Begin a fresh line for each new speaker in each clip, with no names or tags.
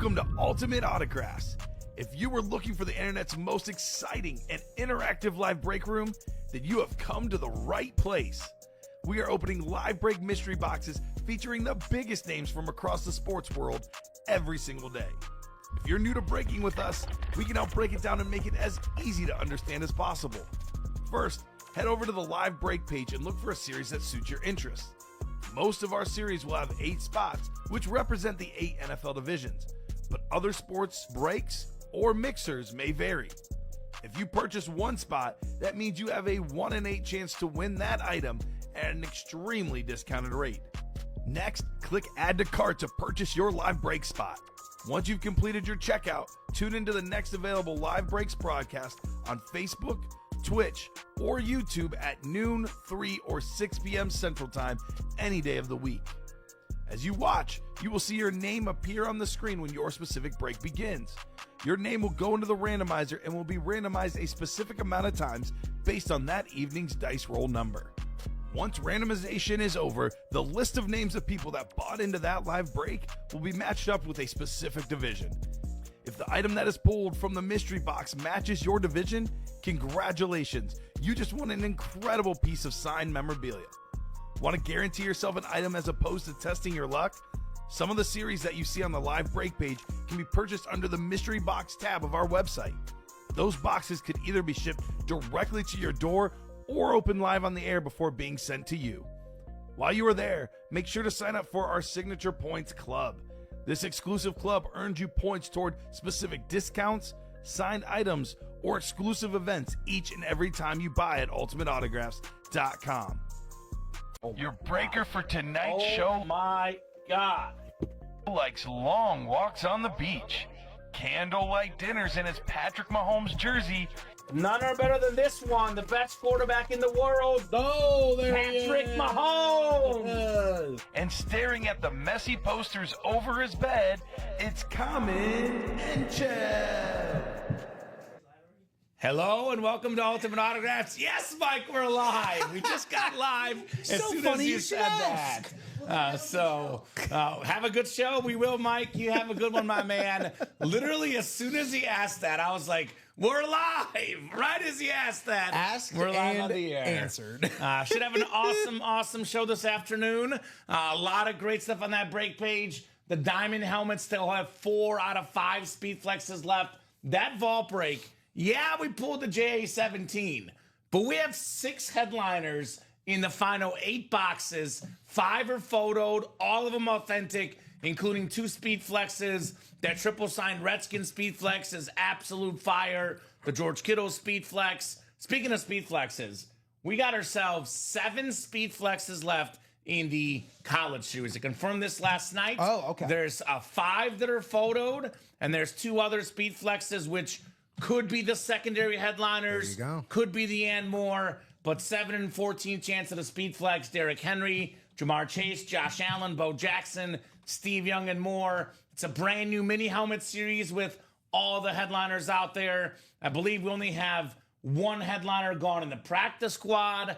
Welcome to Ultimate Autographs. If you were looking for the internet's most exciting and interactive live break room, then you have come to the right place. We are opening live break mystery boxes featuring the biggest names from across the sports world every single day. If you're new to breaking with us, we can help break it down and make it as easy to understand as possible. First, head over to the live break page and look for a series that suits your interests. Most of our series will have 8 spots, which represent the 8 NFL divisions, but other sports breaks or mixers may vary. If you purchase one spot, that means you have a 1 in 8 chance to win that item at an extremely discounted rate. Next, click Add to Cart to purchase your live break spot. Once you've completed your checkout, tune into the next available live breaks broadcast on Facebook, Twitch, or YouTube at noon, 3, or 6 p.m. Central Time any day of the week. As you watch, you will see your name appear on the screen when your specific break begins. Your name will go into the randomizer and will be randomized a specific amount of times based on that evening's dice roll number. Once randomization is over, the list of names of people that bought into that live break will be matched up with a specific division. If the item that is pulled from the mystery box matches your division, congratulations, you just won an incredible piece of signed memorabilia. Want to guarantee yourself an item as opposed to testing your luck? Some of the series that you see on the live break page can be purchased under the mystery box tab of our website. Those boxes could either be shipped directly to your door or open live on the air before being sent to you. While you are there, make sure to sign up for our Signature Points Club. This exclusive club earns you points toward specific discounts, signed items, or exclusive events each and every time you buy at ultimateautographs.com. Your breaker for tonight's show.
Oh my God.
Likes long walks on the beach, candlelight dinners in his Patrick Mahomes jersey,
None are better than this one, the best quarterback in the world.
Oh, there
Patrick
he is.
Mahomes.
and staring at the messy posters over his bed, it's Kamen Entchev.
Hello and welcome to Ultimate Autographs. Yes, Mike, we're live. We just got live as
So
soon as
funny
you
you
said
should
that. Have a good show. We will, Mike. You have a good one, my man. Literally, as soon as he asked that, I was like, we're live. Right as he asked that,
Asked
we're live
and
on the air.
answered.
Should have an awesome show this afternoon. A lot of great stuff on that break page. The Diamond helmets still have 4 out of 5 speed flexes left. That vault break, yeah, we pulled the JA-17, but we have 6 headliners in the final 8 boxes. 5 are photoed, all of them authentic, including 2 speed flexes. That triple signed Redskin speed flex is absolute fire. The George Kittle speed flex. Speaking of speed flexes, we got ourselves 7 speed flexes left in the college series. I confirmed this last night.
Oh, okay.
There's 5 that are photoed, and there's 2 other speed flexes, which could be the secondary headliners.
There you go.
Could be the and more, but 7 and 14 chance of the speed flex. Derrick Henry, Jamar Chase, Josh Allen, Bo Jackson, Steve Young, and more. It's a brand new mini helmet series with all the headliners out there. I believe we only have 1 headliner gone in the practice squad.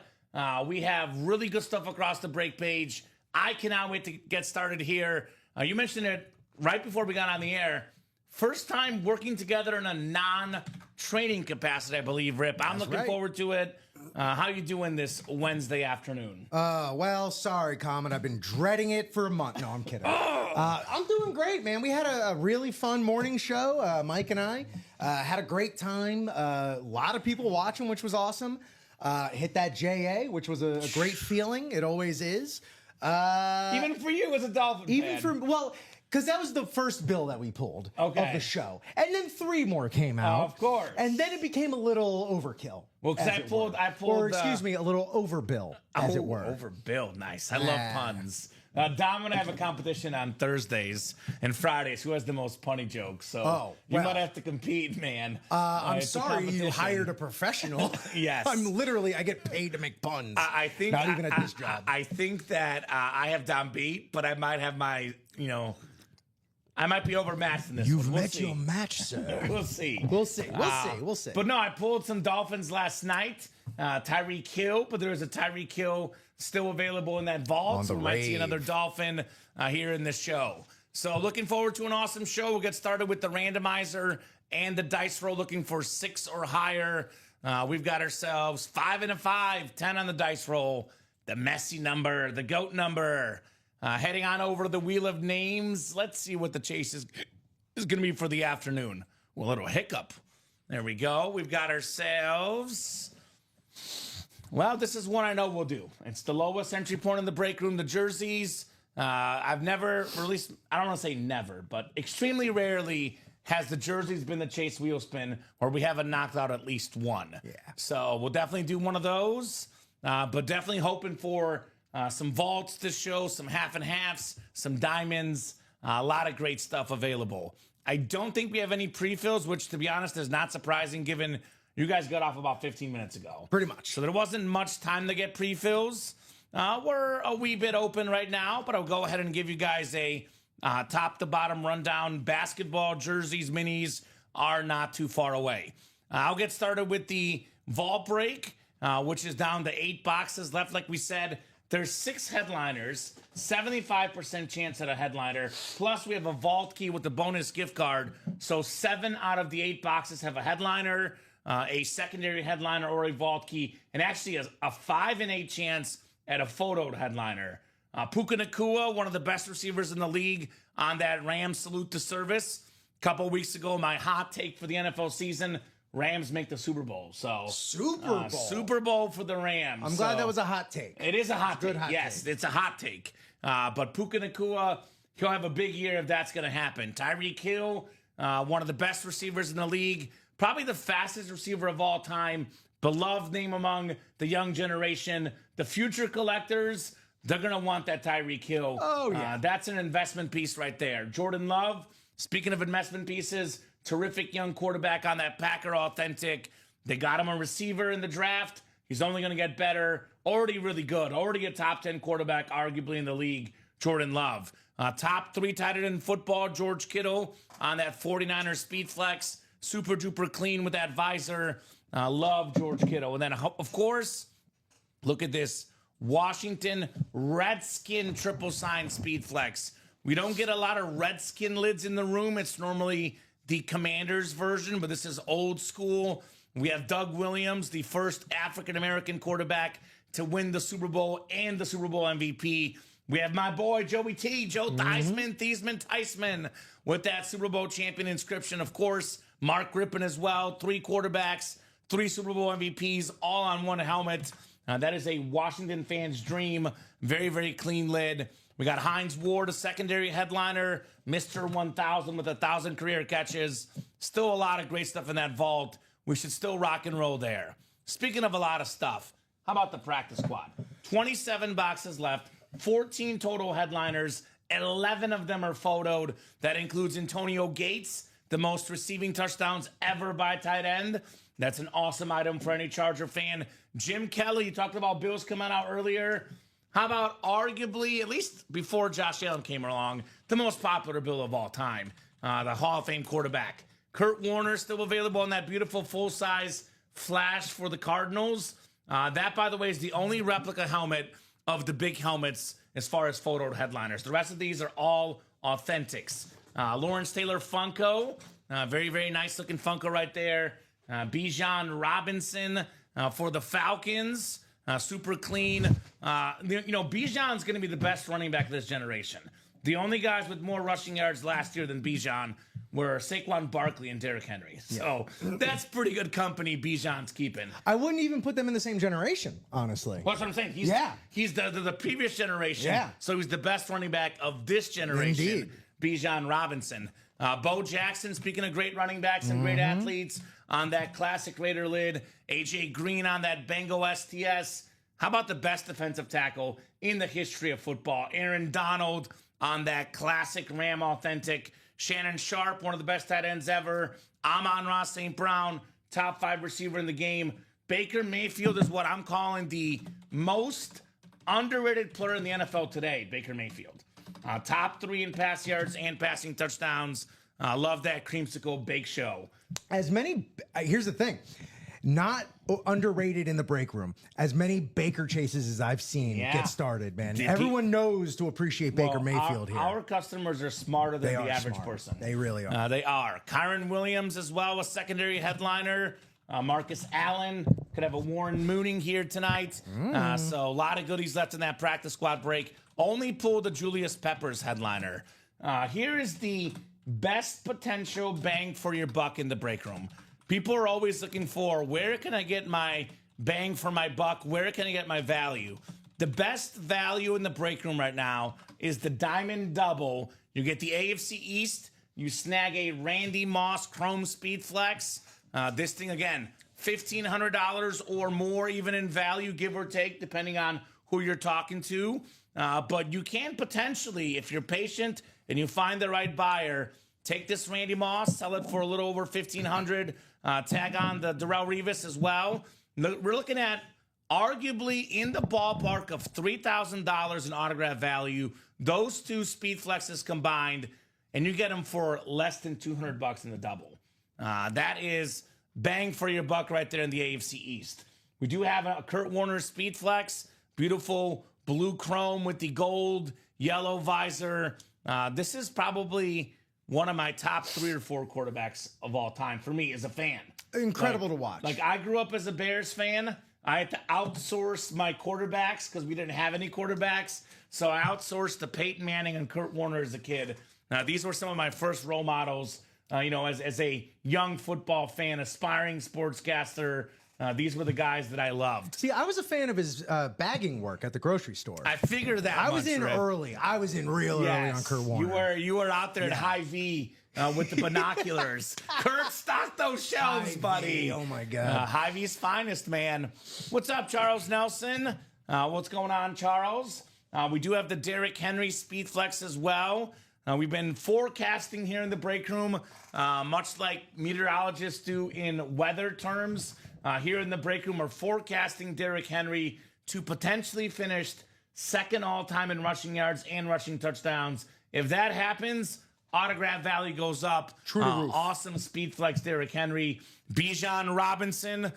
We have really good stuff across the break page. I cannot wait to get started here. You mentioned it right before we got on the air. First time working together in a non-training capacity, I believe, Rip. I'm looking
right.
forward to it. How you doing this Wednesday afternoon?
Well, sorry, Kamen. I've been dreading it for a month. No, I'm kidding. I'm doing great, man. We had a really fun morning show. Mike and I had a great time. A lot of people watching, which was awesome. Hit that JA, which was a great feeling. It always is.
Even for you as a Dolphin fan.
Because that was the first bill that we pulled of
Okay.
the show. And then 3 more came out.
of course.
And then it became a little overkill.
Well, because
as
I
it
pulled,
were.
I pulled.
Or, excuse me, a little overbill, as it were.
Overbill, nice. I love
Yeah.
puns. Dom and I have a competition on Thursdays and Fridays. Who has the most punny jokes? So you
well.
might have to compete, man.
I'm
It's a
sorry you
competition.
hired a professional.
Yes.
I get paid to make puns.
I think
Not even at this job.
I think that I have Dom beat, but I might have my, I might be overmatched in this
You've
one. We'll
met
see.
your match, sir.
We'll see.
We'll see. We'll see.
But no, I pulled some Dolphins last night. Tyreek Hill, but there is a Tyreek Hill still available in that vault.
On
So
the
we might see
rave.
another Dolphin here in the show. So looking forward to an awesome show. We'll get started with the randomizer and the dice roll, looking for 6 or higher. We've got ourselves 5 and a 5, 10 on the dice roll, the messy number, the goat number. Heading on over to the Wheel of Names. Let's see what the chase is going to be for the afternoon. Well, a little hiccup. There we go. We've got ourselves... Well, this is one I know we'll do. It's the lowest entry point in the break room, the jerseys. I've never, or at least, I don't want to say never, but extremely rarely has the jerseys been the chase wheel spin where we haven't knocked out at least one.
Yeah.
So we'll definitely do one of those, but definitely hoping for some vaults this show, some half and halves, some diamonds, a lot of great stuff available. I don't think we have any pre-fills, which to be honest is not surprising given you guys got off about 15 minutes ago.
Pretty much.
So there wasn't much time to get pre-fills. We're a wee bit open right now, but I'll go ahead and give you guys a top to bottom rundown. Basketball jerseys, minis are not too far away. I'll get started with the vault break, which is down to 8 boxes left. Like we said, there's 6 headliners, 75% chance at a headliner. Plus, we have a vault key with the bonus gift card. So 7 out of the 8 boxes have a headliner, a secondary headliner, or a vault key, and actually a 5 and 8 chance at a photoed headliner. Puka Nacua, one of the best receivers in the league on that Rams salute to service. A couple weeks ago, my hot take for the NFL season, Rams make the Super Bowl. So Super Bowl for the Rams.
I'm glad that was a hot take.
It is a hot take.
Hot
Yes,
take.
it's a hot take. But Puka Nacua, he'll have a big year if that's going to happen. Tyreek Hill, one of the best receivers in the league, probably the fastest receiver of all time, beloved name among the young generation. The future collectors, they're going to want that Tyreek Hill.
Oh, yeah.
That's an investment piece right there. Jordan Love, speaking of investment pieces, terrific young quarterback on that Packer Authentic. They got him a receiver in the draft. He's only going to get better. Already really good. Already a top 10 quarterback, arguably in the league, Jordan Love. Top 3 tight end in football, George Kittle on that 49er speed flex. Super duper clean with that visor. Love George Kittle. And then, of course, look at this Washington Redskin triple sign speed flex. We don't get a lot of Redskin lids in the room. It's normally the Commanders version, but this is old school. We have Doug Williams, the first African-American quarterback to win the Super Bowl and the Super Bowl MVP. We have my boy, Joey T, Joe Theismann, with that Super Bowl champion inscription. Of course, Mark Rippon as well. 3 quarterbacks, 3 Super Bowl MVPs, all on one helmet. That is a Washington fan's dream. Very, very clean lid. We got Hines Ward, a secondary headliner, Mr. 1000 with 1,000 career catches. Still a lot of great stuff in that vault. We should still rock and roll there. Speaking of a lot of stuff, how about the practice squad? 27 boxes left, 14 total headliners, 11 of them are photoed. That includes Antonio Gates, the most receiving touchdowns ever by tight end. That's an awesome item for any Charger fan. Jim Kelly, you talked about Bills coming out earlier. How about arguably, at least before Josh Allen came along, the most popular Bill of all time, the Hall of Fame quarterback. Kurt Warner still available in that beautiful full-size flash for the Cardinals. That, by the way, is the only replica helmet of the big helmets as far as photoed headliners. The rest of these are all authentics. Lawrence Taylor Funko, very, very nice looking Funko right there. Bijan Robinson for the Falcons, super clean. Bijan's going to be the best running back of this generation. The only guys with more rushing yards last year than Bijan were Saquon Barkley and Derrick Henry. So that's pretty good company Bijan's keeping.
I wouldn't even put them in the same generation, honestly.
Well, that's what I'm saying. He's the previous generation.
Yeah.
So he's the best running back of this generation.
Indeed.
Bijan Robinson. Bo Jackson, speaking of great running backs and great athletes, on that classic Raider lid. AJ Green on that Bengal STS. How about the best defensive tackle in the history of football? Aaron Donald on that classic Ram Authentic. Shannon Sharp, one of the best tight ends ever. Amon-Ra St. Brown, top 5 receiver in the game. Baker Mayfield is what I'm calling the most underrated player in the NFL today, Baker Mayfield. Top 3 in pass yards and passing touchdowns. Love that creamsicle bake show.
Here's the thing. not underrated in the break room. As many Baker chases as I've seen get started, man. Everyone knows to appreciate Baker Mayfield here.
Our customers are smarter than the average person.
They really are.
They are. Kyron Williams as well, a secondary headliner. Marcus Allen could have a Warren Mooning here tonight. So a lot of goodies left in that practice squad break. Only pulled the Julius Peppers headliner. Here is the best potential bang for your buck in the break room. People are always looking for, where can I get my bang for my buck? Where can I get my value? The best value in the break room right now is the Diamond Double. You get the AFC East. You snag a Randy Moss Chrome Speed Flex. This thing, again, $1,500 or more, even in value, give or take, depending on who you're talking to. But you can potentially, if you're patient and you find the right buyer, take this Randy Moss, sell it for a little over $1,500. Tag on the Darrelle Revis as well. We're looking at arguably in the ballpark of $3,000 in autograph value. Those two speed flexes combined, and you get them for less than $200 in the double. That is bang for your buck right there in the AFC East. We do have a Kurt Warner speed flex, beautiful blue chrome with the gold, yellow visor. This is probably one of my top 3 or 4 quarterbacks of all time for me as a fan.
Incredible to watch.
Like, I grew up as a Bears fan. I had to outsource my quarterbacks because we didn't have any quarterbacks. So I outsourced to Peyton Manning and Kurt Warner as a kid. These were some of my first role models, as a young football fan, aspiring sportscaster. These were the guys that I loved.
See, I was a fan of his bagging work at the grocery store.
I figured that
I was in early. I was in real early on Kurt Warner.
You were out there at Hy-Vee with the binoculars. Kurt, stock those shelves, buddy.
Oh, my God.
Hy-Vee's finest, man. What's up, Charles Nelson? What's going on, Charles? We do have the Derrick Henry Speed Flex as well. We've been forecasting here in the break room, much like meteorologists do in weather terms. Here in the break room, we're forecasting Derrick Henry to potentially finish second all-time in rushing yards and rushing touchdowns. If that happens, autograph value goes up.
True to roof.
Awesome speed flex, Derrick Henry. Bijan Robinson,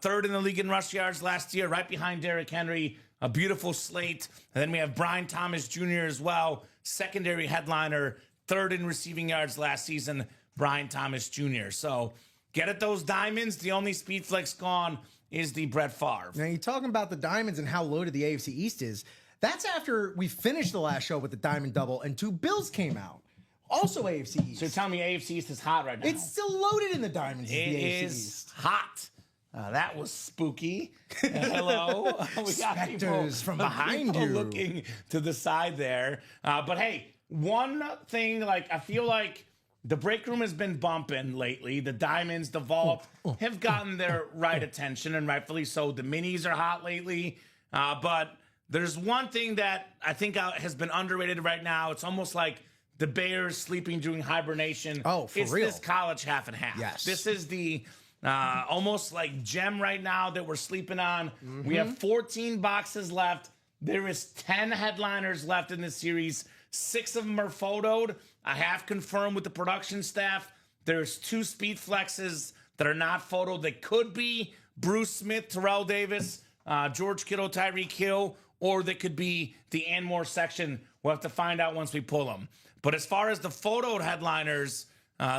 third in the league in rush yards last year, right behind Derrick Henry. A beautiful slate. And then we have Brian Thomas Jr. as well, secondary headliner, third in receiving yards last season, Brian Thomas Jr. So get at those diamonds. The only speed flex gone is the Brett Favre.
Now, you're talking about the diamonds and how loaded the AFC East is. That's after we finished the last show with the Diamond Double and 2 Bills came out. Also AFC East.
So you're telling me AFC East is hot right now?
It's still loaded in the diamonds.
It is hot. That was spooky. Hello. We got
Specters from behind you.
Looking to the side there. But hey, one thing, I feel like the break room has been bumping lately. The diamonds, the vault have gotten their right attention, and rightfully so. The minis are hot lately. But there's one thing that I think has been underrated right now. It's almost like the Bears sleeping during hibernation.
Oh, for
it's
real.
This college half and half.
Yes.
This is the almost like gem right now that we're sleeping on. We have 14 boxes left. There is 10 headliners left in this series. 6 of them are photoed. I have confirmed with the production staff. There's 2 speed flexes that are not photoed. That could be Bruce Smith, Terrell Davis, George Kittle, Tyreek Hill, or they could be the Anmore section. We'll have to find out once we pull them. But as far as the photoed headliners,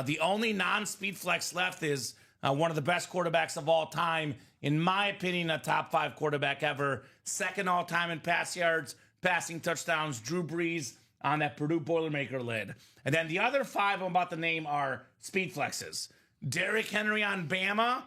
the only non-speed flex left is one of the best quarterbacks of all time. In my opinion, a top 5 quarterback ever. Second all-time in pass yards, passing touchdowns, Drew Brees on that Purdue Boilermaker lid. And then the other 5 I'm about to name are speed flexes. Derrick Henry on Bama.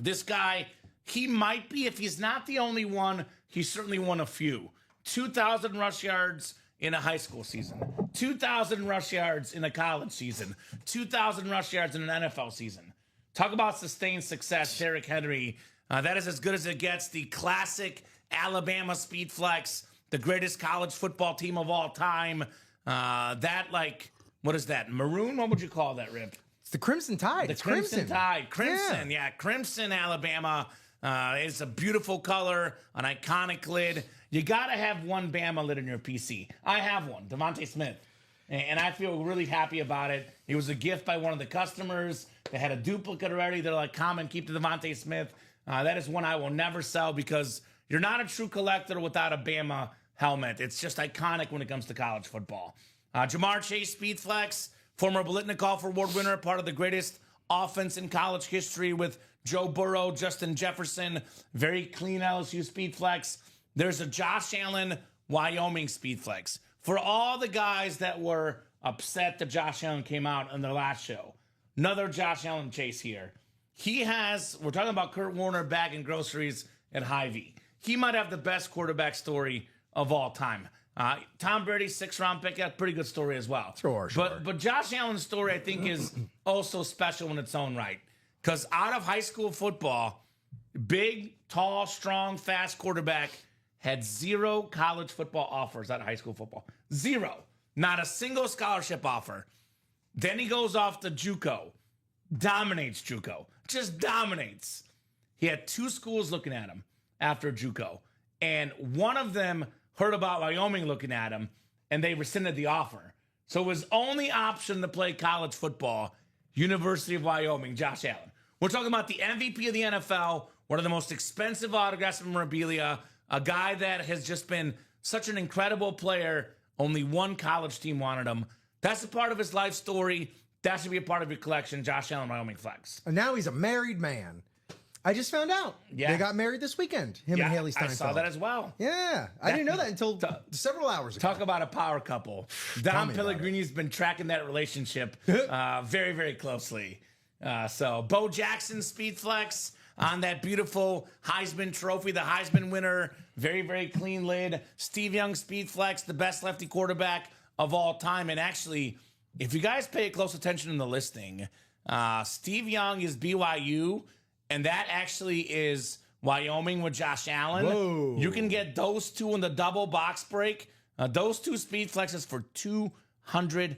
This guy, he might be, if he's not the only one, he's certainly one of few. 2,000 rush yards in a high school season. 2,000 rush yards in a college season. 2,000 rush yards in an NFL season. Talk about sustained success, Derrick Henry. That is as good as it gets. The classic Alabama speed flex, the greatest college football team of all time. What is that? Maroon? What would you call that, Rip?
It's the Crimson Tide.
The Crimson Tide. Crimson, yeah. Crimson, Alabama. It's a beautiful color, an iconic lid. You got to have one Bama lid in your PC. I have one. Devontae Smith. and I feel really happy about it. It was a gift by one of the customers. They had a duplicate already. They're like, Kamen, keep the Devontae Smith. That is one I will never sell because you're not a true collector without a Bama helmet. It's just iconic when it comes to college football. Jamar Chase Speed Flex, former Biletnikoff Award winner, part of the greatest offense in college history with Joe Burrow, Justin Jefferson, very clean LSU Speed Flex. There's a Josh Allen, Wyoming Speed Flex. For all the guys that were upset that Josh Allen came out on their last show, another Josh Allen chase here. We're talking about Kurt Warner bagging groceries at Hy-Vee. He might have the best quarterback story of all time. Tom Brady, 6th-round pick, a pretty good story as well.
Sure.
But Josh Allen's story, I think, is also special in its own right. Because out of high school football, big, tall, strong, fast quarterback had 0 college football offers out of high school football. 0. Not a single scholarship offer. Then he goes off to JUCO. Dominates JUCO. Just dominates. He had 2 schools looking at him after JUCO. And one of them heard about Wyoming looking at him, and they rescinded the offer. So his only option to play college football, University of Wyoming, Josh Allen. We're talking about the MVP of the NFL, one of the most expensive autographs and memorabilia, a guy that has just been such an incredible player. Only one college team wanted him. That's a part of his life story. That should be a part of your collection, Josh Allen, Wyoming Flex.
And now he's a married man. I just found out.
Yeah.
They got married this weekend, him and Haley Steinfeld.
I saw that as well.
Yeah. I didn't know that until several hours ago.
Talk about a power couple. Don Pellegrini's been tracking that relationship very, very closely. So Bo Jackson Speed Flex on that beautiful Heisman trophy, the Heisman winner, very, very clean lid. Steve Young Speed Flex, the best lefty quarterback of all time. And actually, if you guys pay close attention in the listing, Steve Young is BYU, and that actually is Wyoming with Josh Allen.
Whoa.
You can get those 2 in the double box break. Those 2 Speed Flexes for $290.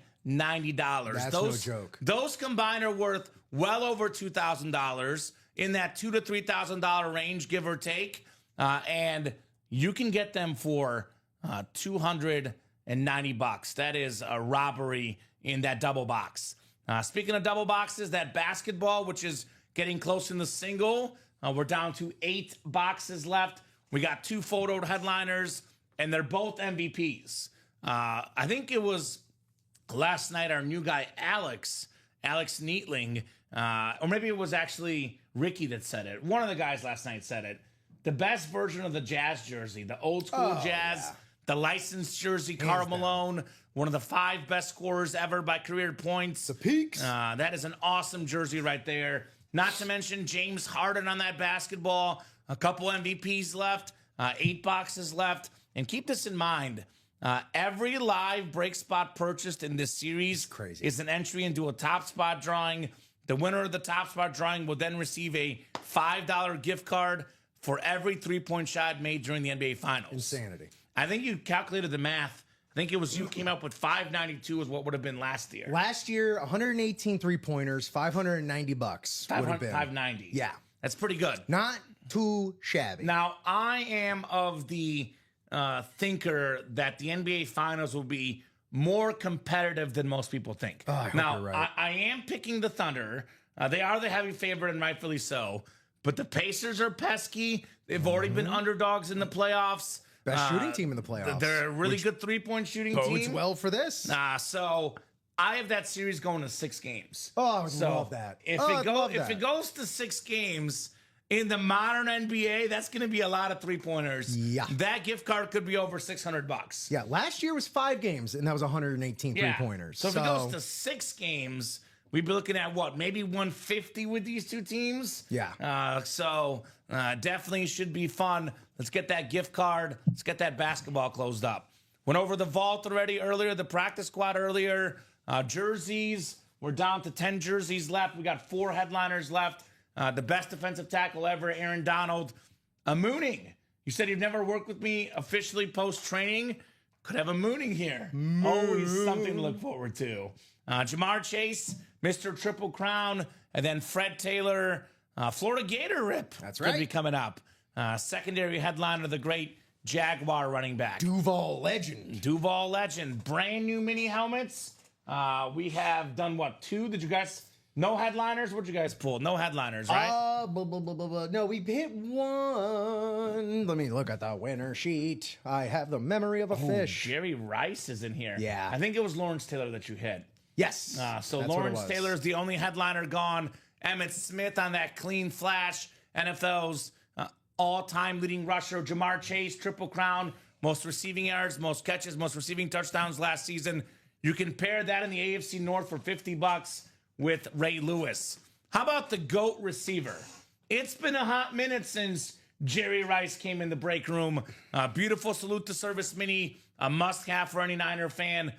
That's no joke.
Those combined are worth well over $2,000 in that $2,000 to $3,000 range, give or take. And you can get them for $290. That is a robbery in that double box. Speaking of double boxes, that basketball, which is getting close in the single, we're down to 8 boxes left. We got 2 photoed headliners, and they're both MVPs. I think it was last night our new guy, Alex Neatling, or maybe it was actually Ricky that said it. One of the guys last night said it. The best version of the Jazz jersey, the old school Jazz, the licensed jersey, Karl Malone, one of the 5 best scorers ever by career points.
The peaks.
That is an awesome jersey right there. Not to mention James Harden on that basketball. A couple MVPs left, 8 boxes left. And keep this in mind. Every live break spot purchased in this series is an entry into a top spot drawing. The winner of the top spot drawing will then receive a $5 gift card for every 3-point shot made during the NBA Finals.
Insanity.
I think you calculated the math. I think it was you came up with 592 is what would have been last year.
Last year, 118 3-pointers, $590 would have been.
590.
Yeah.
That's pretty good.
Not too shabby.
Now, I am of the thinker that the NBA Finals will be more competitive than most people think.
I hope
now,
you're right.
I am picking the Thunder. They are the heavy favorite, and rightfully so. But the Pacers are pesky. They've already been underdogs in the playoffs.
Best shooting team in the playoffs.
They're a really good 3-point shooting
bodes
team.
well for this.
So I have that series going to 6 games.
Oh, I would love that.
If it goes to 6 games in the modern NBA, that's going to be a lot of 3-pointers.
Yeah.
That gift card could be over $600.
Yeah, last year was 5 games, and that was 118 3-pointers.
So if it goes to 6 games, we'd be looking at what, maybe 150 with these 2 teams?
Yeah.
So definitely should be fun. Let's get that gift card. Let's get that basketball closed up. Went over the vault already earlier, the practice squad earlier. Jerseys, we're down to 10 jerseys left. We got 4 headliners left. The best defensive tackle ever, Aaron Donald. A mooning. You said you've never worked with me officially post-training. Could have a mooning here. Always something to look forward to. Jamar Chase, Mr. Triple Crown, and then Fred Taylor, Florida Gator Rip.
That's right.
Could be coming up. Secondary headliner, the great Jaguar running back.
Duval legend.
Duval legend. Brand new mini helmets. We have done what, 2? Did you guys? No headliners? What'd you guys pull? No headliners, right?
No, we hit one. Let me look at the winner sheet. I have the memory of a fish.
Jerry Rice is in here.
Yeah.
I think it was Lawrence Taylor that you hit.
Yes.
So
that's what it
Lawrence
was.
Taylor is the only headliner gone. Emmett Smith on that clean flash. NFL's all-time leading rusher. Jamar Chase, Triple Crown. Most receiving yards, most catches, most receiving touchdowns last season. You can pair that in the AFC North for $50 with Ray Lewis. How about the GOAT receiver? It's been a hot minute since Jerry Rice came in the break room. Beautiful salute to service mini, a must-have for any Niner fan.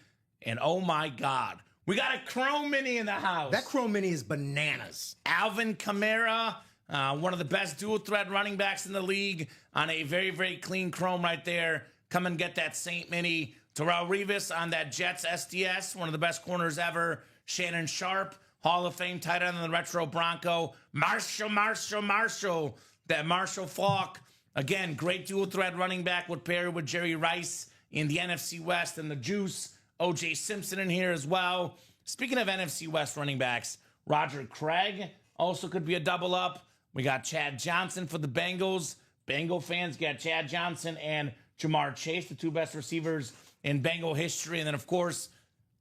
And oh my God, we got a Chrome mini in the house.
That Chrome Mini is bananas.
Alvin Kamara, one of the best dual threat running backs in the league, on a very, very clean Chrome right there. Come and get that Saint Mini. Terrell Revis on that Jets SDS, one of the best corners ever. Shannon Sharp, Hall of Fame tight end on the retro Bronco. Marshall, that Marshall Falk. Again, great dual threat running back would pair with Jerry Rice in the NFC West, and the Juice. O.J. Simpson in here as well. Speaking of NFC West running backs, Roger Craig also could be a double up. We got Chad Johnson for the Bengals. Bengal fans got Chad Johnson and Jamar Chase, the 2 best receivers in Bengal history. And then, of course,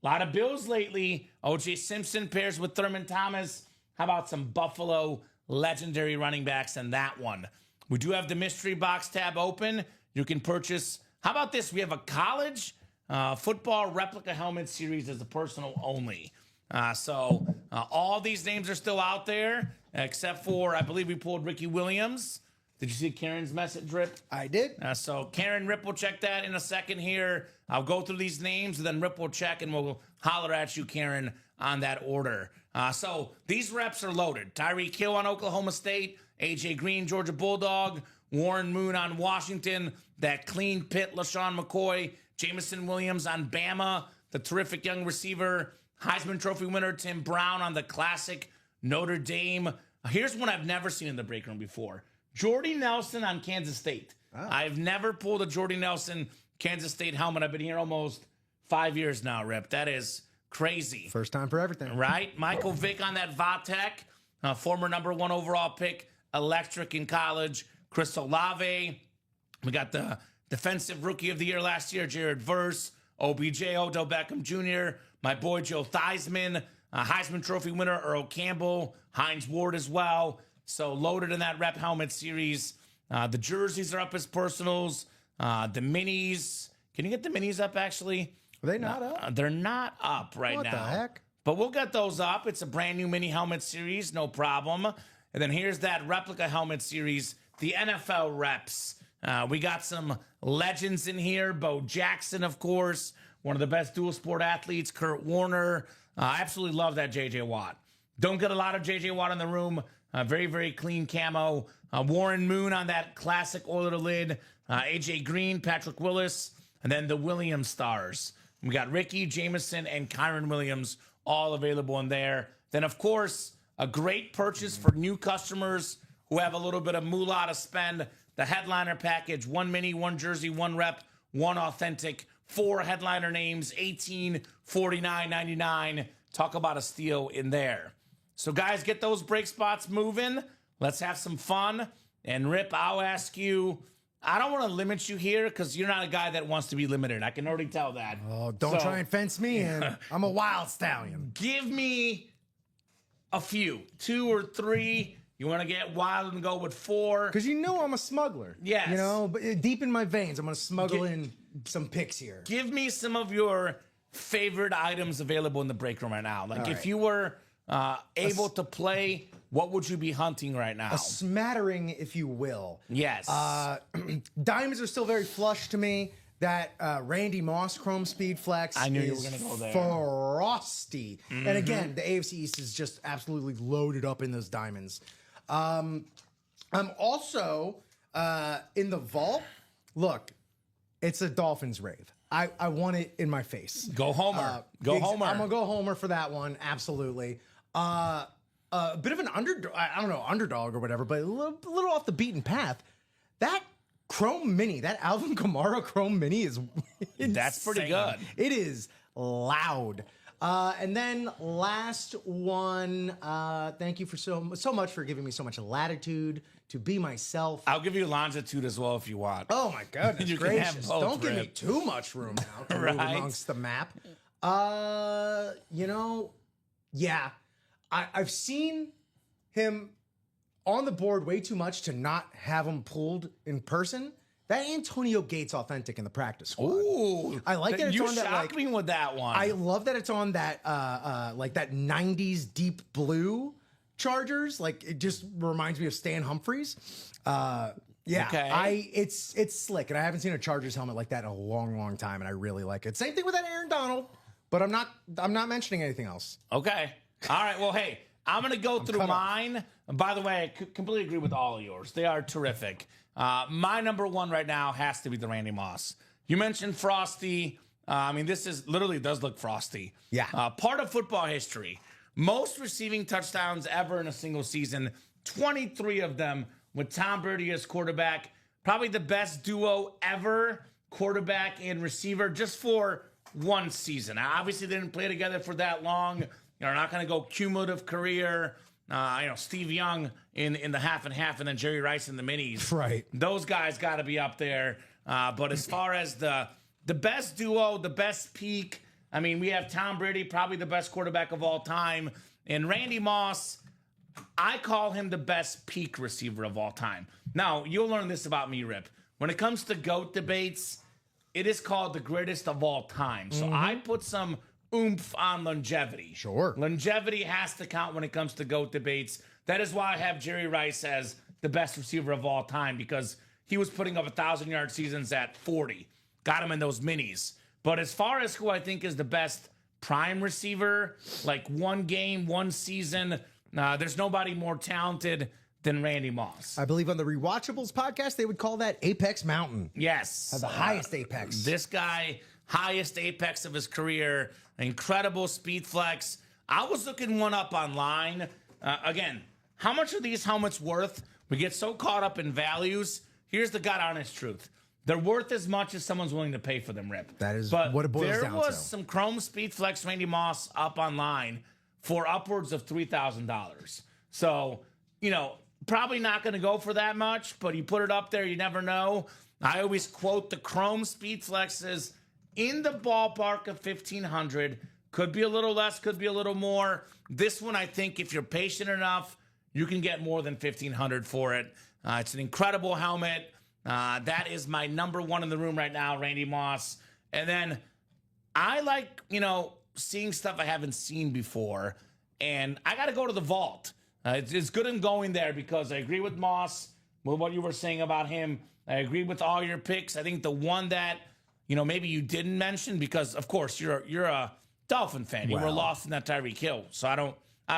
a lot of Bills lately. O.J. Simpson pairs with Thurman Thomas. How about some Buffalo legendary running backs in that one? We do have the mystery box tab open. You can purchase. How about this? We have a college football replica helmet series as a personal only. So all these names are still out there, except for, I believe we pulled Ricky Williams. Did you see Karen's message, Rip?
I did.
So Karen, Rip will check that in a second here. I'll go through these names, and then Rip will check, and we'll holler at you, Karen, on that order. So these reps are loaded. Tyreek Hill on Oklahoma State, A.J. Green, Georgia Bulldog, Warren Moon on Washington, that clean pit, LaShawn McCoy, Jameson Williams on Bama, the terrific young receiver, Heisman Trophy winner Tim Brown on the classic Notre Dame. Here's one I've never seen in the break room before. Jordy Nelson on Kansas State. Oh. I've never pulled a Jordy Nelson Kansas State helmet. I've been here almost 5 years now, Rip. That is crazy.
First time for everything.
Right? Michael Vick on that Vatek, former #1 overall pick, electric in college. Chris Olave. We got the defensive rookie of the year last year, Jared Verse. OBJ, Odell Beckham Jr., my boy Joe Theismann, Heisman Trophy winner Earl Campbell, Hines Ward as well. So loaded in that rep helmet series. The jerseys are up as personals. The minis. Can you get the minis up, actually?
Are they not up?
They're not up right now.
What the heck?
But we'll get those up. It's a brand new mini helmet series, no problem. And then here's that replica helmet series, the NFL reps. We got some legends in here. Bo Jackson, of course, one of the best dual sport athletes. Kurt Warner. I absolutely love that J.J. Watt. Don't get a lot of J.J. Watt in the room. Very, very clean camo. Warren Moon on that classic Oiler lid. A.J. Green, Patrick Willis, and then the Williams stars. We got Ricky, Jameson, and Kyron Williams all available in there. Then, of course, a great purchase for new customers who have a little bit of moolah to spend. The headliner package, 1 mini, 1 jersey, 1 rep, 1 authentic, 4 headliner names, $1849.99. Talk about a steal in there. So, guys, get those break spots moving. Let's have some fun. And, Rip, I'll ask you, I don't want to limit you here because you're not a guy that wants to be limited. I can already tell that.
Oh, don't try and fence me in. I'm a wild stallion.
Give me a few, 2 or 3. You want to get wild and go with 4?
Because you know I'm a smuggler.
Yes.
You know, but deep in my veins, I'm going to smuggle in some picks here.
Give me some of your favorite items available in the break room right now. Like, if you were able to play, what would you be hunting right now?
A smattering, if you will.
Yes.
Diamonds are still very flush to me. That Randy Moss Chrome Speed Flex
I knew you
is
were gonna go there.
frosty. And again, the AFC East is just absolutely loaded up in those diamonds. I'm also in the vault. Look, it's a Dolphins rave. I want it in my face.
Go Homer. Go Homer.
I'm going to go Homer for that one. Absolutely. A bit of an underdog, I don't know, underdog or whatever, but a little off the beaten path. That Chrome Mini. That Alvin Kamara Chrome Mini is
That's pretty
insane.
good.
It is loud. And then last one, thank you for so much for giving me so much latitude to be myself.
I'll give you longitude as well if you want.
Oh my goodness
You can have
gracious.
both,
Don't give me
Rip.
too much room now to move
Right.
amongst the map. Yeah. I've seen him on the board way too much to not have him pulled in person. That Antonio Gates authentic in the practice squad.
Ooh,
I like that it's
you
on that,
shocked
like-
me with that one.
I love that it's on that like that 90s deep blue Chargers. Like it just reminds me of Stan Humphries. Yeah,
Okay.
it's slick, and I haven't seen a Chargers helmet like that in a long time, and I really like it. Same thing with that Aaron Donald, but I'm not mentioning anything else.
Okay. All right. Well, hey, I'm going to go through
cut off.
mine. And by the way, I completely agree with all of yours. They are terrific. My number one right now has to be the Randy Moss. You mentioned Frosty. I mean, this is literally does look frosty.
Yeah.
Part of football history. Most receiving touchdowns ever in a single season. 23 of them with Tom Brady as quarterback. Probably the best duo ever, quarterback and receiver, just for one season. Now, obviously, they didn't play together for that long. They're not going to go cumulative career. Steve Young in the half and half, and then Jerry Rice in the minis.
Right.
Those guys got to be up there. But as far as the best duo, the best peak, I mean, we have Tom Brady, probably the best quarterback of all time, and Randy Moss. I call him the best peak receiver of all time. Now, you'll learn this about me, Rip. When it comes to GOAT debates, it is called the greatest of all time. So I put some oomph on longevity.
Sure.
Longevity has to count when it comes to GOAT debates. That is why I have Jerry Rice as the best receiver of all time, because he was putting up 1,000-yard seasons at 40. Got him in those minis. But as far as who I think is the best prime receiver, like one game, one season, there's nobody more talented than Randy Moss.
I believe on the Rewatchables podcast, they would call that Apex Mountain.
Yes.
The highest apex.
This guy, highest apex of his career, incredible speed flex. I was looking one up online. Again, how much are these helmets worth? We get so caught up in values. Here's the God honest truth. They're worth as much as someone's willing to pay for them, Rip.
That is
but
what it boils down
there was
to.
some Chrome Speed Flex Randy Moss up online for upwards of $3,000. So, probably not going to go for that much, but you put it up there, you never know. I always quote the Chrome Speed Flexes in the ballpark of $1,500. Could be a little less, could be a little more. This one, I think, if you're patient enough, you can get more than $1,500 for it. It's an incredible helmet. That is my number one in the room right now, Randy Moss. And then I like, seeing stuff I haven't seen before. And I got to go to the vault. It's good in going there because I agree with Moss, with what you were saying about him. I agree with all your picks. I think the one that, maybe you didn't mention, because of course you're a Dolphin fan. You were
Well.
lost in that Tyreek Hill, so I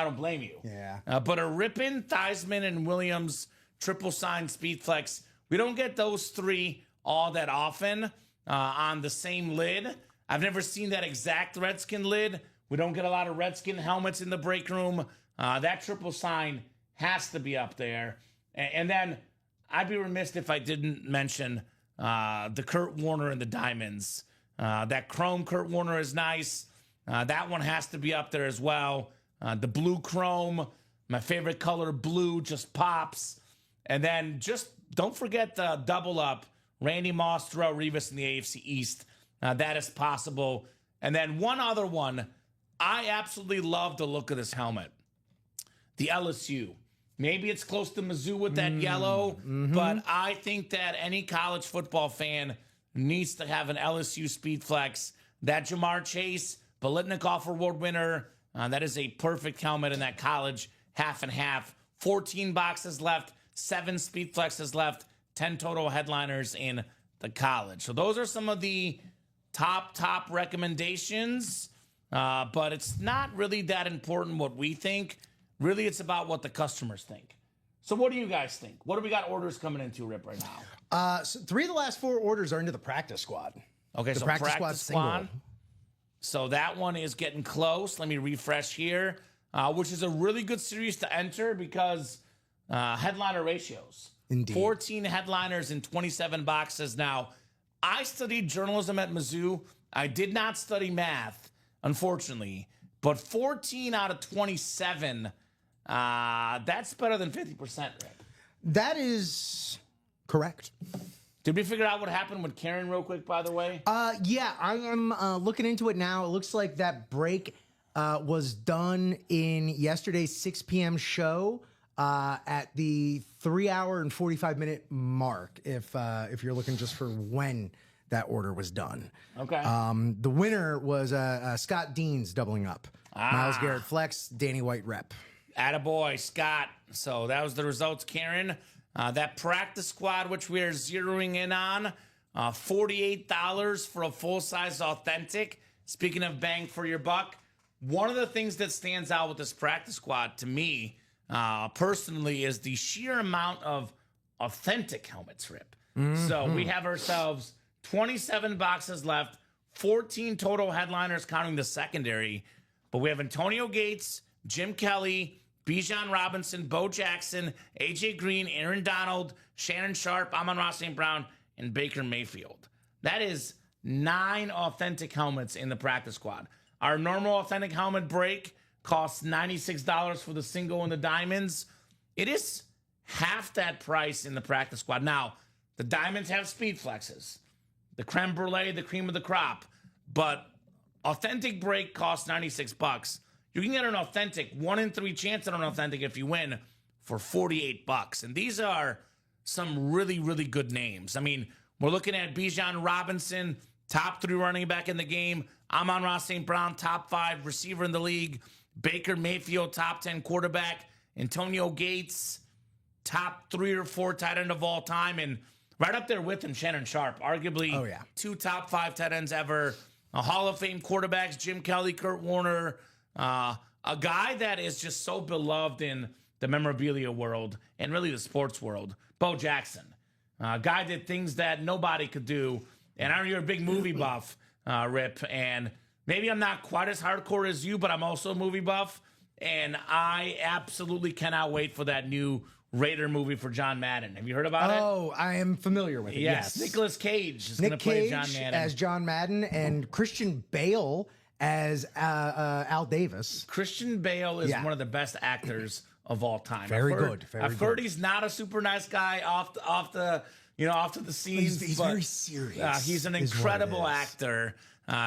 don't blame you.
Yeah.
But a Rippin, Theismann, and Williams triple sign speed flex. We don't get those three all that often on the same lid. I've never seen that exact Redskin lid. We don't get a lot of Redskin helmets in the break room. That triple sign has to be up there. And then I'd be remiss if I didn't mention the Kurt Warner and the Diamonds. That chrome Kurt Warner is nice. That one has to be up there as well. The blue chrome, my favorite color, blue, just pops. And then just don't forget the double up, Randy Moss, Terrell Revis in the AFC East. That is possible. And then one other one, I absolutely love the look of this helmet. The LSU. Maybe it's close to Mizzou with that yellow, but I think that any college football fan needs to have an LSU Speed Flex. That Jamar Chase, Biletnikoff Award winner, that is a perfect helmet in that college half and half. 14 boxes left, 7 Speed Flexes left, 10 total headliners in the college. So those are some of the top recommendations, but it's not really that important what we think. Really, it's about what the customers think. So what do you guys think? What do we got orders coming into, Rip, right now?
So 3 of the last 4 orders are into the practice squad.
Okay,
The
so
practice
practice
squad
squad.
single.
So that one is getting close. Let me refresh here, which is a really good series to enter because headliner ratios.
Indeed.
14 headliners in 27 boxes. Now, I studied journalism at Mizzou. I did not study math, unfortunately. But 14 out of 27, that's better than 50%, Rick.
That is correct.
Did we figure out what happened with Karen real quick, by the way?
Yeah, I am looking into it now. It looks like that break was done in yesterday's 6 p.m. show at the 3 hour and 45-minute mark, if you're looking just for when that order was done.
Okay.
The winner was Scott Deans doubling up. Miles Garrett flex, Danny White rep.
Attaboy, Scott. So that was the results, Karen. That practice squad, which we are zeroing in on, $48 for a full-size authentic. Speaking of bang for your buck, one of the things that stands out with this practice squad to me, personally, is the sheer amount of authentic helmets, Rip. So we have ourselves 27 boxes left, 14 total headliners counting the secondary. But we have Antonio Gates, Jim Kelly, Bijan Robinson, Bo Jackson, AJ Green, Aaron Donald, Shannon Sharp, Amon-Ra St. Brown, and Baker Mayfield. That is 9 authentic helmets in the practice squad. Our normal authentic helmet break costs $96 for the single and the diamonds. It is half that price in the practice squad. Now, the diamonds have speed flexes, the creme brulee, the cream of the crop, but authentic break costs $96. You can get an authentic 1 in 3 chance at an authentic if you win for $48. And these are some really, really good names. I mean, we're looking at Bijan Robinson, top 3 running back in the game. Amon-Ra St. Brown, top 5 receiver in the league. Baker Mayfield, top 10 quarterback. Antonio Gates, top 3 or 4 tight end of all time. And right up there with him, Shannon Sharp, arguably 2 top 5 tight ends ever. A Hall of Fame quarterbacks, Jim Kelly, Kurt Warner. A guy that is just so beloved in the memorabilia world and really the sports world, Bo Jackson. A guy did things that nobody could do. And I know you're a big movie buff, Rip, and maybe I'm not quite as hardcore as you, but I'm also a movie buff, and I absolutely cannot wait for that new Raider movie for John Madden. Have you heard about it?
Oh, I am familiar with it.
Yes. Nicolas Cage is going to play John Madden.
as John Madden and Christian Bale as Al Davis.
Christian Bale is one of the best actors of all time.
Very good.
I've heard he's not a super nice guy off to the scenes.
He's very serious.
He's an incredible actor.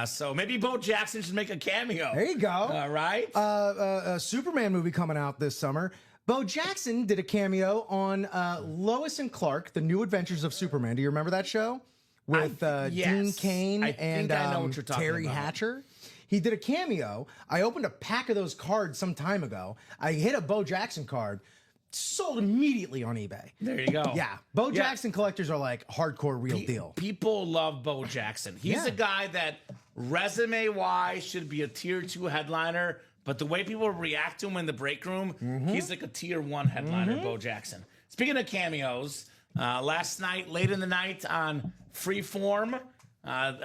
So maybe Bo Jackson should make a cameo.
There you go.
Right?
A Superman movie coming out this summer. Bo Jackson did a cameo on Lois and Clark, The New Adventures of Superman. Do you remember that show? With Dean Cain and
I know what you're talking
Terry
about.
Hatcher. He did a cameo. I opened a pack of those cards some time ago. I hit a Bo Jackson card, sold immediately on eBay.
There you go.
Yeah. Bo Jackson collectors are like hardcore real deal.
People love Bo Jackson. He's a guy that resume-wise should be a tier 2 headliner, but the way people react to him in the break room, he's like a tier 1 headliner, Bo Jackson. Speaking of cameos, last night, late in the night on Freeform,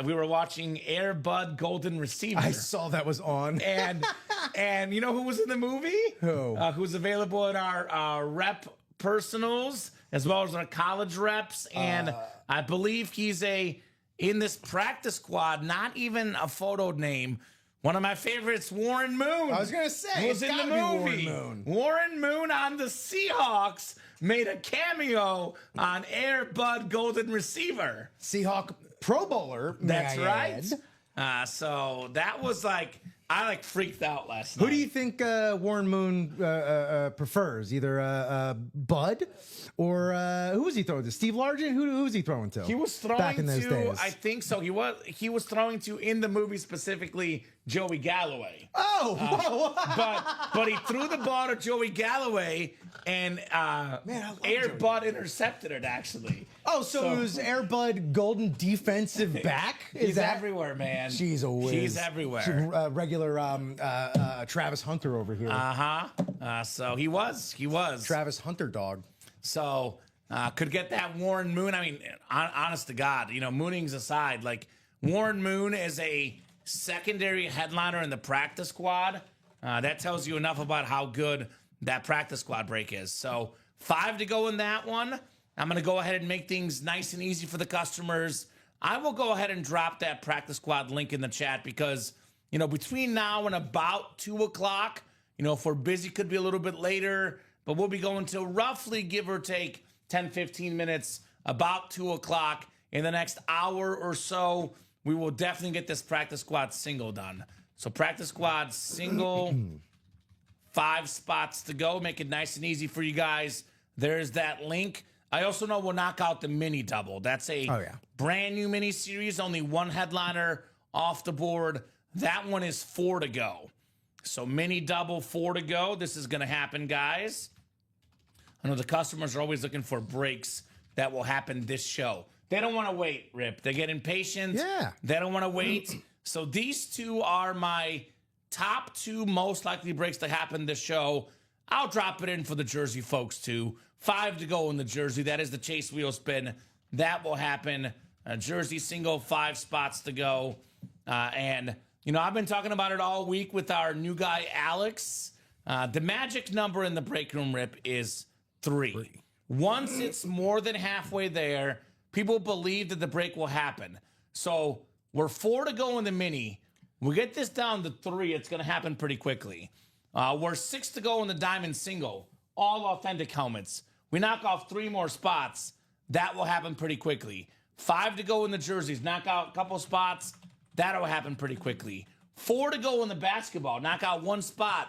we were watching Air Bud Golden Receiver.
I saw that was on.
And you know who was in the movie?
Who?
Who's available in our rep personals as well as our college reps. And I believe he's in this practice squad, not even a photo name. One of my favorites, Warren Moon.
I was going to say,
was in the movie. Warren Moon on the Seahawks made a cameo on Air Bud Golden Receiver.
Seahawk Pro Bowler.
That's right. So that was I freaked out last night.
Who do you think Warren Moon prefers? Either Bud or who was he throwing to? Steve Largent? Who was he throwing to?
He was throwing
back in those days.
I think so. He was throwing to, in the movie specifically, Joey Galloway.
Oh,
But he threw the ball to Joey Galloway, and Air Bud intercepted it, actually.
Oh, so it was Air Bud Golden defensive back?
He's everywhere, man.
She's a whiz.
He's everywhere.
Regular Travis Hunter over here.
So he was.
Travis Hunter dog.
So could get that Warren Moon. I mean, honest to God, moonings aside, Warren Moon is a secondary headliner in the practice squad. That tells you enough about how good that practice squad break is. So 5 to go in that one. I'm going to go ahead and make things nice and easy for the customers. I will go ahead and drop that practice squad link in the chat because, you know, between now and about 2 o'clock, you know, if we're busy, could be a little bit later, but we'll be going to roughly, give or take, 10, 15 minutes, about 2 o'clock. In the next hour or so, we will definitely get this practice squad single done. So practice squad single, 5 spots to go. Make it nice and easy for you guys. There's that link. I also know we'll knock out the mini double. That's a brand new mini series. Only one headliner off the board. That one is 4 to go. So mini double, 4 to go. This is going to happen, guys. I know the customers are always looking for breaks that will happen this show. They don't want to wait, Rip. They get impatient.
Yeah.
They don't want to wait. So these 2 are my top 2 most likely breaks to happen this show. I'll drop it in for the Jersey folks, too. 5 to go in the Jersey. That is the chase wheel spin. That will happen. Jersey single, 5 spots to go. And, you know, I've been talking about it all week with our new guy, Alex. The magic number in the break room, Rip, is 3. Once it's more than halfway there, people believe that the break will happen. So we're 4 to go in the mini. We get this down to 3, it's going to happen pretty quickly. We're 6 to go in the diamond single. All authentic helmets. We knock off 3 more spots. That will happen pretty quickly. 5 to go in the jerseys. Knock out a couple spots. That'll happen pretty quickly. 4 to go in the basketball. Knock out 1 spot.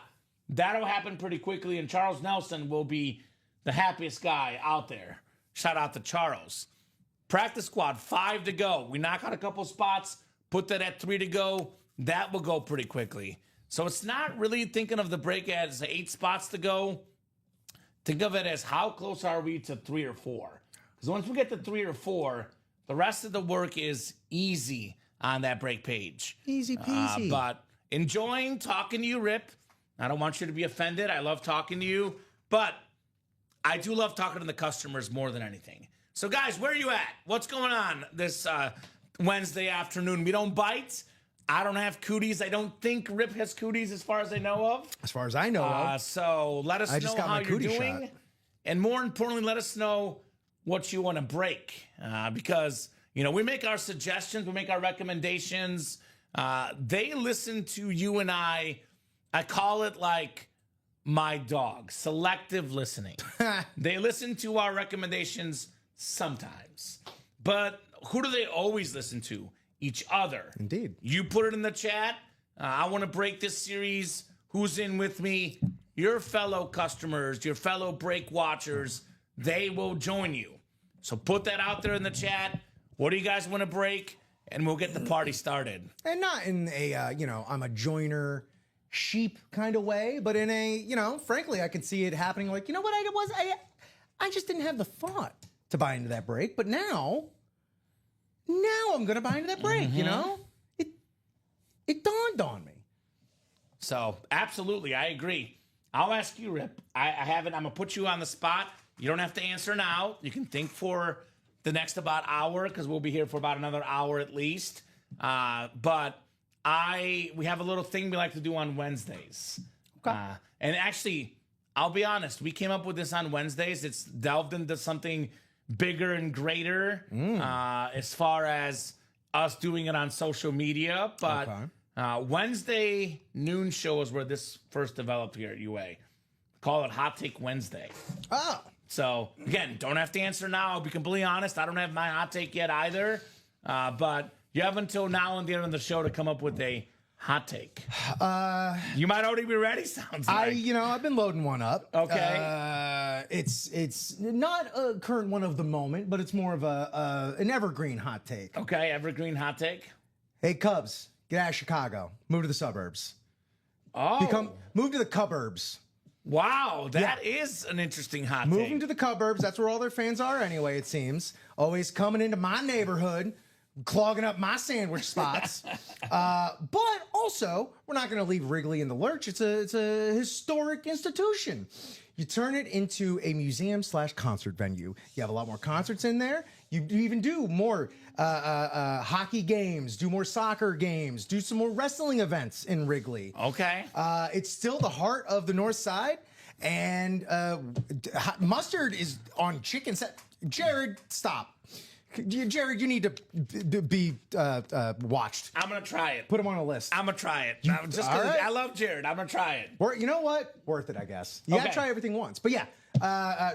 That'll happen pretty quickly. And Charles Nelson will be the happiest guy out there. Shout out to Charles. Practice squad, 5 to go. We knock out a couple spots. Put that at 3 to go. That will go pretty quickly. So it's not really thinking of the break as 8 spots to go. Think of it as how close are we to 3 or 4? Because once we get to 3 or 4, the rest of the work is easy on that break page.
Easy peasy.
But enjoying talking to you, Rip. I don't want you to be offended. I love talking to you. But I do love talking to the customers more than anything. So, guys, where are you at? What's going on this Wednesday afternoon? We don't bite. I don't have cooties. I don't think Rip has cooties as far as I know of.
As far as I know of.
So let us know how you're doing.
Shot.
And more importantly, let us know what you want to break. Because, you know, we make our suggestions. We make our recommendations. They listen to you and I. I call it like my dog, selective listening. They listen to our recommendations sometimes. But who do they always listen to? Each other.
Indeed.
You put it in the chat. I want to break this series. Who's in with me? Your fellow customers, your fellow break watchers, they will join you. So put that out there in the chat. What do you guys want to break? And we'll get the party started.
And not in a, you know, I'm a joiner sheep kind of way, but in a, you know, frankly, I can see it happening like, you know what I just didn't have the thought to buy into that break, but now I'm going to buy into that break, you know? It dawned on me.
So, absolutely, I agree. I'll ask you, Rip. I haven't, I'm going to put you on the spot. You don't have to answer now. You can think for the next about hour, because we'll be here for about another hour at least. But we have a little thing we like to do on Wednesdays.
Okay.
And actually, I'll be honest, we came up with this on Wednesdays. It's delved into something bigger and greater as far as us doing it on social media. But Wednesday noon show is where this first developed here at UA. Call it Hot Take Wednesday.
Oh.
So, again, don't have to answer now. I'll be completely honest. I don't have my hot take yet either. But you have until now and the end of the show to come up with a hot take. You might already be ready, sounds like.
I've been loading one up.
Okay.
It's not a current one of the moment, but it's more of an evergreen hot take.
Okay, evergreen hot take.
Hey, Cubs, get out of Chicago. Move to the suburbs.
Oh.
Move to the Cubburbs.
Wow, that is an interesting hot take.
Moving to the Cubburbs. That's where all their fans are anyway, it seems. Always coming into my neighborhood, clogging up my sandwich spots. But also, we're not going to leave Wrigley in the lurch. It's a historic institution. You turn it into a museum/concert venue. You have a lot more concerts in there. You even do more hockey games, do more soccer games, do some more wrestling events in Wrigley.
Okay.
It's still the heart of the North Side. And mustard is on chicken Jared, stop. Jared, you need to be watched.
I'm gonna try it.
Put him on a list.
I'm gonna try it. Just
all
'cause
right.
I love Jared. I'm gonna try it.
Or you know what? Worth it, I guess. You gotta
Okay.
try everything once. But yeah,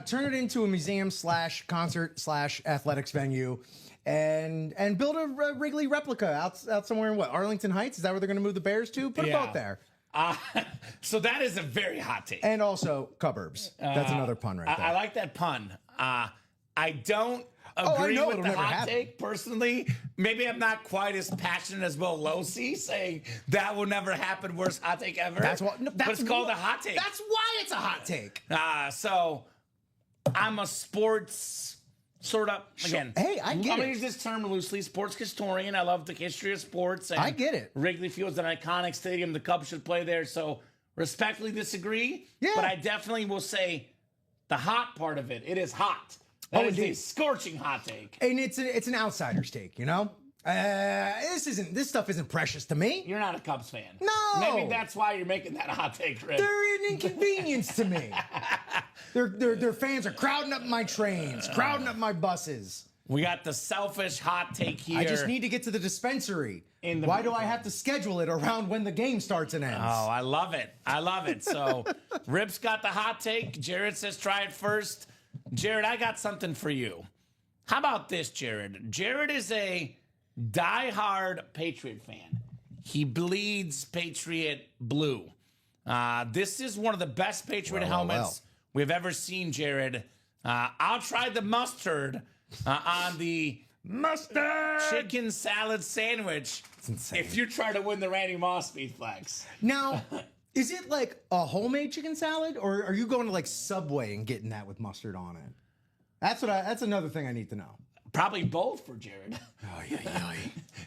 turn it into a museum / concert / athletics venue, and build a Wrigley replica out somewhere in what, Arlington Heights? Is that where they're gonna move the Bears to? Put a
Yeah.
boat there.
So that is a very hot take.
And also Cubburbs. That's another pun right there.
I like that pun. I don't
I
agree
know
with
it'll
the
never
hot
happen.
take personally. Maybe I'm not quite as passionate as Will Losey saying that will never happen. Worst hot take ever.
That's what. No,
but it's called
what-
a hot take.
That's why it's a hot take.
So I'm a sports sort of again.
Hey, I get
I'm gonna
it.
use this term loosely. Sports historian. I love the history of sports. And
I get it.
Wrigley Field's an iconic stadium. The Cubs should play there. So respectfully disagree.
Yeah.
But I definitely will say the hot part of it. It is hot. That is a
indeed.
scorching hot take.
And it's an outsider's take, you know. This stuff isn't precious to me.
You're not a Cubs fan.
No.
Maybe that's why you're making that hot take, Rick.
They're an inconvenience to me. Their fans are crowding up my trains, crowding up my buses.
We got the selfish hot take here.
I just need to get to the dispensary.
In the
Why do I have to schedule it around when the game starts and ends?
Oh, I love it. I love it. So, Rip's got the hot take. Jared says try it first. Jared, I got something for you. How about this, Jared? Jared is a diehard Patriot fan. He bleeds Patriot blue. This is one of the best Patriot helmets we've ever seen, Jared. I'll try the mustard on the
Mustard!
chicken salad sandwich
insane.
if you try to win the Randy Moss Speed Flex.
Now, is it like a homemade chicken salad, or are you going to like Subway and getting that with mustard on it? That's another thing I need to know.
Probably both for Jared.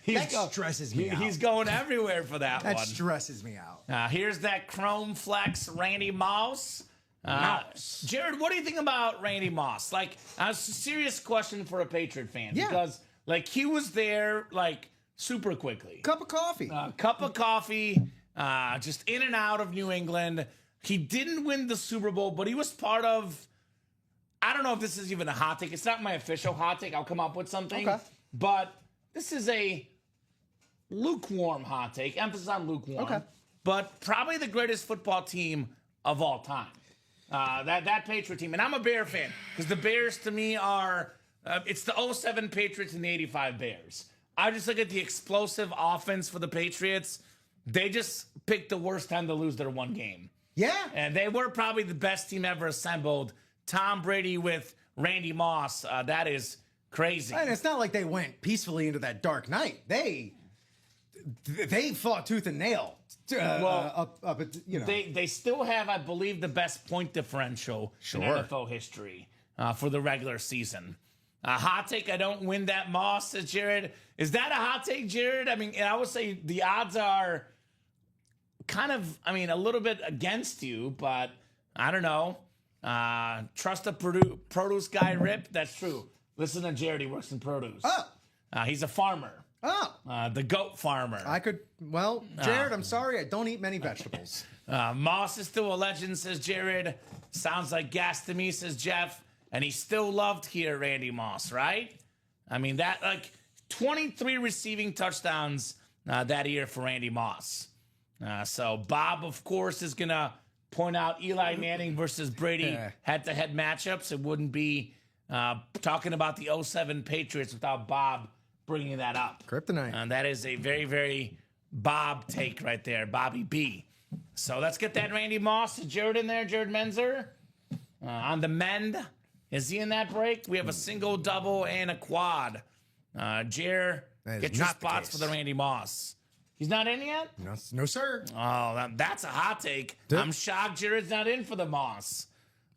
That stresses me out.
He's going everywhere for that
That
one.
stresses me out.
Here's that Chrome Flex Randy Moss. Jared, what do you think about Randy Moss? Like, a serious question for a Patriot fan.
Yeah.
Because, like, he was there, like, super quickly.
Cup of coffee.
Cup of coffee, just in and out of New England. He didn't win the Super Bowl, but he was part of, I don't know if this is even a hot take. It's not my official hot take. I'll come up with something.
Okay.
But this is a lukewarm hot take. Emphasis on lukewarm.
Okay.
But probably the greatest football team of all time. That Patriot team. And I'm a Bear fan because the Bears to me are, it's the 07 Patriots and the 85 Bears. I just look at the explosive offense for the Patriots. They just picked the worst time to lose their one game.
Yeah.
And they were probably the best team ever assembled. Tom Brady with Randy Moss. That is crazy.
And it's not like they went peacefully into that dark night. They fought tooth and nail. Up at, you know.
They still have, I believe, the best point differential in NFL history for the regular season. Hot take, I don't win that Moss, says Jared. Is that a hot take, Jared? I mean, I would say the odds are kind of, a little bit against you, but I don't know. Trust a produce guy, Rip. That's true. Listen to Jared. He works in produce.
Oh.
He's a farmer.
Oh.
The goat farmer.
Jared, I'm sorry. I don't eat many vegetables.
Moss is still a legend, says Jared. Sounds like gas to me, says Jeff. And he's still loved here, Randy Moss, right? I mean, that, like, 23 receiving touchdowns that year for Randy Moss. So Bob, of course, is going to point out Eli Manning versus Brady head-to-head matchups. It wouldn't be talking about the 07 Patriots without Bob bringing that up.
Kryptonite.
That is a very, very Bob take right there, Bobby B. So let's get that Randy Moss. Is Jared in there, Jared Menzer? On the mend. Is he in that break? We have a single, double, and a quad. Jared, get your spots for the Randy Moss. He's not in yet?
No, sir.
Oh, that's a hot take. I'm shocked Jared's not in for the Moss.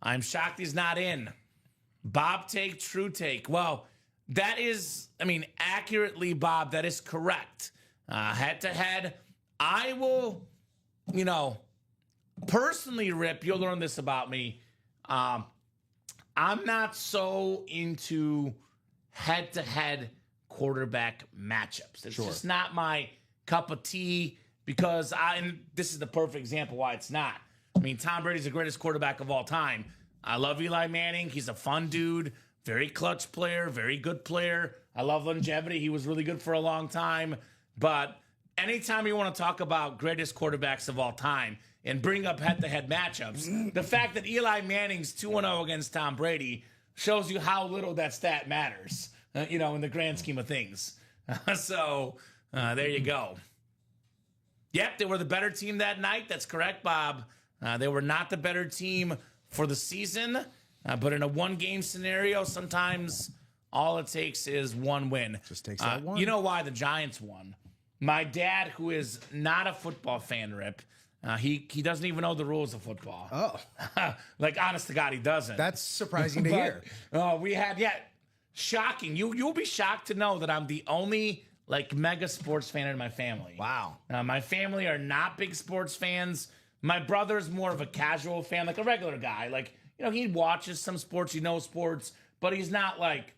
I'm shocked he's not in. Bob take, true take. Well, that is, accurately, Bob, that is correct. Head to head, I will, personally, Rip, you'll learn this about me. I'm not so into head to head quarterback matchups. It's just not my cup of tea because and this is the perfect example why it's not. I mean, Tom Brady's the greatest quarterback of all time. I love Eli Manning. He's a fun dude, very clutch player, very good player. I love longevity. He was really good for a long time. But anytime you want to talk about greatest quarterbacks of all time and bring up head-to-head matchups, the fact that Eli Manning's 2-0 against Tom Brady shows you how little that stat matters, in the grand scheme of things. So there you go. Yep, they were the better team that night. That's correct, Bob. They were not the better team for the season, but in a one-game scenario, sometimes all it takes is one win.
Just takes that one.
You know why the Giants won? My dad, who is not a football fan, Rip, he doesn't even know the rules of football.
Oh.
Like, honest to God, he doesn't.
That's surprising to hear.
Shocking. You'll be shocked to know that I'm the only mega sports fan in my family.
Wow.
My family are not big sports fans. My brother's more of a casual fan, like a regular guy. He watches some sports, he knows sports, but he's not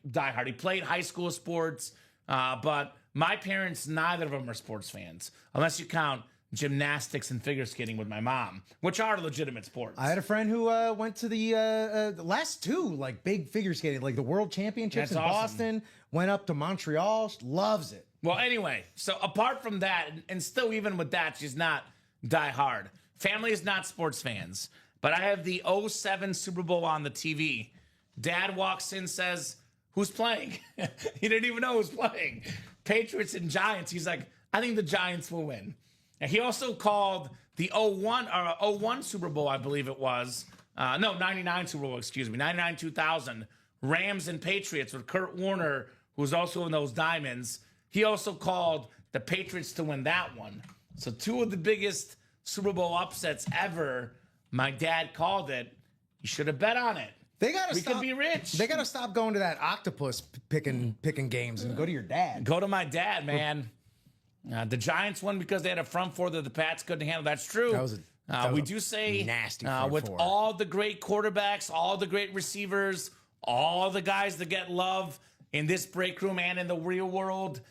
diehard. He played high school sports, but my parents, neither of them are sports fans, unless you count gymnastics and figure skating with my mom, which are legitimate sports.
I had a friend who went to the last two big figure skating, the World Championships
That's
in
awesome.
Boston. Went up to Montreal, loves it.
Well, anyway, so apart from that, and still even with that, she's not diehard. Family is not sports fans, but I have the 07 Super Bowl on the TV. Dad walks in, says, "Who's playing?" He didn't even know who's playing. Patriots and Giants. He's like, "I think the Giants will win." And he also called the 01 Super Bowl, I believe it was. 99 Super Bowl, 99-2000. Rams and Patriots with Kurt Warner, who's also in those diamonds. He also called the Patriots to win that one. So two of the biggest Super Bowl upsets ever. My dad called it. You should have bet on it.
They gotta
We
stop.
could be rich.
They gotta stop going to that octopus picking games and go to your dad.
Go to my dad, man. The Giants won because they had a front four that the Pats couldn't handle. That's true.
That was
we
a
do say
nasty front
with
four.
all the great quarterbacks, all the great receivers, all the guys that get love in this break room and in the real world,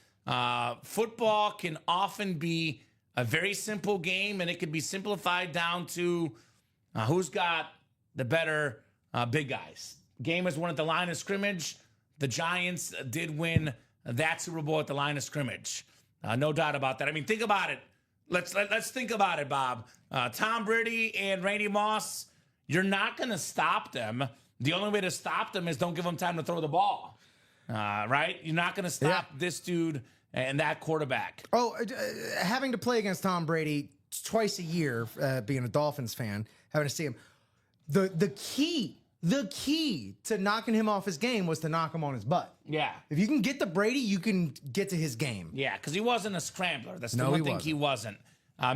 football can often be a very simple game, and it can be simplified down to who's got the better big guys. Game is won at the line of scrimmage. The Giants did win that Super Bowl at the line of scrimmage. No doubt about that. I mean, think about it. Let's think about it, Bob. Tom Brady and Randy Moss, you're not going to stop them. The only way to stop them is don't give them time to throw the ball. Right? You're not going to stop this dude and that quarterback.
Oh, having to play against Tom Brady twice a year, being a Dolphins fan, having to see him. The key to knocking him off his game was to knock him on his butt.
Yeah.
If you can get to Brady, you can get to his game.
Yeah, because he wasn't a scrambler. That's the
No,
one
he
thing
wasn't.
he wasn't.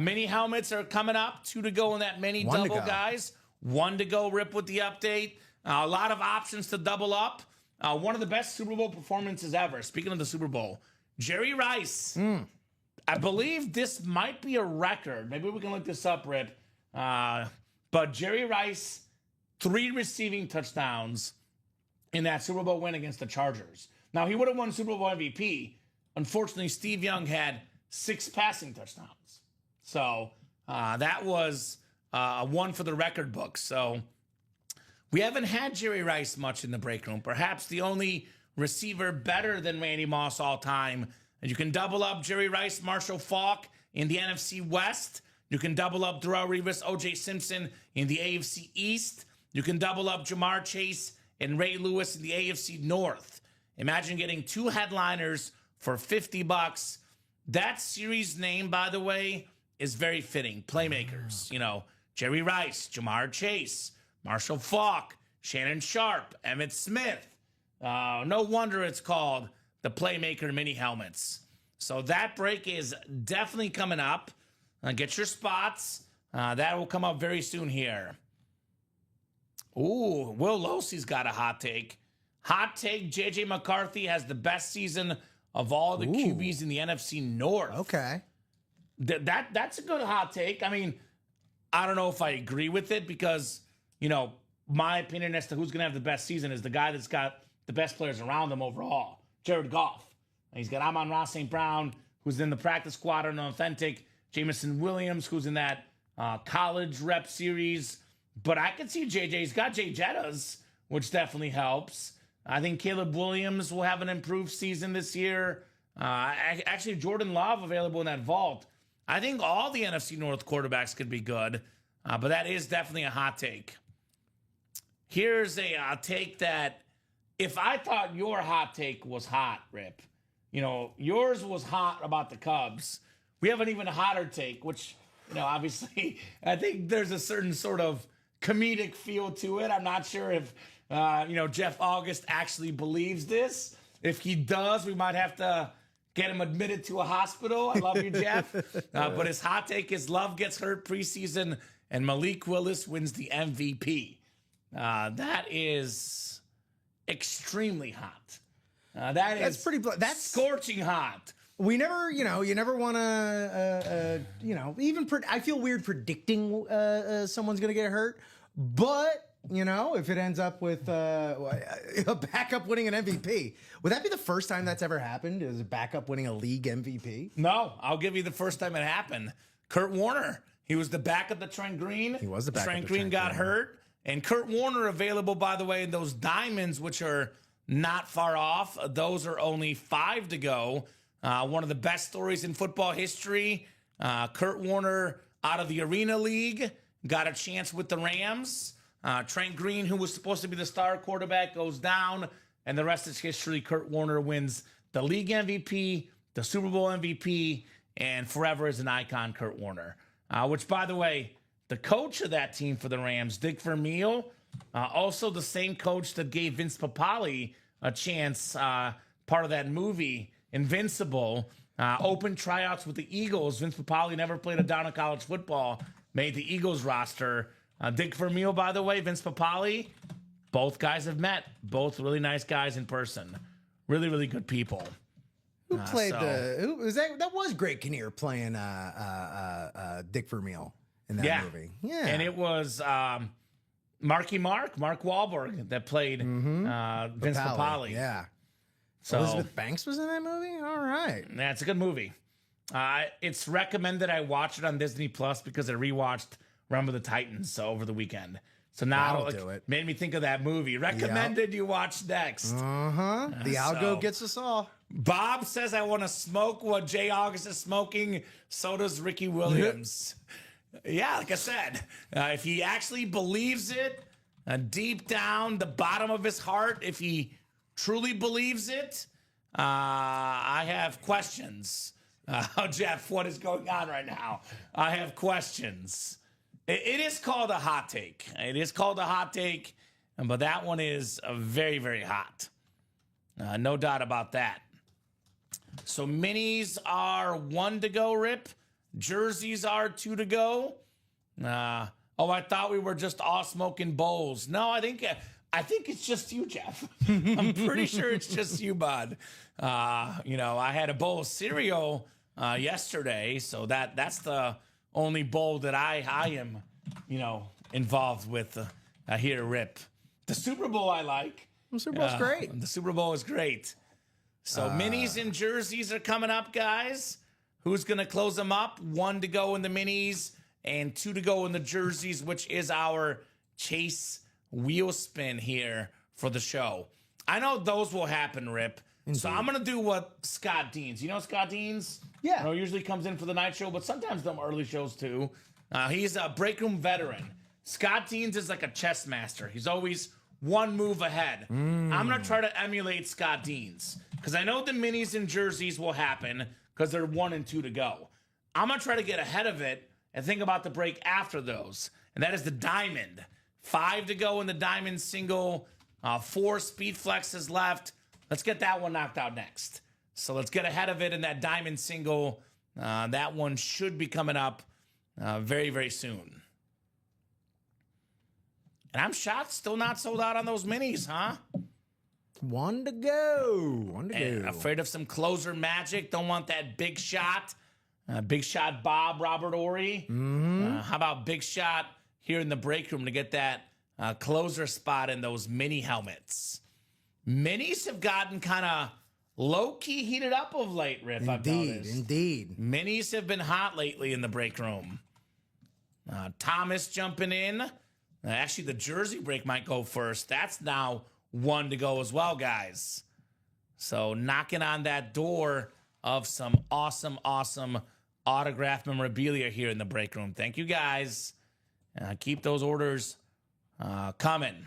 Mini helmets are coming up. 2 to go in that mini
One to
double,
go.
guys. 1 to go, Rip, with the update. A lot of options to double up. One of the best Super Bowl performances ever. Speaking of the Super Bowl, Jerry Rice. I believe this might be a record. Maybe we can look this up, Rip. But Jerry Rice, 3 receiving touchdowns in that Super Bowl win against the Chargers. Now, he would have won Super Bowl MVP. Unfortunately, Steve Young had 6 passing touchdowns. So that was one for the record books. So we haven't had Jerry Rice much in the break room. Perhaps the only receiver better than Randy Moss all time. And you can double up Jerry Rice, Marshall Faulk in the NFC West. You can double up Darrelle Revis, O.J. Simpson in the AFC East. You can double up Jamar Chase and Ray Lewis in the AFC North. Imagine getting 2 headliners for $50. That series name, by the way, is very fitting. Playmakers, Jerry Rice, Jamar Chase, Marshall Faulk, Shannon Sharp, Emmitt Smith. No wonder it's called the Playmaker Mini Helmets. So that break is definitely coming up. Get your spots. That will come up very soon here. Ooh, Will Losey's got a hot take. Hot take, J.J. McCarthy has the best season of all the QBs in the NFC North.
Okay.
That's a good hot take. I mean, I don't know if I agree with it because, my opinion as to who's going to have the best season is the guy that's got the best players around him overall, Jared Goff. And he's got Amon-Ra St. Brown, who's in the practice squad and authentic, Jameson Williams, who's in that college rep series. But I can see JJ's got Jay Jettas, which definitely helps. I think Caleb Williams will have an improved season this year. Actually, Jordan Love available in that vault. I think all the NFC North quarterbacks could be good, but that is definitely a hot take. Here's a take that if I thought your hot take was hot, Rip, yours was hot about the Cubs. We have an even hotter take, which, obviously, I think there's a certain sort of comedic feel to it. I'm not sure if, Jeff August actually believes this. If he does, we might have to get him admitted to a hospital. I love you, Jeff. But his hot take is Love gets hurt preseason and Malik Willis wins the MVP. That is extremely hot. That's
That's
scorching hot.
We never, you never want to, I feel weird predicting someone's going to get hurt. But, if it ends up with a backup winning an MVP, would that be the first time that's ever happened? Is a backup winning a league MVP?
No, I'll give you the first time it happened. Kurt Warner, he was the backup to Trent Green.
He was the backup
Trent
to
Green
Trent
got
Green.
hurt. And Kurt Warner available, by the way, in those diamonds, which are not far off. Those are only 5 to go. One of the best stories in football history. Kurt Warner out of the Arena League, got a chance with the Rams. Trent Green, who was supposed to be the star quarterback, goes down, and the rest is history. Kurt Warner wins the league MVP, the Super Bowl MVP, and forever is an icon, Kurt Warner. Which, by the way, the coach of that team for the Rams, Dick Vermeil, also the same coach that gave Vince Papale a chance, part of that movie, Invincible, open tryouts with the Eagles. Vince Papale never played a down in college football, made the Eagles roster. Dick Vermeil, by the way, Vince Papale, both guys have met. Both really nice guys in person. Really, really good people.
Who played who was that? That was Greg Kinnear playing Dick Vermeil in that movie. Yeah.
And it was Mark Wahlberg, that played Vince Papale.
Yeah.
So
Elizabeth Banks was in that movie? All right.
Yeah, it's a good movie. It's recommended I watch it on Disney Plus because I rewatched Remember the Titans over the weekend. So now it made me think of that movie. Recommended you watch next.
The algo gets us all.
Bob says I want to smoke what Jay August is smoking. So does Ricky Williams. Yeah, like I said, if he actually believes it, deep down the bottom of his heart, if he truly believes it, I have questions. Jeff, what is going on right now? I have questions. It is called a hot take. It is called a hot take, but that one is very, very hot. No doubt about that. So minis are 1 to go, Rip. Jerseys are 2 to go. I thought we were just all smoking bowls. No, I think it's just you, Jeff. I'm pretty sure it's just you, bud. I had a bowl of cereal yesterday, so that's the only bowl that I am, involved with here, Rip. The Super Bowl I like.
The Super Bowl's great.
The Super Bowl is great. So minis and jerseys are coming up, guys. Who's going to close them up? 1 to go in the minis and 2 to go in the jerseys, which is our chase wheel spin here for the show. I know those will happen, Rip. Indeed. So I'm going to do what Scott Deans. You know Scott Deans?
Yeah.
Usually comes in for the night show, but sometimes them early shows too. He's a break room veteran. Scott Deans is like a chess master. He's always one move ahead. I'm going to try to emulate Scott Deans because I know the minis and jerseys will happen because they're 1 and 2 to go. I'm going to try to get ahead of it and think about the break after those. And that is the diamond. 5 to go in the diamond single. 4 speed flexes left. Let's get that one knocked out next. So let's get ahead of it in that diamond single. That one should be coming up very, very soon. And I'm shocked, still not sold out on those minis, huh?
1 to go. 1 to
And
go.
afraid of some closer magic. Don't want that big shot. Big shot Bob, Robert Ory. How about big shot here in the break room to get that closer spot in those mini helmets? Minis have gotten kind of low-key heated up of late, Riff. I've noticed.
Indeed.
Minis have been hot lately in the break room. Thomas jumping in. Actually, the jersey break might go first. That's now one to go as well, guys. So knocking on that door of some awesome, awesome autograph memorabilia here in the break room. Thank you, guys. Keep those orders coming.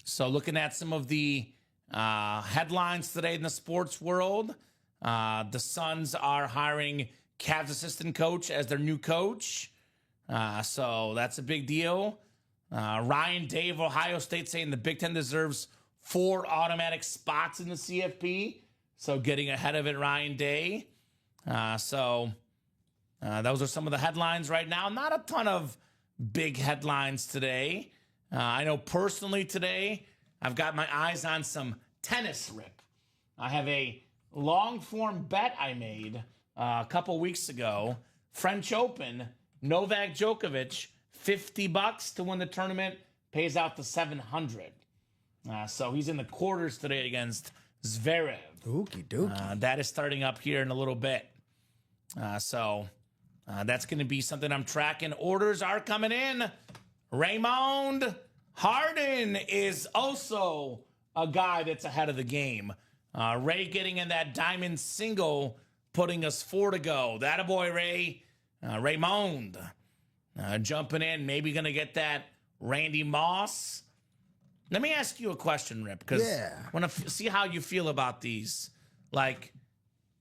So looking at some of the headlines today in the sports world, the Suns are hiring Cavs assistant coach as their new coach. So that's a big deal. Ryan Day of Ohio State saying the Big Ten deserves 4 automatic spots in the CFP. So getting ahead of it, Ryan Day. Those are some of the headlines right now. Not a ton of big headlines today. I know personally today, I've got my eyes on some tennis, Rip. I have a long-form bet I made a couple weeks ago. French Open, Novak Djokovic, $50 to win the tournament, pays out to $700. So he's in the quarters today against Zverev.
Okie dokie.
That is starting up here in a little bit. That's going to be something I'm tracking. Orders are coming in. Raymond Harden is also a guy that's ahead of the game. Ray getting in that diamond single, putting us 4 to go. That a boy, Ray. Raymond jumping in, maybe going to get that Randy Moss. Let me ask you a question, Rip, because I want to see how you feel about these. Like,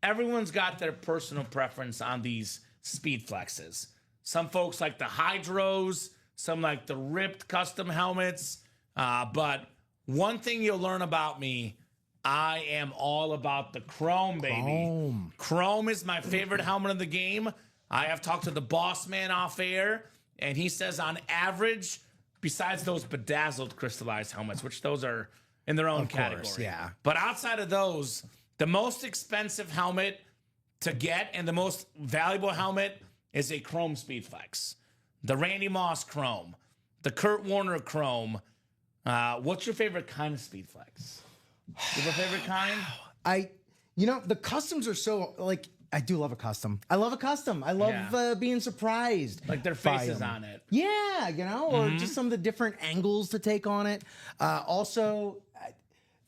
everyone's got their personal preference on these speed flexes. Some folks like the Hydros, some like the ripped custom helmets. But one thing you'll learn about me, I am all about the chrome, baby. Chrome is my favorite helmet in the game. I have talked to the boss man off air, and he says on average, besides those bedazzled crystallized helmets, which those are in their own category.
Yeah.
But outside of those, the most expensive helmet to get and the most valuable helmet is a chrome speed flex. The Randy Moss chrome, the Kurt Warner chrome. What's your favorite kind of speed flex? You have a favorite kind?
The customs are so, like, I do love a custom. I love a custom. I love being surprised.
Like their faces on it.
Yeah, or just some of the different angles to take on it. Also,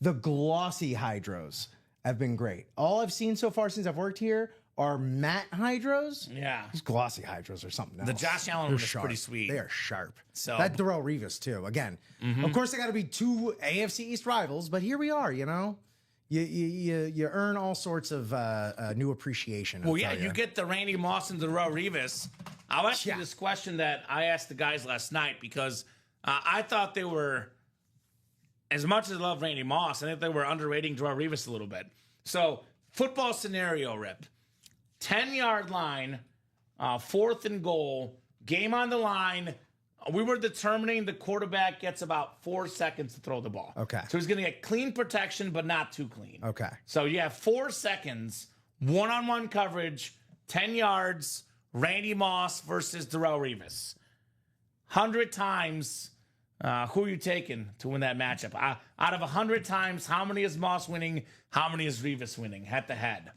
the glossy hydros have been great. All I've seen so far since I've worked here are matte hydros.
Yeah.
These glossy hydros are something else.
The Josh Allen one is pretty sweet.
They are sharp.
So
that Darrell Revis, too. Again, of course, they got to be 2 AFC East rivals, but here we are, You earn all sorts of new appreciation.
Well, yeah, you get the Randy Moss and the Darrell Revis. I'll ask you this question that I asked the guys last night because I thought they were, as much as I love Randy Moss, I think they were underrating Darrell Revis a little bit. So, football scenario, Rip. 10-yard line, 4th and goal, game on the line. We were determining the quarterback gets about 4 seconds to throw the ball.
Okay.
So he's going to get clean protection, but not too clean.
Okay.
So you have 4 seconds, one-on-one coverage, 10 yards, Randy Moss versus Darrell Revis. 100 times, who are you taking to win that matchup? Out of 100 times, how many is Moss winning? How many is Revis winning head-to-head?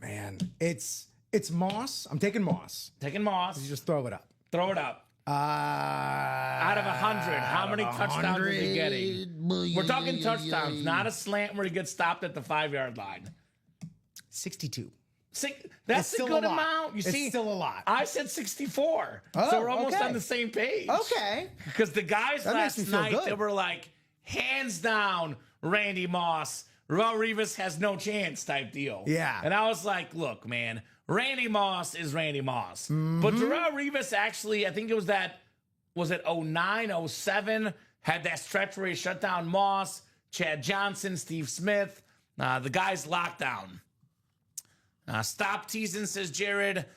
Man, it's Moss. I'm taking Moss.
Taking Moss.
You just throw it up.
Throw it up. Out of 100, how many touchdowns is he getting? We're talking touchdowns, not a slant where he gets stopped at the 5-yard line.
62.
That's a good amount. You see,
it's still a lot.
I said 64.
Oh,
so we're almost on the same page.
Okay.
Because the guys
that
last night, they were like, hands down, Randy Moss. Darrell Revis has no chance type deal.
Yeah.
And I was like, look, man, Randy Moss is Randy Moss. But Darrell Revis actually, I think it was was it 09, 07, had that stretch where he shut down Moss, Chad Johnson, Steve Smith. The guys locked down. Stop teasing, says Jared.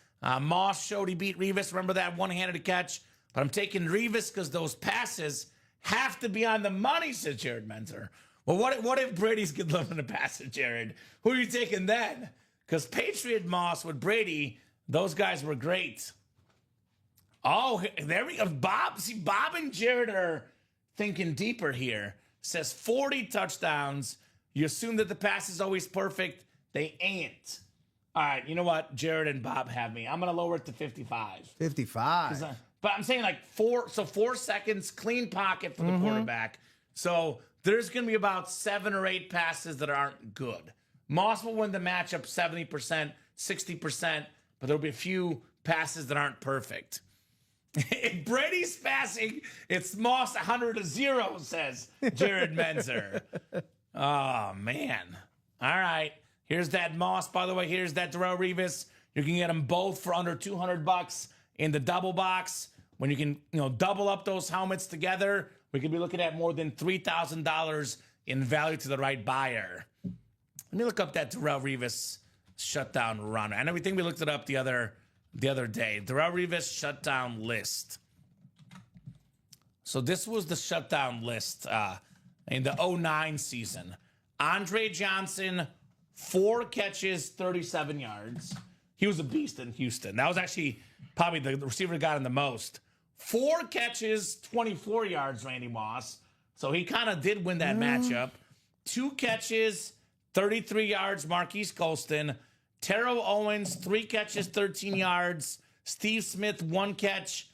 Moss showed he beat Revis. Remember that one-handed catch? But I'm taking Revis because those passes have to be on the money, says Jared Menzer. Well, what if Brady's good looking to pass it, Jared? Who are you taking then? Because Patriot Moss with Brady, those guys were great. Oh, there we go. Bob and Jared are thinking deeper here. Says 40 touchdowns. You assume that the pass is always perfect. They ain't. All right, you know what? Jared and Bob have me. I'm going to lower it to 55.
55.
But I'm saying like 4 seconds, clean pocket for the quarterback. So there's going to be about 7 or 8 passes that aren't good. Moss will win the matchup 70%, 60%, but there'll be a few passes that aren't perfect. If Brady's passing, it's Moss 100-0, says Jared Menzer. Oh, man. All right. Here's that Moss, by the way. Here's that Darrelle Revis. You can get them both for under $200 in the double box. When you can, double up those helmets together, we could be looking at more than $3,000 in value to the right buyer. Let me look up that Darrelle Revis shutdown run. I know we think we looked it up the other day. Darrelle Revis shutdown list. So this was the shutdown list in the 09 season. Andre Johnson, 4 catches, 37 yards. He was a beast in Houston. That was actually probably the receiver that got him the most. 4 catches, 24 yards, Randy Moss. So he kind of did win that matchup. 2 catches, 33 yards, Marquise Colston. Terrell Owens, 3 catches, 13 yards. Steve Smith, 1 catch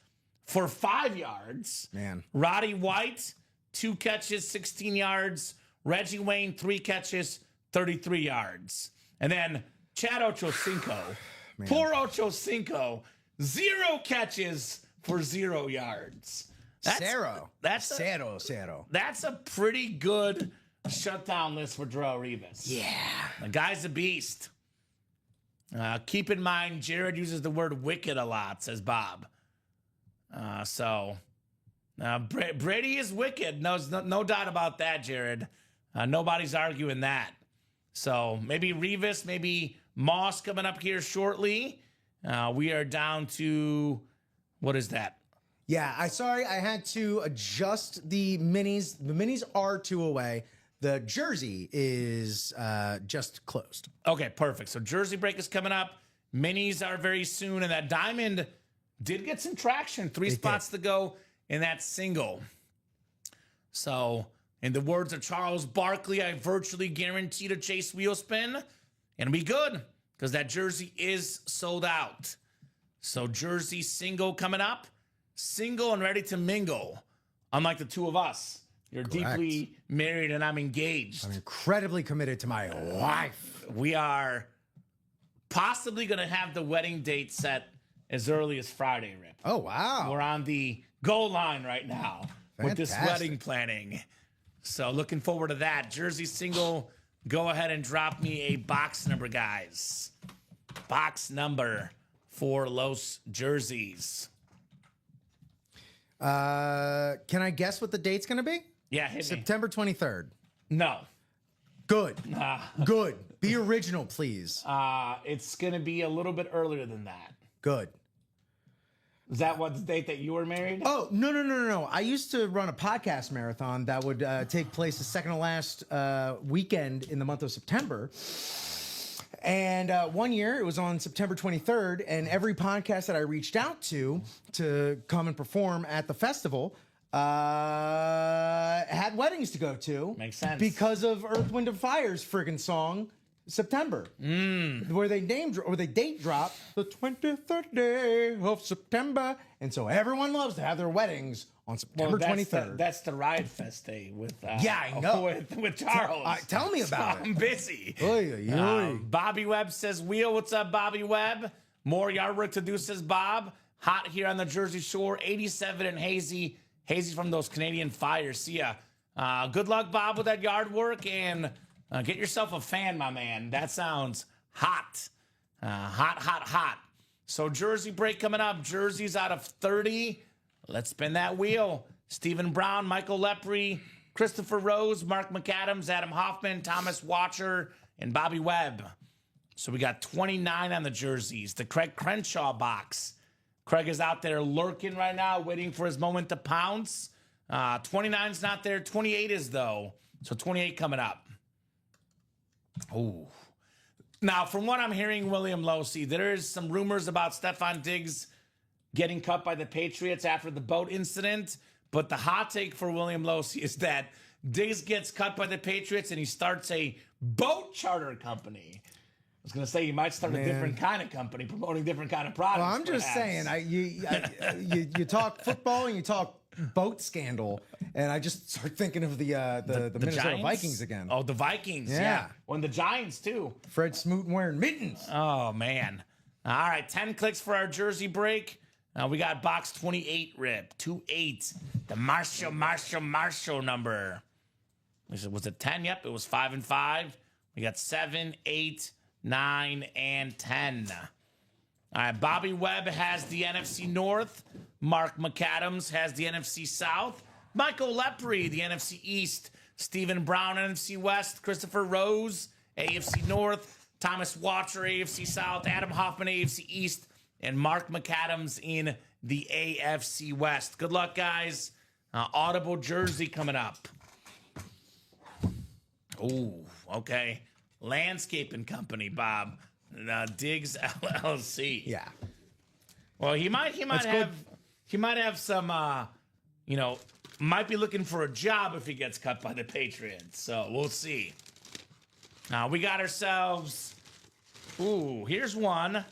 for 5 yards.
Man.
Roddy White, 2 catches, 16 yards. Reggie Wayne, 3 catches, 33 yards. And then Chad Ochocinco. Poor Ochocinco, 0 catches for 0 yards.
Cero.
That's a pretty good shutdown list for Darrelle Revis.
Yeah.
The guy's a beast. Keep in mind, Jared uses the word wicked a lot, says Bob. Brady is wicked. No doubt about that, Jared. Nobody's arguing that. So maybe Revis, maybe Moss coming up here shortly. We are down to, what is that?
Yeah, I had to adjust the minis. The minis are 2 away. The jersey is just closed.
Okay, perfect. So jersey break is coming up. Minis are very soon. And that diamond did get some traction. 3 spots to go in that single. So in the words of Charles Barkley, I virtually guaranteed a Chase wheel spin. And it'll be good because that jersey is sold out. So jersey single coming up. Single and ready to mingle. Unlike the 2 of us. You're
Correct.
deeply married and I'm engaged.
I'm incredibly committed to my wife.
We are possibly going to have the wedding date set as early as Friday, Rip.
Oh, wow.
We're on the goal line right now with this
Fantastic.
wedding planning. So looking forward to that. Jersey single, go ahead and drop me a box number, guys. Box number for Los Jerseys.
Can I guess what the date's going to be?
Yeah, hit me.
September 23rd.
No.
Good. Good. Be original, please.
It's going to be a little bit earlier than that.
Good.
Is that what the date that you were married?
Oh, no. I used to run a podcast marathon that would take place the second to last weekend in the month of September. And one year it was on September 23rd, and every podcast that I reached out to come and perform at the festival had weddings to go to.
Makes sense.
Because of Earth, Wind, and Fire's friggin' song, September. Where they date drop the 23rd day of September. And so everyone loves to have their weddings on September 23rd.
That's the Ride Fest day with
Yeah, I know.
with Charles.
Tell me about
I'm busy.
Oy, oy, oy.
Bobby Webb says, Wheel, what's up, Bobby Webb? More yard work to do, says Bob. Hot here on the Jersey Shore, 87 and hazy. Hazy from those Canadian fires. See ya. Good luck, Bob, with that yard work, and get yourself a fan, my man. That sounds hot. Hot. So Jersey break coming up. Jerseys out of 30. Let's spin that wheel. Stephen Brown, Michael Lepre, Christopher Rose, Mark McAdams, Adam Hoffman, Thomas Watcher, and Bobby Webb. So we got 29 on the jerseys. The Craig Crenshaw box. Craig is out there lurking right now, waiting for his moment to pounce. 29's not there. 28 is, though. So 28 coming up. Ooh. Now, from what I'm hearing, William Losey, there is some rumors about Stephon Diggs getting cut by the Patriots after the boat incident. But the hot take for William Losey is that Diggs gets cut by the Patriots and he starts a boat charter company. was going to say you might start a different kind of company promoting different kind of products.
Well, I'm just saying, you talk football and you talk boat scandal, and I just start thinking of the Minnesota
Giants?
Vikings again.
Oh, the Vikings.
Yeah.
Well, and the Giants, too.
Fred Smoot wearing mittens.
Oh, man. All right, 10 clicks for our jersey break. We got box 28 rip, 2-8. The Marshall number. Was it 10? Yep, it was 5 and 5. We got 7, 8, 9, and 10. All right, Bobby Webb has the NFC North. Mark McAdams has the NFC South. Michael Lepre, the NFC East. Stephen Brown, NFC West. Christopher Rose, AFC North. Thomas Watcher, AFC South. Adam Hoffman, AFC East. And Mark McAdams in the AFC West. Good luck, guys. Audible jersey coming up. Oh, okay. Landscaping company, Bob. Diggs LLC.
Yeah.
Well, he might have some might be looking for a job if he gets cut by the Patriots. So we'll see. We got ourselves. Ooh, here's one.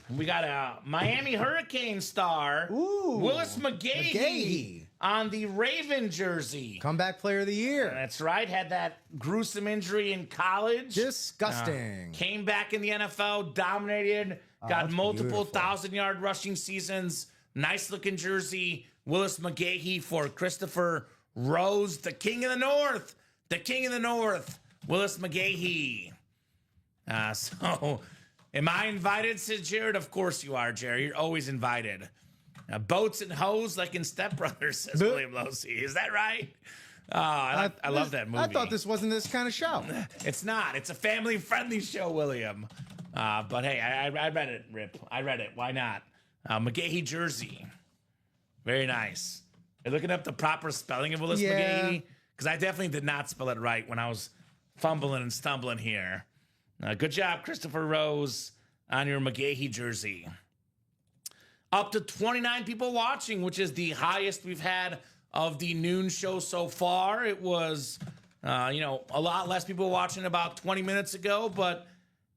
We got a Miami Hurricane star, Willis McGahee, on the Raven jersey.
Comeback player of the year.
That's right. Had that gruesome injury in college.
Disgusting.
Came back in the NFL, dominated, got multiple
beautiful.
1,000-yard rushing seasons. Nice looking jersey. Willis McGahee for Christopher Rose, the King of the North. The King of the North, Willis McGahee. So, am I invited, said Jared? Of course you are, Jared. You're always invited. Boats and hoes like in Step Brothers, says William Losey. Is that right? I love that movie.
I thought this wasn't this kind of show.
It's not. It's a family-friendly show, William. But hey, I read it, Rip. I read it. Why not? McGahee jersey. Very nice. You're looking up the proper spelling of Willis McGahee? Because I definitely did not spell it right when I was fumbling and stumbling here. Good job, Christopher Rose, on your McGahee jersey. Up to 29 people watching, which is the highest we've had of the noon show so far. It was, a lot less people watching about 20 minutes ago, but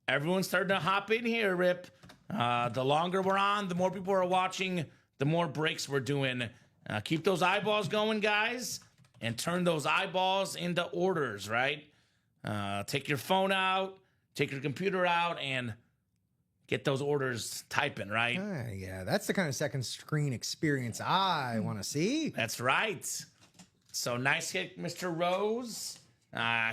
everyone's starting to hop in here, Rip. The longer we're on, the more people are watching, the more breaks we're doing. Keep those eyeballs going, guys, and turn those eyeballs into orders, right? Take your phone out, take your computer out, and get those orders typing, right?
Yeah, that's the kind of second screen experience I want to see.
That's right. So nice hit, Mr. Rose.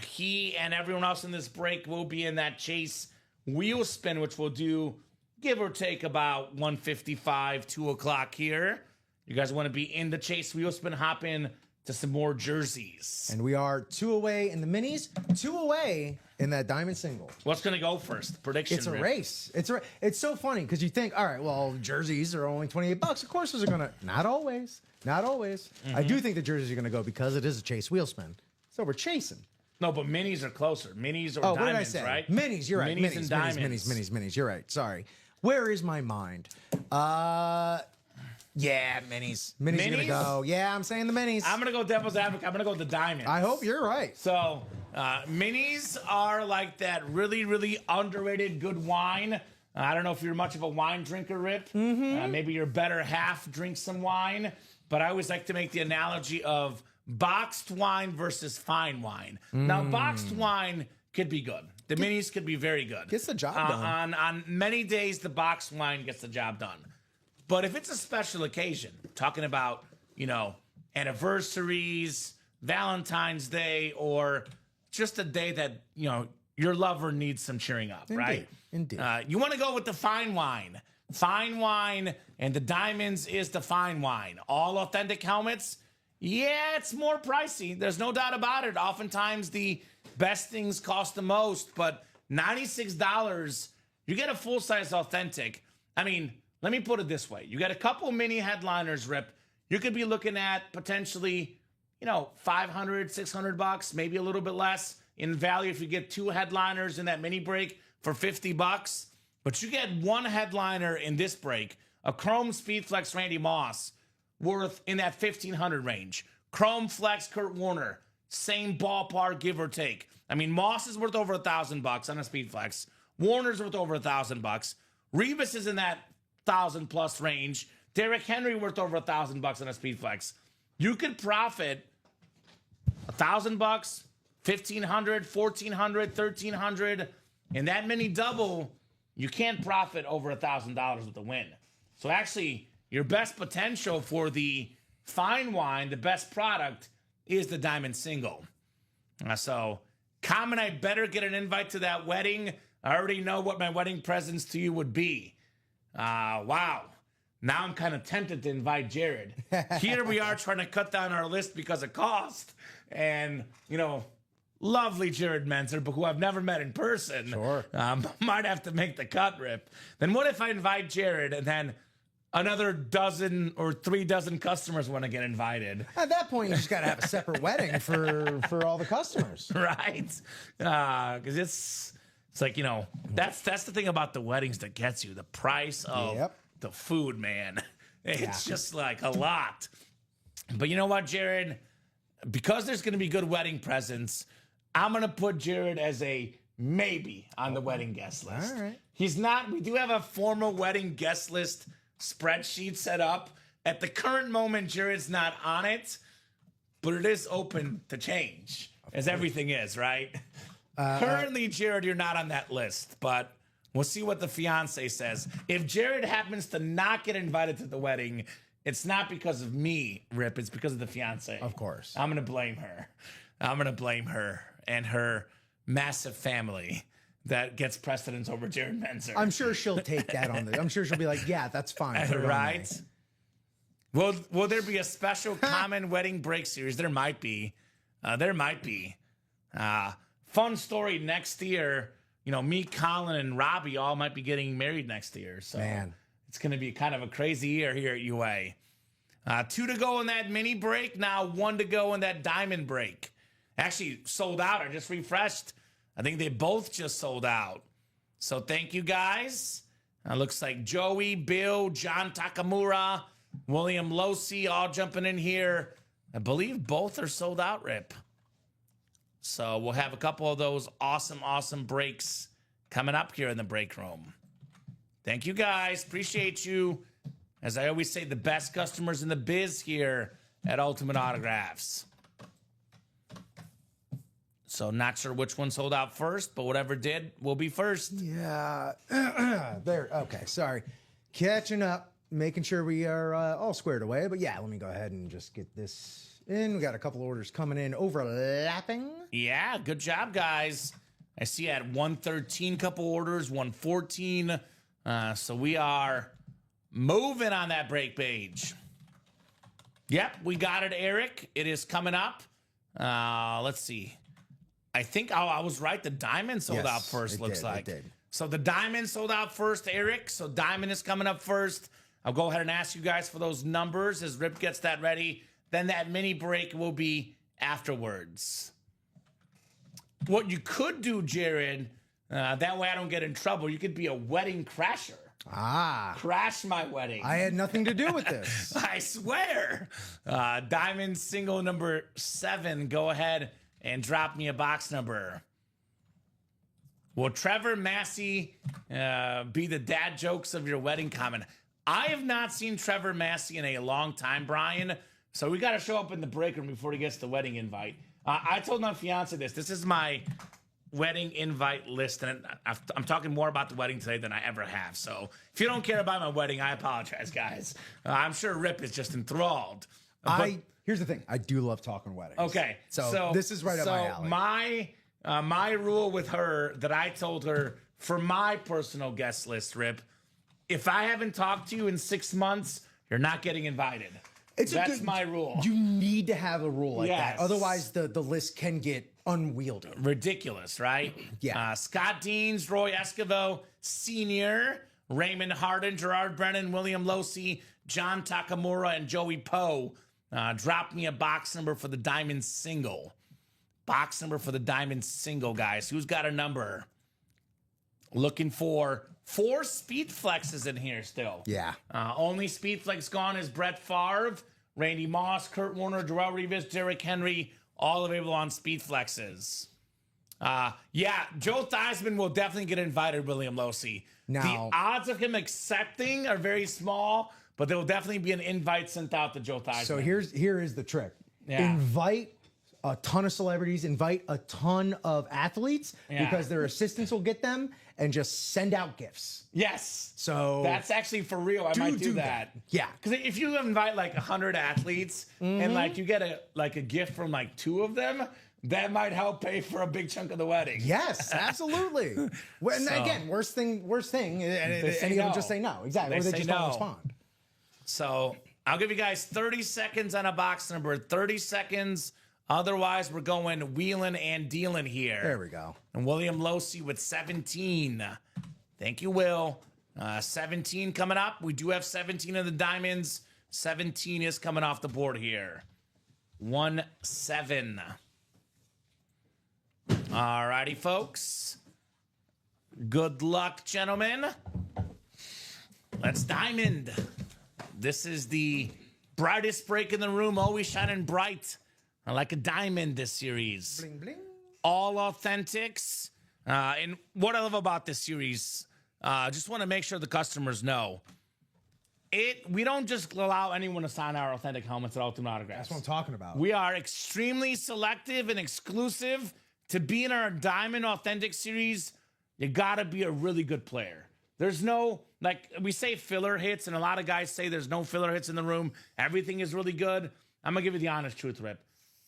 He and everyone else in this break will be in that Chase wheel spin, which we'll do, give or take, about 1:55, 2 o'clock here. You guys want to be in the Chase wheel spin, hop in to some more jerseys.
And we are 2 away in the minis, 2 away in that diamond single.
What's going to go first? Prediction.
It's a
Rip.
race. It's so funny because you think, all right, well, jerseys are only $28. Of course, those are going to. Not always. Not always. I do think the jerseys are going to go because it is a Chase wheel spin. So we're chasing.
No, but minis are closer. Minis or
Oh,
diamonds,
what did I say?
right?
Minis, you're right.
Minis and diamonds.
Minis. You're right. Sorry. Where is my mind? Yeah, minis. Minis are gonna go. Yeah, I'm saying the minis.
I'm going to go devil's advocate. I'm going to go with the diamonds.
I hope you're right.
So, minis are like that really, really underrated good wine. I don't know if you're much of a wine drinker, Rip. Maybe your better half drinks some wine. But I always like to make the analogy of boxed wine versus fine wine. Now, boxed wine could be good. The minis could be very good.
Gets the job done.
On many days, the boxed wine gets the job done. But if it's a special occasion, talking about, anniversaries, Valentine's Day, or just a day that, your lover needs some cheering up, right?
Indeed.
You want to go with the fine wine. Fine wine, and the diamonds is the fine wine. All authentic helmets, yeah, it's more pricey. There's no doubt about it. Oftentimes, the best things cost the most, but $96, you get a full-size authentic. I mean, let me put it this way. You got a couple mini headliners, Rip. You could be looking at potentially, $500, $600, maybe a little bit less in value if you get 2 headliners in that mini break for $50. But you get 1 headliner in this break, a Chrome Speedflex Randy Moss, worth in that $1,500 range. Chrome Flex Kurt Warner, same ballpark, give or take. I mean, Moss is worth over $1,000 on a Speedflex. Warner's worth over $1,000. Revis is in that 1,000+ range. Derrick Henry worth over $1,000 on a speed flex. You could profit $1,000, $1,500, $1,400, $1,300, and that mini double. You can't profit over $1,000 with a win. So actually, your best potential for the fine wine, the best product, is the diamond single. So, Kamen, I better get an invite to that wedding. I already know what my wedding presents to you would be. Wow. Now I'm kind of tempted to invite Jared. Here we are trying to cut down our list because of cost. And, lovely Jared Menzer, but who I've never met in person.
Sure.
Might have to make the cut, Rip. Then what if I invite Jared and then another dozen or 3 dozen customers want to get invited?
At that point, you just got to have a separate wedding for all the customers.
Right? Because it's like, that's the thing about the weddings that gets you. The price of the food, man. It's just like a lot. But you know what, Jared? Because there's going to be good wedding presents, I'm going to put Jared as a maybe on the wedding guest list.
All right.
He's not. We do have a formal wedding guest list spreadsheet set up. At the current moment, Jared's not on it, but it is open to change, as everything is, right? Currently, Jared, you're not on that list, but we'll see what the fiance says. If Jared happens to not get invited to the wedding, it's not because of me, Rip. It's because of the fiance.
Of course.
I'm going to blame her. I'm going to blame her and her massive family that gets precedence over Jared Menzer.
I'm sure she'll take that on I'm sure she'll be like, yeah, that's fine. Put it on
Right?
me.
Will there be a special Kamen wedding break series? There might be. There might be. Fun story next year. Me, Colin, and Robbie all might be getting married next year. So
Man.
it's going to be kind of a crazy year here at UA. 2 to go in that mini break. Now 1 to go in that diamond break. Actually sold out. I just refreshed. I think they both just sold out. So thank you, guys. Looks like Joey, Bill, John Takamura, William Losi all jumping in here. I believe both are sold out, Rip. So we'll have a couple of those awesome breaks coming up here in the break room. Thank you, guys. Appreciate you. As I always say, the best customers in the biz here at Ultimate Autographs. So not sure which one sold out first, but whatever did will be first.
Yeah. There. Okay. Sorry. Catching up, making sure we are all squared away. But yeah, let me go ahead and just get this in. We got a couple orders coming in overlapping.
Yeah, good job, guys. I see at 113 couple orders, 114. So we are moving on that break page. Yep, we got it, Eric. It is coming up. Let's see. I think I was right. The diamond sold out first, looks like.
It did.
So the diamond sold out first, Eric. So diamond is coming up first. I'll go ahead and ask you guys for those numbers as Rip gets that ready. Then that mini break will be afterwards. What you could do, Jared, that way I don't get in trouble, you could be a wedding crasher. Crash my wedding.
I had nothing to do with this.
I swear. Diamond single number 7. Go ahead and drop me a box number. Will Trevor Massey be the dad jokes of your wedding comment? I have not seen Trevor Massey in a long time, Brian. So we got to show up in the break room before he gets the wedding invite. I told my fiance this. This is my wedding invite list, and I'm talking more about the wedding today than I ever have. So if you don't care about my wedding, I apologize, guys. I'm sure Rip is just enthralled.
Here's the thing. I do love talking weddings.
Okay.
So this is right up my alley.
My rule with her that I told her for my personal guest list, Rip, if I haven't talked to you in 6 months, you're not getting invited. That's my rule.
You need to have a rule like that. Otherwise, the list can get unwieldy.
Ridiculous, right?
Yeah.
Scott Deans, Roy Esquivel, Sr., Raymond Harden, Gerard Brennan, William Losi, John Takamura, and Joey Poe. Drop me a box number for the diamond single. Box number for the diamond single, guys. Who's got a number? Looking for 4 speed flexes in here still.
Yeah.
Only speed flex gone is Brett Favre, Randy Moss, Kurt Warner, Darrell Revis, Derrick Henry, all available on speed flexes. Yeah, Joe Theismann will definitely get invited, William Losi.
Now-
The odds of him accepting are very small, but there will definitely be an invite sent out to Joe Theismann.
So here is the trick.
Yeah.
Invite a ton of celebrities, invite a ton of athletes
Yeah.
because their assistants will get them and just send out gifts.
Yes.
So
That's actually for real. I might do that.
Yeah.
Because if you invite like 100 athletes and like you get a gift from like 2 of them, that might help pay for a big chunk of the wedding.
Yes, absolutely. Well, and
So-
again, worst thing,
say
any of them
no.
just say no. Exactly.
They
Or they
say
just
no.
don't respond.
So I'll give you guys 30 seconds on a box number, 30 seconds. Otherwise, we're going wheeling and dealing here.
There we go.
And William Losi with 17. Thank you, Will. 17 coming up. We do have 17 of the diamonds. 17 is coming off the board here. 1-7. All righty, folks. Good luck, gentlemen. Let's diamond. This is the brightest break in the room, always shining bright. Like a diamond this series.
Bling, bling.
All authentics. And what I love about this series, just want to make sure the customers know, we don't just allow anyone to sign our authentic helmets at Ultimate Autographs.
That's what I'm talking about.
We are extremely selective and exclusive. To be in our Diamond Authentic series, you gotta be a really good player. There's no, like we say filler hits, and a lot of guys say there's no filler hits in the room. Everything is really good. I'm gonna give you the honest truth, Rip.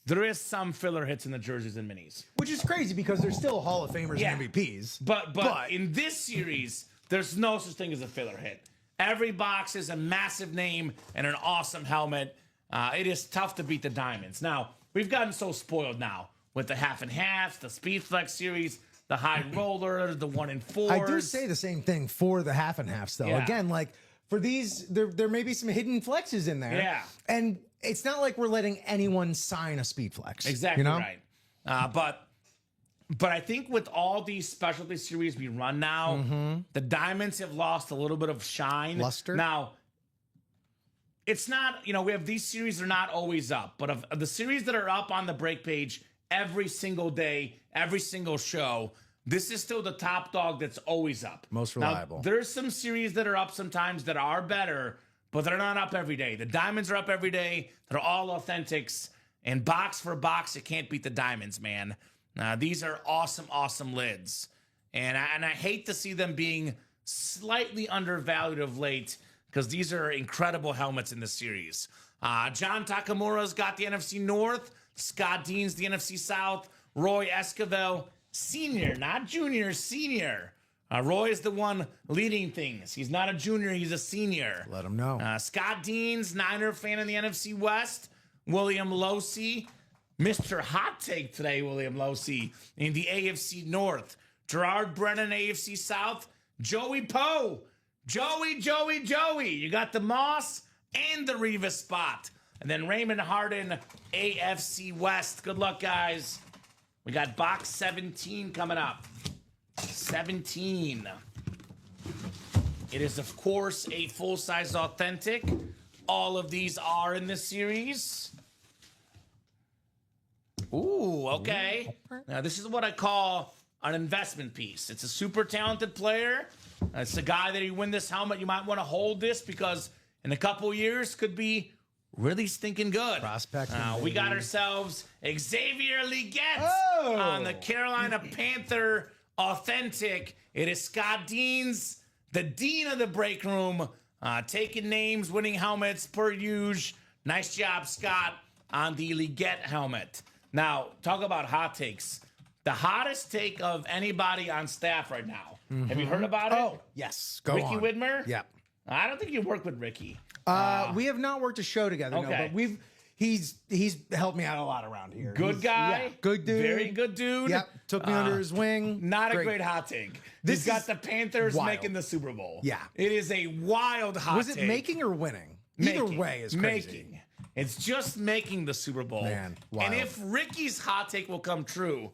There is some filler hits in the jerseys and minis.
Which is crazy because they're still Hall of Famers
Yeah.
and MVPs.
But in this series, there's no such thing as a filler hit. Every box is a massive name and an awesome helmet. It is tough to beat the diamonds. Now, we've gotten so spoiled now with the half and half, the Speed Flex series, the high roller, the 1 in 4s.
I do say the same thing for the half and halves, though.
Yeah.
Again, like for these, there may be some hidden flexes in there.
Yeah.
And it's not like we're letting anyone sign a speed flex.
Exactly
you know?
right. But I think with all these specialty series we run now, the diamonds have lost a little bit of shine.
Luster?
Now, it's not, we have these series are not always up, but of the series that are up on the break page every single day, every single show, this is still the top dog that's always up.
Most
Now,
reliable.
there's some series that are up sometimes that are better, but they're not up every day. The diamonds are up every day. They're all authentics. And box for box, it can't beat the diamonds, man. These are awesome, awesome lids. And I hate to see them being slightly undervalued of late because these are incredible helmets in this series. John Takamura's got the NFC North. Scott Dean's the NFC South. Roy Esquivel, senior, not junior, senior. Roy is the one leading things. He's not a junior, he's a senior.
Let them know.
Scott Dean's Niner fan in the NFC West. William Losi, Mr. Hot Take today, William Losi, in the AFC North. Gerard Brennan, AFC South. Joey Poe. Joey. You got the Moss and the Revis spot. And then Raymond Harden, AFC West. Good luck, guys. We got box 17 coming up. 17. It is, of course, a full-size authentic. All of these are in this series. Ooh, okay. Now, this is what I call an investment piece. It's a super talented player. It's a guy that you win this helmet. You might want to hold this because in a couple years could be really stinking good.
Prospecting,
We got
baby.
ourselves Xavier Leggett
Oh!
on the Carolina Panther authentic. It is Scott Dean's, the dean of the break room, taking names, winning helmets per usual. Nice job, Scott, on the Leggett helmet. Now, talk about hot takes. The hottest take of anybody on staff right now. Have you heard about it?
Oh, yes. Go
Ricky
on.
Widmer?
Yeah.
I don't think you work with Ricky.
We have not worked a show together, no,
Okay.
but he's helped me out a lot around here.
Good
He's-
guy.
yeah, good dude.
Very good dude.
Yep. Took me under his wing.
Not a great hot take.
This
He's got
is
the Panthers
wild.
making the Super Bowl.
Yeah.
It is a wild hot
Was
take.
it making or winning? Either
Making.
way is crazy.
Making. It's just making the Super Bowl.
Man,
and
wild.
if Ricky's hot take will come true,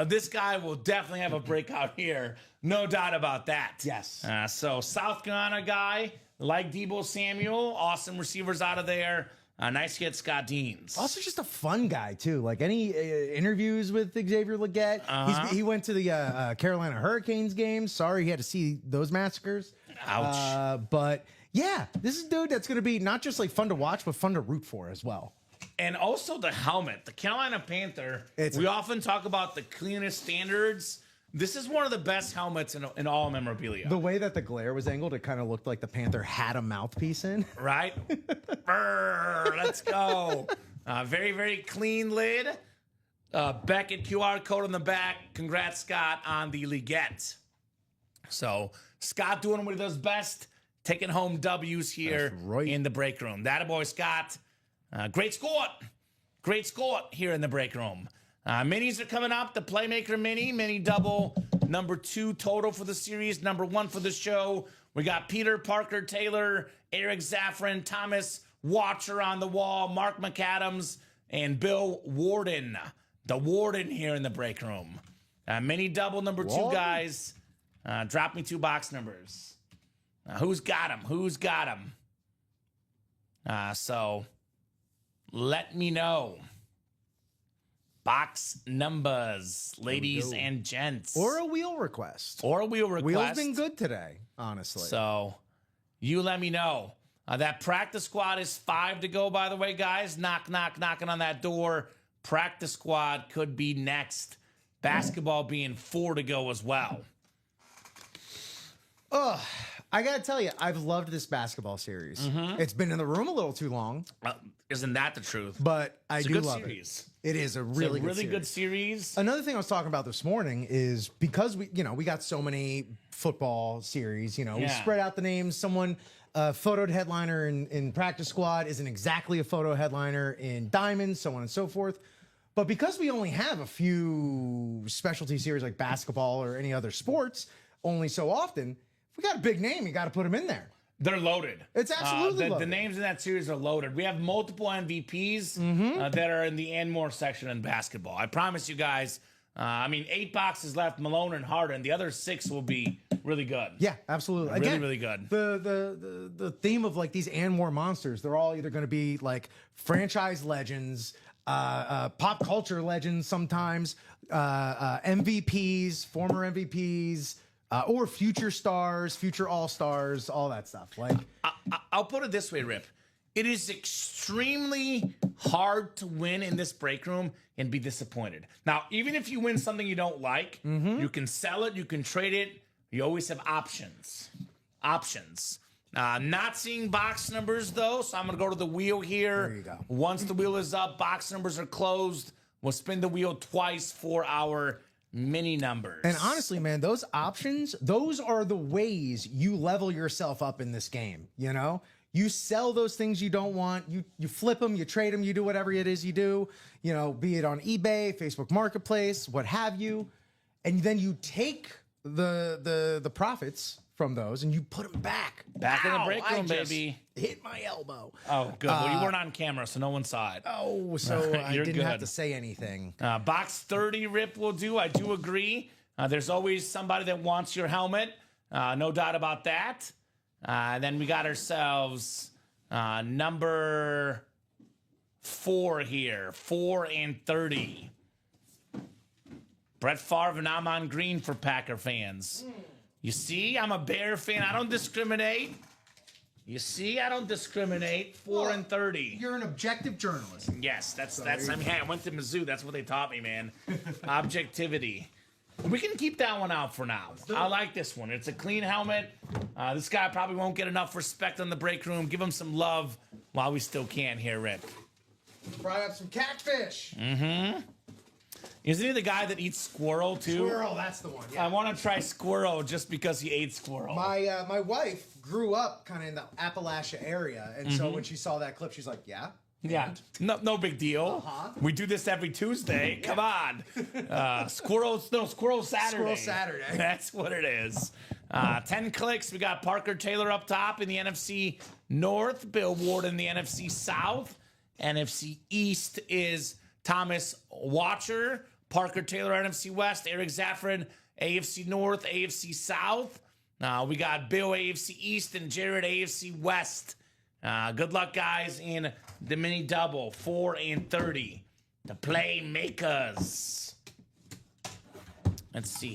this guy will definitely have a breakout here. No doubt about that.
Yes.
So South Carolina guy, like Debo Samuel, awesome receivers out of there. Nice hit, Scott Deans.
Also, just a fun guy too. Like any interviews with Xavier Leggett, he went to the Carolina Hurricanes games. Sorry, he had to see those massacres.
Ouch.
But yeah, this is a dude that's going to be not just like fun to watch, but fun to root for as well.
And also the helmet. The Carolina Panther, we often talk about the cleanest standards. This is one of the best helmets in all memorabilia.
The way that the glare was angled, it kind of looked like the Panther had a mouthpiece in.
Right? Brr, let's go. Very, very clean lid. Beckett QR code on the back. Congrats, Scott, on the Leggett. So Scott doing what he does best, taking home W's here in the break room. That boy, Scott. Great score. Great score here in the break room. Minis are coming up. The Playmaker Mini double, number 2 total for the series, number 1 for the show. We got Peter Parker Taylor, Eric Zaffron, Thomas Watcher on the wall, Mark McAdams, and Bill Warden. The Warden here in the break room. Mini double, number 2 guys. Drop me 2 box numbers. Who's got them? Who's got them? So let me know. Box numbers, ladies and gents.
Or a wheel request.
Wheel's
been good today, honestly.
So you let me know. That practice squad is 5 to go, by the way, guys. Knocking on that door. Practice squad could be next. Basketball being 4 to go as well.
I got to tell you, I've loved this basketball series. It's been in the room a little too long.
Isn't that the truth?
But I do love
series.
It is a really
good series.
Another thing I was talking about this morning is because we got so many football series, we spread out the names. Someone photoed headliner in practice squad isn't exactly a photo headliner in diamonds, so on and so forth. But because we only have a few specialty series like basketball or any other sports only so often, if we got a big name, you got to put them in there.
They're loaded.
It's absolutely loaded.
The names in that series are loaded. We have multiple MVPs that are in the and more section in basketball. I promise you guys. 8 boxes left. Malone and Harden. The other 6 will be really good.
Yeah, absolutely. Again,
really good.
The theme of like these and more monsters, they're all either going to be like franchise legends, pop culture legends sometimes, MVPs, former MVPs. Or future stars, future all-stars, all that stuff. Like,
I'll put it this way, Rip. It is extremely hard to win in this break room and be disappointed. Now, even if you win something you don't like, you can sell it, you can trade it. You always have options. Not seeing box numbers, though, so I'm going to go to the wheel here.
There you go.
Once the wheel is up, box numbers are closed. We'll spin the wheel twice for our mini numbers.
And honestly, man, those options, those are the ways you level yourself up in this game. You sell those things you don't want, you flip them, you trade them, you do whatever it is you do, be it on eBay, Facebook Marketplace, what have you. And then you take the profits from those and you put them back.
Back in the break room, baby.
Hit my elbow.
Oh, good. Well, you weren't on camera, so no one saw it.
Oh, so I didn't have to say anything.
Box 30 Rip will do. I do agree. There's always somebody that wants your helmet. No doubt about that. Then we got ourselves number 4 here. 4 and 30. Brett Favre and Amon Green for Packer fans. You see, I'm a Bear fan. I don't discriminate. 4 and 30.
You're an objective journalist.
Yes, that's. I went to Mizzou. That's what they taught me, man. Objectivity. We can keep that one out for now. I like this one. It's a clean helmet. This guy probably won't get enough respect on the break room. Give him some love while we still can here, Rip.
Fry up some catfish.
Isn't he the guy that eats squirrel, too?
Squirrel, that's the one. Yeah.
I want to try squirrel just because he ate squirrel.
My wife grew up kind of in the Appalachia area, and so when she saw that clip, she's like, yeah.
Yeah, no big deal. We do this every Tuesday. Come on. Squirrel Saturday.
Squirrel Saturday.
That's what it is. 10 clicks. We got Parker Taylor up top in the NFC North. Bill Ward in the NFC South. NFC East is Thomas Watcher. Parker Taylor, NFC West. Eric Zaffron, AFC North, AFC South. We got Bill, AFC East, and Jared, AFC West. Good luck, guys, in the mini double 4 and 30. The playmakers. Let's see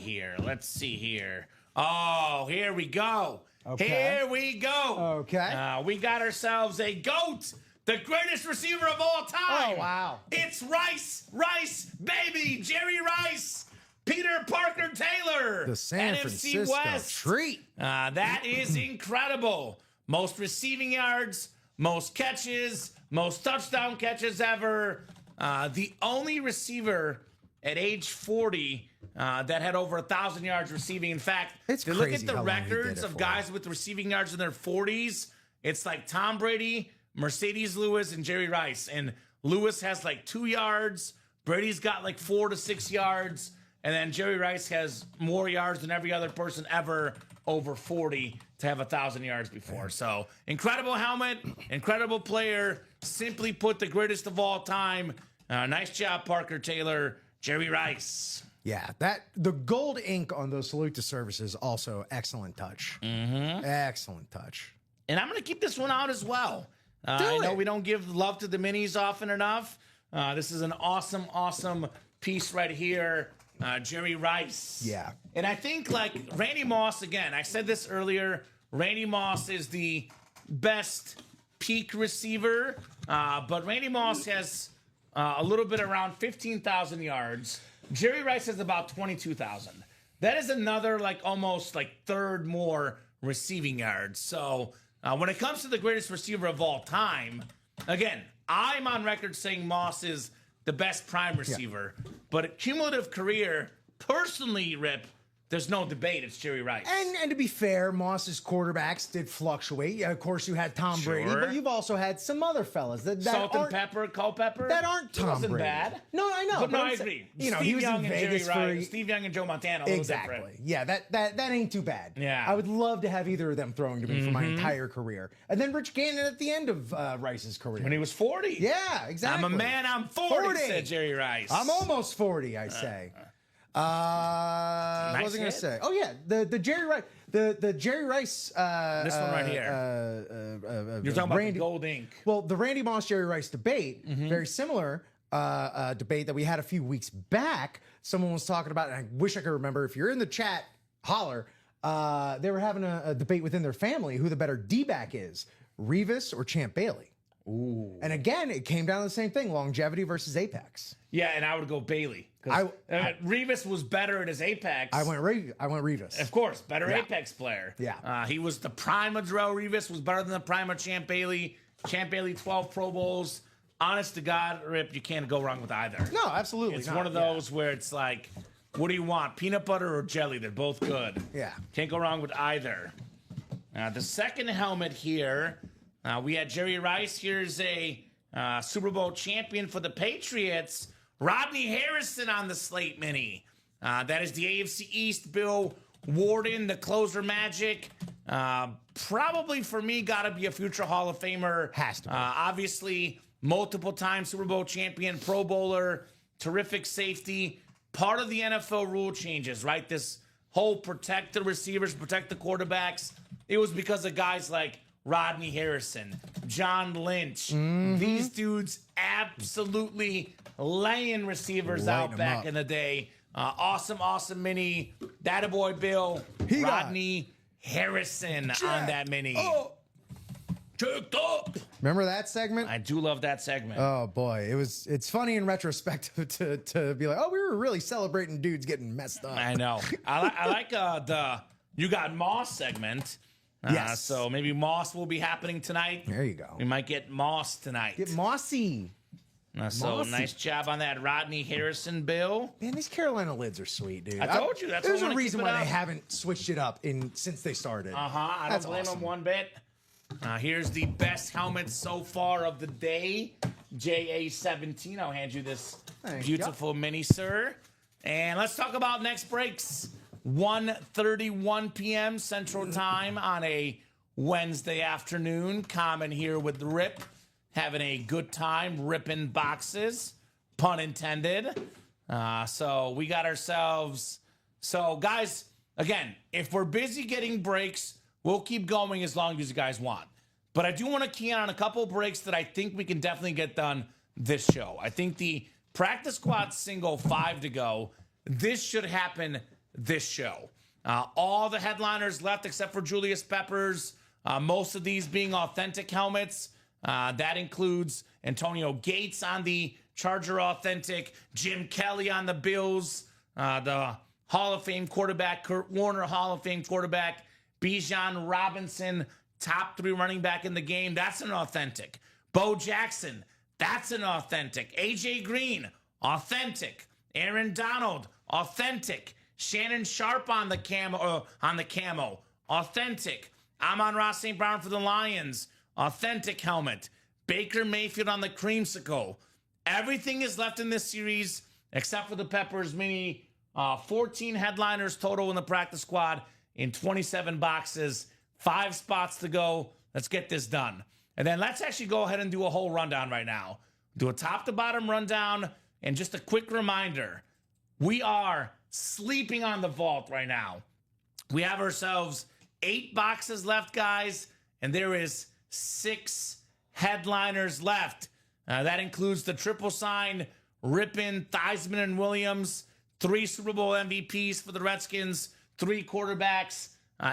here. Oh, here we go.
Okay.
Here we go.
Okay.
We got ourselves a GOAT, the greatest receiver of all time.
Oh, wow.
It's Rice, baby, Jerry Rice, Peter Parker Taylor,
The San
NFC
Francisco
West.
treat.
That is incredible. Most receiving yards, most catches, most touchdown catches ever. The only receiver at age 40 that had over 1,000 yards receiving. In fact,
It's
if you look at
crazy
the
how long he did
records
it
of
for.
guys with receiving yards in their 40s, it's like Tom Brady, Mercedes Lewis, and Jerry Rice. And Lewis has like 2 yards. Brady's got like 4 to 6 yards. And then Jerry Rice has more yards than every other person ever over 40 to have 1,000 yards before. So incredible helmet, incredible player. Simply put, the greatest of all time. Nice job, Parker Taylor, Jerry Rice.
Yeah, the gold ink on those salute to services also excellent touch. Excellent touch.
And I'm going to keep this one out as well. I know
it.
we don't give love to the minis often enough. This is an awesome piece right here. Jerry Rice.
Yeah.
And I think, like, Randy Moss, again, I said this earlier, Randy Moss is the best peak receiver, but Randy Moss has a little bit around 15,000 yards. Jerry Rice has about 22,000. That is another, like, almost, like, third more receiving yards. So when it comes to the greatest receiver of all time, again, I'm on record saying Moss is the best prime receiver, but a cumulative career, personally, Rip, there's no debate. It's Jerry Rice.
And to be fair, Moss's quarterbacks did fluctuate. Yeah, of course, you had Tom Brady,
Sure.
but you've also had some other fellas that
Salt and
aren't
pepper, Culpepper.
that aren't
He
Tom
wasn't
Brady.
bad.
No, I know.
But no,
I'm
I
saying-
agree.
You know,
Steve
he was
Young
in
and
Vegas
Jerry Rice.
for
Steve Young and Joe Montana. A little
exactly.
different.
Yeah, that ain't too bad.
Yeah.
I would love to have either of them throwing to me for my entire career, and then Rich Gannon at the end of Rice's career.
When he was 40.
Yeah, exactly.
I'm a man. I'm 40, said Jerry Rice.
I'm almost 40, I say. What was I going to
hit.
say? Oh yeah, the Jerry Rice, the Jerry Rice.
This one right here. You're talking about the gold ink.
Well, the Randy Moss Jerry Rice debate, very similar debate that we had a few weeks back. Someone was talking about, and I wish I could remember. If you're in the chat, holler. They were having a debate within their family who the better D-back is, Revis or Champ Bailey. Ooh. And again, it came down to the same thing: longevity versus apex.
Yeah, and I would go Bailey. Revis was better at his apex.
I went Revis.
Of course, better apex player.
Yeah.
He was the prime of Darrelle Revis, was better than the prime of Champ Bailey. Champ Bailey, 12 Pro Bowls. Honest to God, Rip, you can't go wrong with either.
No, absolutely
It's
not.
one of those where it's like, what do you want? Peanut butter or jelly? They're both good.
Yeah.
Can't go wrong with either. The second helmet here, we had Jerry Rice. Here's a Super Bowl champion for the Patriots, Rodney Harrison on the Slate Mini. That is the AFC East. Bill Warden, the closer magic. Probably for me, got to be a future Hall of Famer.
Has to be.
Obviously, multiple time Super Bowl champion, Pro Bowler, terrific safety. Part of the NFL rule changes, right? This whole protect the receivers, protect the quarterbacks. It was because of guys like Rodney Harrison, John Lynch. These dudes absolutely laying receivers
Lighting
out
'em
back
up.
in the day. Awesome mini. That boy Bill,
He got-
Rodney Harrison on that mini. Checked up.
Remember that segment?
I do love that segment.
Oh boy, it's funny in retrospect to be like, oh, we were really celebrating dudes getting messed up.
I know. I like the You Got Moss segment.
Yes.
So maybe Moss will be happening tonight.
There you go.
We might get Moss tonight.
Get mossy.
So
Mossy.
nice job on that Rodney Harrison, Bill.
Man, these Carolina lids are sweet, dude.
I told you, that's why
there's
I
a
wanna
reason
keep it
why
up.
they haven't switched it up since they started.
I don't
That's
blame
awesome.
him one bit. Here's the best helmet so far of the day. JA17. I'll hand you this
Thank you.
beautiful mini, sir. And let's talk about next breaks. 1:31 p.m. Central Time on a Wednesday afternoon. Kamen here with Rip. Having a good time ripping boxes. Pun intended. So we got ourselves... So, guys, again, if we're busy getting breaks, we'll keep going as long as you guys want. But I do want to key on a couple breaks that I think we can definitely get done this show. I think the practice squad single 5 to go, this should happen this show. All the headliners left except for Julius Peppers, most of these being authentic helmets. That includes Antonio Gates on the Charger Authentic, Jim Kelly on the Bills, the Hall of Fame quarterback, Kurt Warner Hall of Fame quarterback, Bijan Robinson, top 3 running back in the game. That's an authentic. Bo Jackson, that's an authentic. AJ Green, authentic. Aaron Donald, authentic. Shannon Sharp on the camo, authentic. Amon-Ra St. Brown for the Lions, authentic helmet. Baker Mayfield on the creamsicle. Everything is left in this series except for the Peppers mini. 14 headliners total in the practice squad in 27 boxes. 5 spots to go. Let's get this done. And then let's actually go ahead and do a whole rundown right now. Do a top to bottom rundown. And just a quick reminder, we are sleeping on the vault right now. We have ourselves 8 boxes left, guys. And there is 6 headliners left. That includes the triple sign, Rippon, Theismann, and Williams. 3 Super Bowl MVPs for the Redskins. 3 quarterbacks.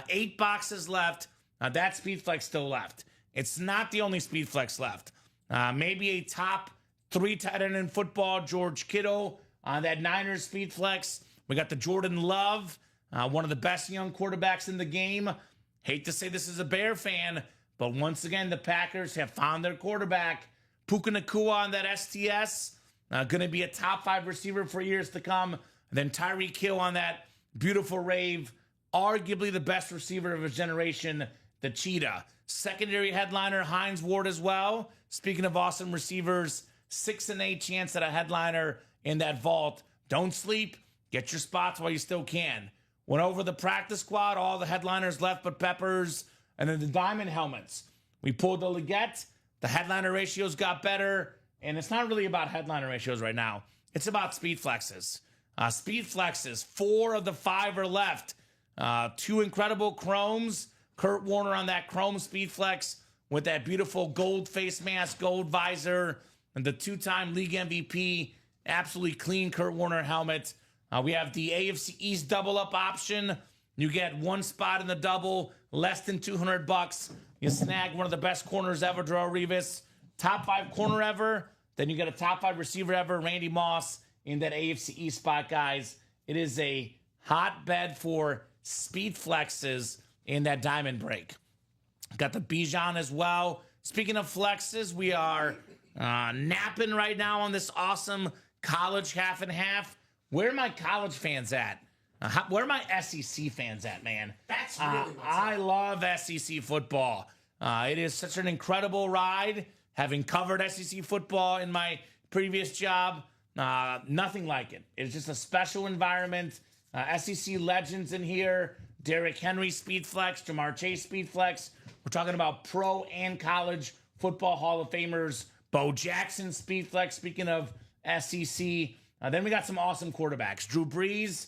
8 boxes left. That Speedflex still left. It's not the only Speedflex left. Maybe a top 3 tight end in football, George Kittle, on that Niners Speedflex. We got the Jordan Love, one of the best young quarterbacks in the game. Hate to say this as a Bear fan, but once again, the Packers have found their quarterback. Puka Nacua on that STS, going to be a top 5 receiver for years to come. And then Tyreek Hill on that beautiful rave, arguably the best receiver of his generation, the Cheetah. Secondary headliner, Hines Ward as well. Speaking of awesome receivers, 6 and 8 chance at a headliner in that vault. Don't sleep. Get your spots while you still can. Went over the practice squad, all the headliners left but Peppers, and then the diamond helmets. We pulled the Leggett. The headliner ratios got better, and it's not really about headliner ratios right now. It's about speed flexes. Speed flexes, 4 of the 5 are left. 2 incredible chromes. Kurt Warner on that chrome speed flex with that beautiful gold face mask, gold visor, and the 2-time league MVP. Absolutely clean Kurt Warner helmet. We have the AFC East double up option. You get 1 spot in the double, less than $200. You snag one of the best corners ever, Darrelle Revis. Top 5 corner ever. Then you get a top 5 receiver ever, Randy Moss, in that AFC East spot, guys. It is a hotbed for speed flexes in that diamond break. Got the Bijan as well. Speaking of flexes, we are napping right now on this awesome college half and half. Where are my college fans at? Where are my SEC fans at, man?
That's really what's
I love SEC football. It is such an incredible ride. Having covered SEC football in my previous job, nothing like it. It's just a special environment. SEC legends in here. Derrick Henry Speedflex, Jamar Chase Speedflex. We're talking about pro and college football Hall of Famers. Bo Jackson Speedflex, speaking of SEC. Then we got some awesome quarterbacks. Drew Brees,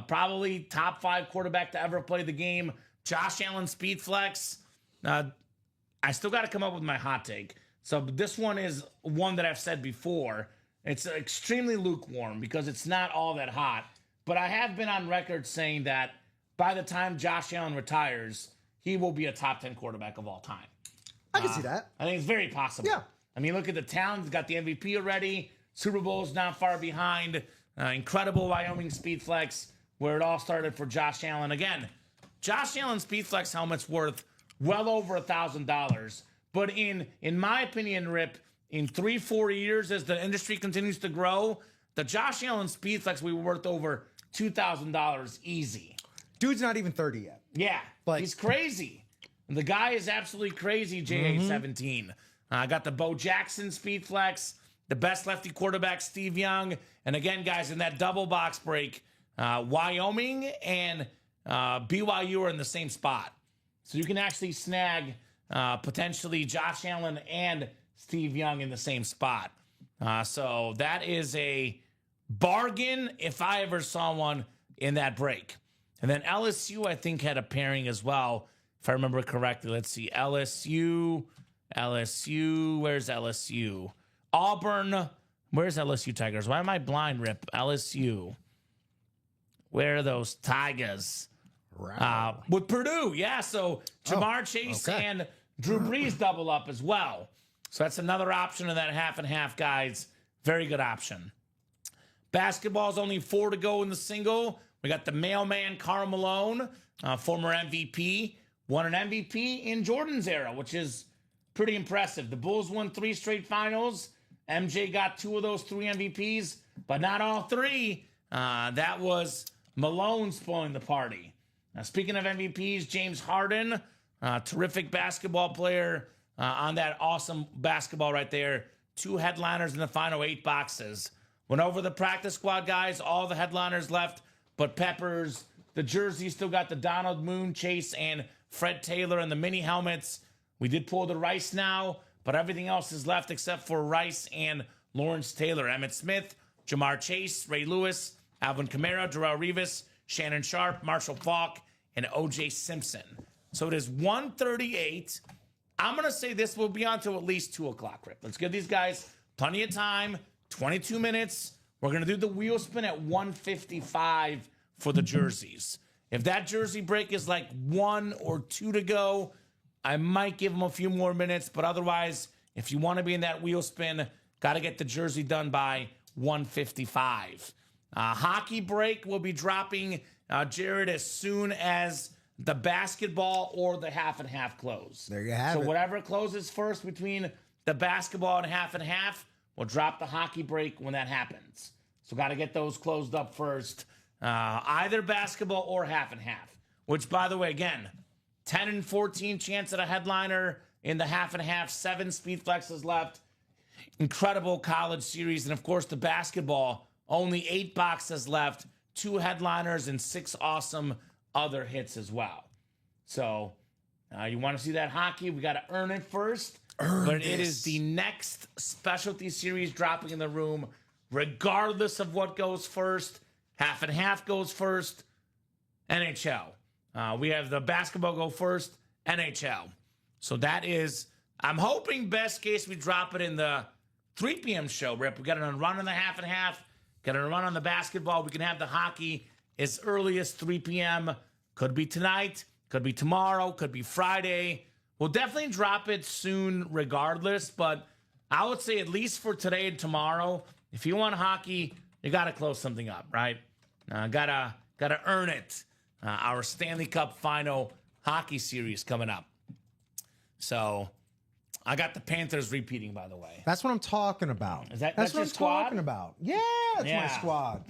probably top 5 quarterback to ever play the game. Josh Allen Speedflex. I still got to come up with my hot take. So this one is one that I've said before. It's extremely lukewarm because it's not all that hot. But I have been on record saying that by the time Josh Allen retires, he will be a top 10 quarterback of all time.
I can see that.
I think it's very possible.
Yeah.
I mean, look at the talent. He's got the MVP already. Super Bowl's not far behind. Incredible Wyoming Speedflex, where it all started for Josh Allen. Again, Josh Allen Speedflex helmet's worth well over $1,000. But in my opinion, Rip, in 3-4 years, as the industry continues to grow, the Josh Allen Speedflex will be worth over $2,000 easy.
Dude's not even 30 yet.
Yeah,
Like-
he's crazy. The guy is absolutely crazy, JA17. I got the Bo Jackson Speedflex, the best lefty quarterback, Steve Young. And again, guys, in that double box break, Wyoming and BYU are in the same spot. So you can actually snag potentially Josh Allen and Steve Young in the same spot. So that is a bargain if I ever saw one in that break. And then LSU, I think, had a pairing as well. if I remember correctly. Let's see. LSU. Where's LSU? Auburn. Where's LSU Tigers? Why am I blind, Rip? LSU. Where are those Tigers? With Purdue. Yeah, so Jamar Chase and Drew Brees double up as well. So that's another option in that half and half, guys. Very good option. Basketball's only 4 to go in the single. We got the mailman, Karl Malone, former MVP. Won an MVP in Jordan's era, which is pretty impressive. The Bulls won 3 straight finals. MJ got 2 of those 3 MVPs, but not all 3. That was Malone spoiling the party. Now, speaking of MVPs, James Harden, terrific basketball player on that awesome basketball right there. 2 headliners in the final 8 boxes. Went over the practice squad, guys. All the headliners left, but Peppers. The jersey still got the Donald Moon, Chase, and Fred Taylor and the mini helmets. We did pull the Rice now, but everything else is left except for Rice and Lawrence Taylor. Emmitt Smith, Jamar Chase, Ray Lewis, Alvin Kamara, Darrell Revis, Shannon Sharp, Marshall Faulk, and O.J. Simpson. So it is 1:38. I'm going to say this will be on till at least 2 o'clock, Rip. Let's give these guys plenty of time, 22 minutes. We're going to do the wheel spin at 1:55 for the jerseys. If that jersey break is like 1 or 2 to go, I might give them a few more minutes. But otherwise, if you want to be in that wheel spin, got to get the jersey done by 1:55. Hockey break will be dropping, Jared, as soon as the basketball or the half and half close.
There you have it.
So whatever closes first between the basketball and half, we'll drop the hockey break when that happens. So got to get those closed up first. Either basketball or half and half. Which, by the way, again, 10 and 14 chance at a headliner in the half and half. 7 speed flexes left. Incredible college series. And, of course, the basketball, only 8 boxes left. 2 headliners and 6 awesome other hits as well. So you want to see that hockey? We got to earn it first. It is the next specialty series dropping in the room, regardless of what goes first. Half and half goes first. NHL. We have the basketball go first. NHL. So that is, I'm hoping best case we drop it in the 3 p.m. show, Rip. We got a run on the half and half. Got a run on the basketball. We can have the hockey as early as 3 p.m. Could be tonight. Could be tomorrow. Could be Friday. We'll definitely drop it soon regardless. But I would say at least for today and tomorrow, if you want hockey, you got to close something up, right? Gotta earn it. Our Stanley Cup final hockey series coming up. So I got the Panthers repeating, by the way.
That's what I'm talking about.
That's
what I'm
squad?
talking about. Yeah, that's my squad.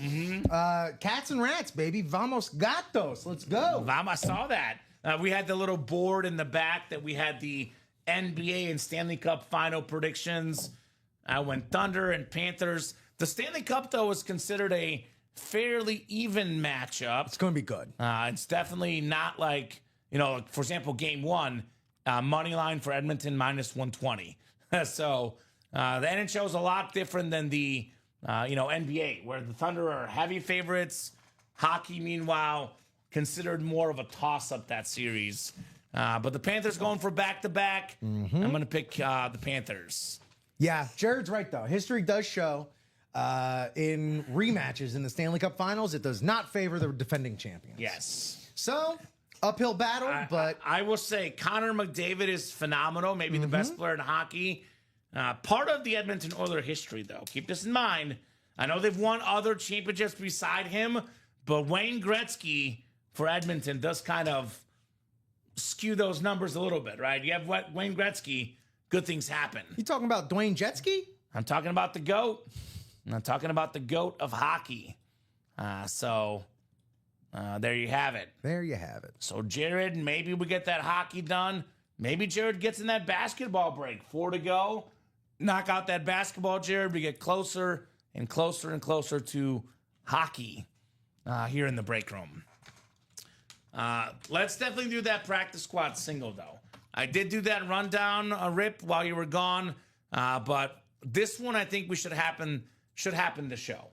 Cats and rats, baby. Vamos gatos. Let's go.
I saw that. We had the little board in the back that we had the NBA and Stanley Cup final predictions. I went Thunder and Panthers. The Stanley Cup, though, is considered a fairly even matchup.
It's going to be good.
It's definitely not like, for example, game 1, money line for Edmonton -120. So the NHL is a lot different than the, NBA, where the Thunder are heavy favorites. Hockey, meanwhile, considered more of a toss-up that series. But the Panthers going for back-to-back. I'm going to pick the Panthers.
Yeah, Jared's right, though. History does show in rematches in the Stanley Cup Finals, it does not favor the defending champions.
Yes.
So, uphill battle, but...
I will say Connor McDavid is phenomenal, maybe the best player in hockey. Part of the Edmonton Oilers history, though. Keep this in mind. I know they've won other championships beside him, but Wayne Gretzky for Edmonton does kind of skew those numbers a little bit, right? You have Wayne Gretzky, good things happen.
You talking about Dwayne Jetski?
I'm talking about the GOAT. I'm talking about the GOAT of hockey. So there you have it.
There you have it.
So, Jared, maybe we get that hockey done. Maybe Jared gets in that basketball break. 4 to go. Knock out that basketball, Jared. We get closer and closer and closer to hockey here in the break room. Let's definitely do that practice squad single, though. I did do that rundown, Rip, while you were gone. But this one I think should happen to show.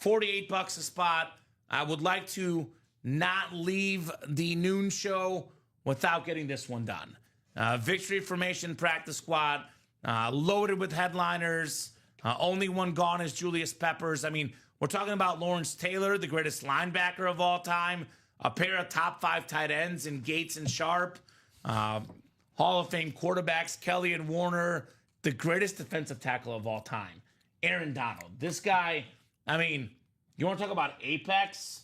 $48 a spot. I would like to not leave the noon show without getting this one done. Victory Formation Practice Squad, loaded with headliners. Only one gone is Julius Peppers. I mean, we're talking about Lawrence Taylor, the greatest linebacker of all time, a pair of top 5 tight ends in Gates and Sharp, Hall of Fame quarterbacks Kelly and Warner, the greatest defensive tackle of all time, Aaron Donald. This guy, I mean, you want to talk about apex?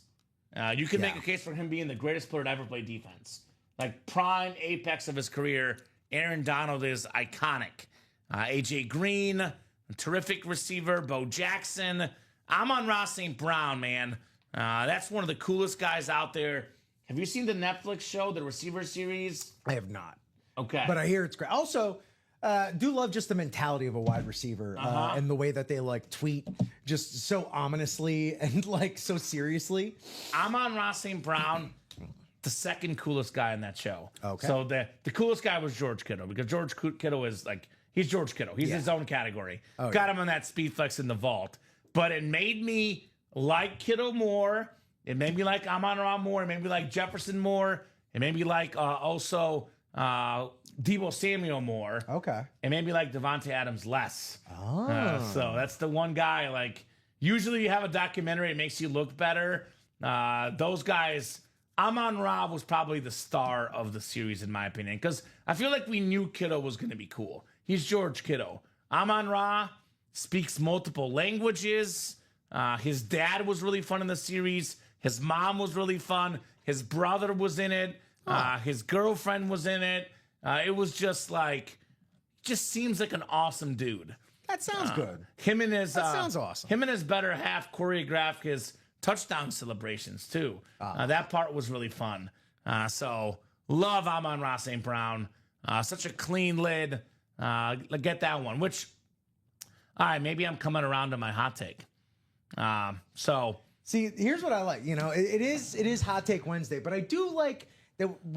You can make a case for him being the greatest player to ever play defense. Like prime apex of his career, Aaron Donald is iconic. AJ Green, a terrific receiver. Bo Jackson. Amon-Ra St. Brown, man. That's one of the coolest guys out there. Have you seen the Netflix show, the Receiver series?
I have not.
Okay.
But I hear it's great. Also, do love just the mentality of a wide receiver and the way that they like tweet just so ominously and like so seriously.
Amon-Ra St. Brown, the second coolest guy in that show.
Okay.
So the coolest guy was George Kittle, because George Kittle is like, he's George Kittle. He's his own category. Got him on that speed flex in the vault. But it made me like Kittle more. It made me like Amon-Ra more. It made me like Jefferson more. It made me like also Deebo Samuel more.
Okay.
It made me like Devontae Adams less. So that's the one guy, like, usually you have a documentary, it makes you look better. Those guys, Amon-Ra was probably the star of the series, in my opinion, because I feel like we knew Kittle was going to be cool. He's George Kittle. Amon-Ra speaks multiple languages. His dad was really fun in the series. His mom was really fun. His brother was in it. His girlfriend was in it. It was just seems like an awesome dude.
That sounds good.
That
sounds awesome.
Him and his better half choreographed his touchdown celebrations too. That part was really fun. So love Amon-Ra St. Brown. Such a clean lid. Get that one. Which, all right, maybe I'm coming around to my hot take. So
see, here's what I like. You know, it is Hot Take Wednesday, but I do like that it's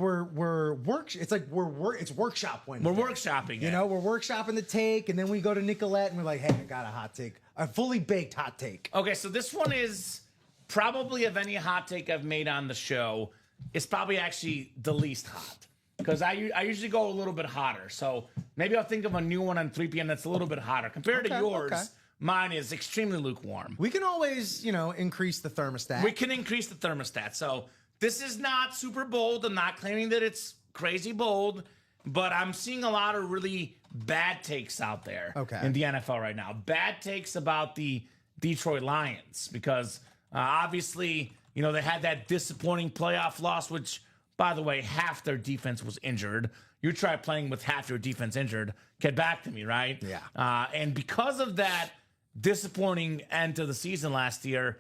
workshop Wednesday.
we're workshopping.
You know, we're workshopping the take, and then we go to Nicolette and we're like, hey, I got a hot take, a fully baked hot take.
Okay, so this one is probably, of any hot take I've made on the show, it's probably actually the least hot, because I usually go a little bit hotter. So maybe I'll think of a new one on 3 p.m. that's a little bit hotter compared to yours.
Okay.
Mine is extremely lukewarm.
We can always, increase the thermostat.
We can increase the thermostat. So this is not super bold. I'm not claiming that it's crazy bold, but I'm seeing a lot of really bad takes out there in the NFL right now. Bad takes about the Detroit Lions, because obviously, they had that disappointing playoff loss, which, by the way, half their defense was injured. You try playing with half your defense injured, get back to me, right?
Yeah.
And because of that disappointing end to the season last year,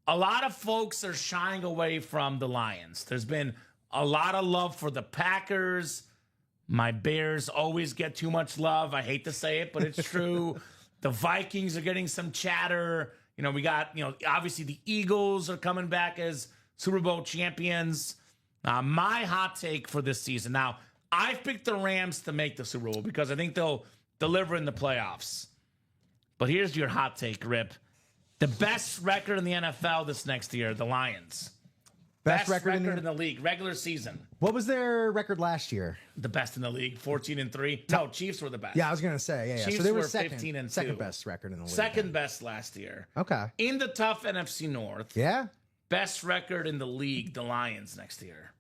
a lot of folks are shying away from the Lions. There's been a lot of love for the Packers. My Bears always get too much love. I hate to say it, but it's true. The Vikings are getting some chatter. We got, obviously the Eagles are coming back as Super Bowl champions. My hot take for this season. Now, I've picked the Rams to make the Super Bowl because I think they'll deliver in the playoffs. But here's your hot take, Rip. The best record in the NFL this next year, the Lions. Best record in the league, regular season.
What was their record last year?
The best in the league, 14-3. No, Chiefs were the best.
Yeah, I was going to say, yeah.
Chiefs
so they
were
were second
15-2.
Second best record in the league.
Second best last year.
Okay.
In the tough NFC North.
Yeah.
Best record in the league, the Lions next year.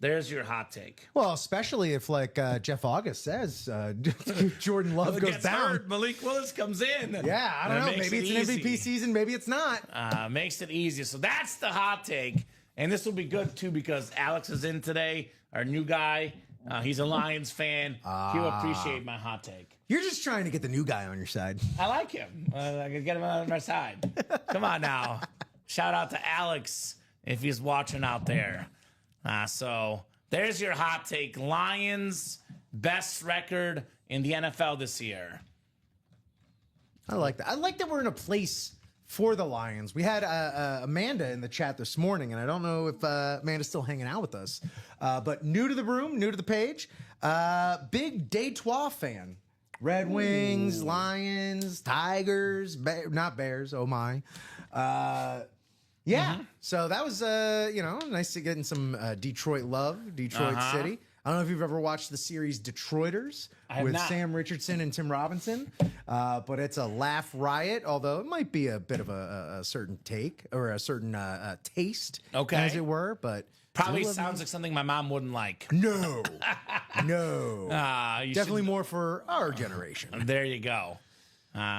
There's your hot take.
Well, especially if, Jeff August says, Jordan Love goes down.
Hurt, Malik Willis comes in.
Yeah, I don't know. Maybe it's an MVP season. Maybe it's not.
Makes it easier. So that's the hot take. And this will be good, too, because Alex is in today, our new guy. He's a Lions fan. He'll appreciate my hot take.
You're just trying to get the new guy on your side.
I like him. I can get him on my side. Come on now. Shout out to Alex if he's watching out there. So there's your hot take. Lions, best record in the NFL this year.
I like that. I like that we're in a place for the Lions. We had Amanda in the chat this morning, and I don't know if Amanda's still hanging out with us, but new to the room, new to the page, big Detroit fan. Red Wings, Lions, Tigers, not Bears, oh my. Yeah. So that was, nice to get in some Detroit love, Detroit City. I don't know if you've ever watched the series Detroiters with
not.
Sam Richardson and Tim Robinson, but it's a laugh riot, although it might be a bit of a certain take or a certain taste, as it were. But
Probably sounds like something my mom wouldn't like.
no, no,
You
definitely more for our generation.
There you go.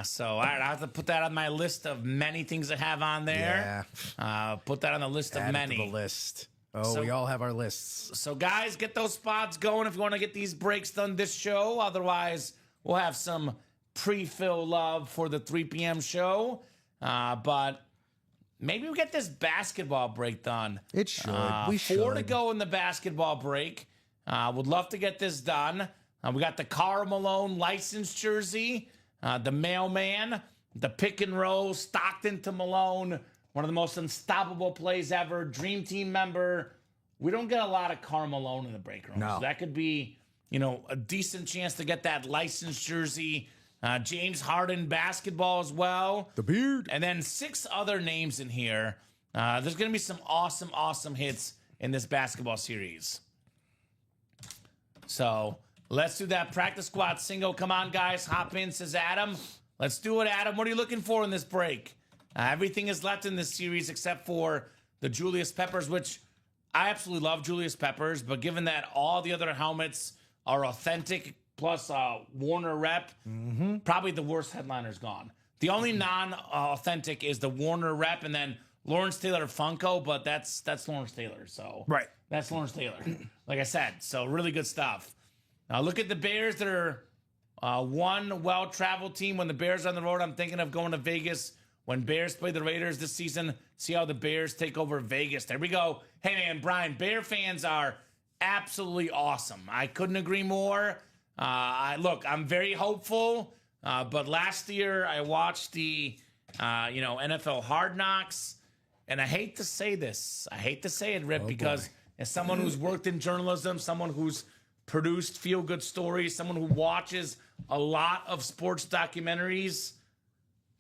So all right, I have to put that on my list of many things I have on there. Put that on the list of
Add it
many.
to the list. Oh,
So-
we all have our lists.
So guys, get those spots going if you want to get these breaks done this show. Otherwise, we'll have some pre-fill love for the 3 p.m. show. But maybe we get this basketball break done.
It should. We
4 to
should.
go in the basketball break. Would love to get this done. We got the Karl Malone licensed jersey, the mailman, the pick and roll, Stockton to Malone, one of the most unstoppable plays ever, Dream Team member. We don't get a lot of Karl Malone in the break room.
No.
So that could be, a decent chance to get that licensed jersey. James Harden basketball as well.
The beard.
And then 6 other names in here. There's going to be some awesome hits in this basketball series. So let's do that practice squad single. Come on, guys. Hop in, says Adam. Let's do it, Adam. What are you looking for in this break? Everything is left in this series except for the Julius Peppers, which I absolutely love Julius Peppers. But given that all the other helmets are authentic, plus Warner rep, probably the worst headliner's gone. The only non-authentic is the Warner rep, and then Lawrence Taylor Funko, but that's Lawrence Taylor. So
Right.
that's Lawrence Taylor. Like I said, so really good stuff. Now look at the Bears. They're one well-traveled team. When the Bears are on the road, I'm thinking of going to Vegas. When Bears play the Raiders this season, see how the Bears take over Vegas. There we go. Hey, man, Brian, Bear fans are absolutely awesome. I couldn't agree more. Look, I'm very hopeful, but last year I watched the, NFL Hard Knocks, and I hate to say this. I hate to say it, Rip, because as someone who's worked in journalism, someone who's produced feel-good stories, someone who watches a lot of sports documentaries,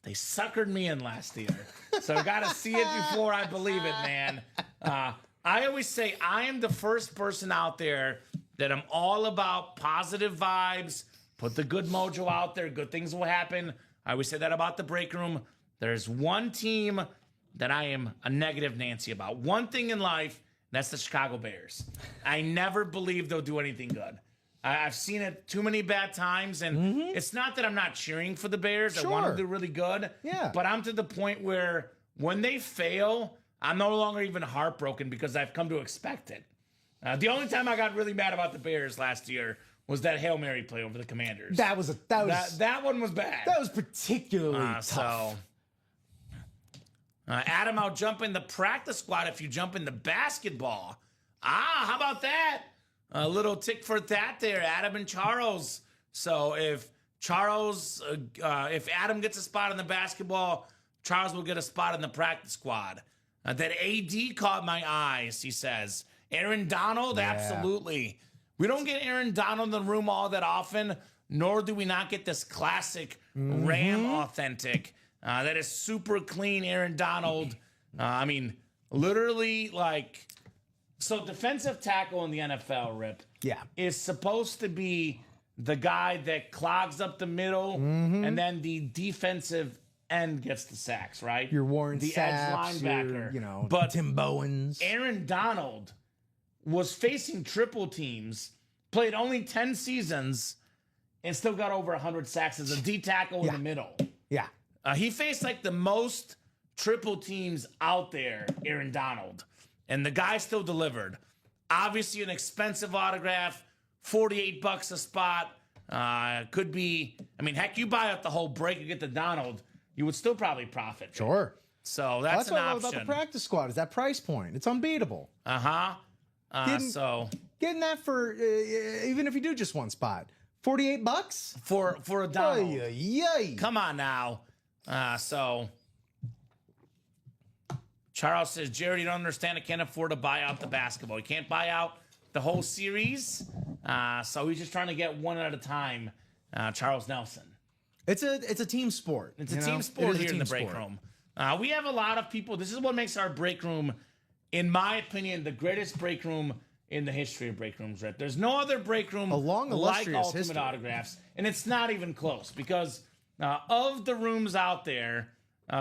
they suckered me in last year. So I got to see it before I believe it, man. I always say I am the first person out there that I'm all about positive vibes, put the good mojo out there, good things will happen. I always say that about the break room. There's one team that I am a negative Nancy about. One thing in life, that's the Chicago Bears. I never believe they'll do anything good. I've seen it too many bad times, and it's not that I'm not cheering for the Bears. I want them to do really good.
Yeah.
But I'm to the point where when they fail, I'm no longer even heartbroken because I've come to expect it. The only time I got really mad about the Bears last year was that Hail Mary play over the Commanders.
That
That one was bad.
That was particularly tough.
So, Adam, I'll jump in the practice squad if you jump in the basketball. How about that? A little tick for that there, Adam and Charles. So if Adam gets a spot in the basketball, Charles will get a spot in the practice squad. That AD caught my eyes, he says. Aaron Donald, absolutely. We don't get Aaron Donald in the room all that often, nor do we not get this classic Ram authentic. That is super clean Aaron Donald. Literally like... So defensive tackle in the NFL, Rip, is supposed to be the guy that clogs up the middle, and then the defensive end gets the sacks, right?
Your Warren
the
Saps,
edge linebacker.
but Tim Bowens.
Aaron Donald was facing triple teams, played only 10 seasons, and still got over 100 sacks as a D tackle in the middle.
Yeah.
He faced like the most triple teams out there, Aaron Donald. And the guy still delivered. Obviously, an expensive autograph, $48 a spot. Could be, heck, you buy out the whole break and get the Donald, you would still probably profit.
Sure.
So that's an
what I
option.
love about the practice squad is that price point. It's unbeatable.
So
getting that for even if you do just one spot, $48
for a Donald.
Yay!
Come on now. So Charles says, Jared, you don't understand. I can't afford to buy out the basketball. You can't buy out the whole series. So he's just trying to get one at a time. Charles Nelson.
It's a team sport.
It's a team sport here in the break room. We have a lot of people. This is what makes our break room, in my opinion, the greatest break room in the history of break rooms, Rip. There's no other break room like
illustrious
Ultimate
history.
Autographs, and it's not even close because of the rooms out there,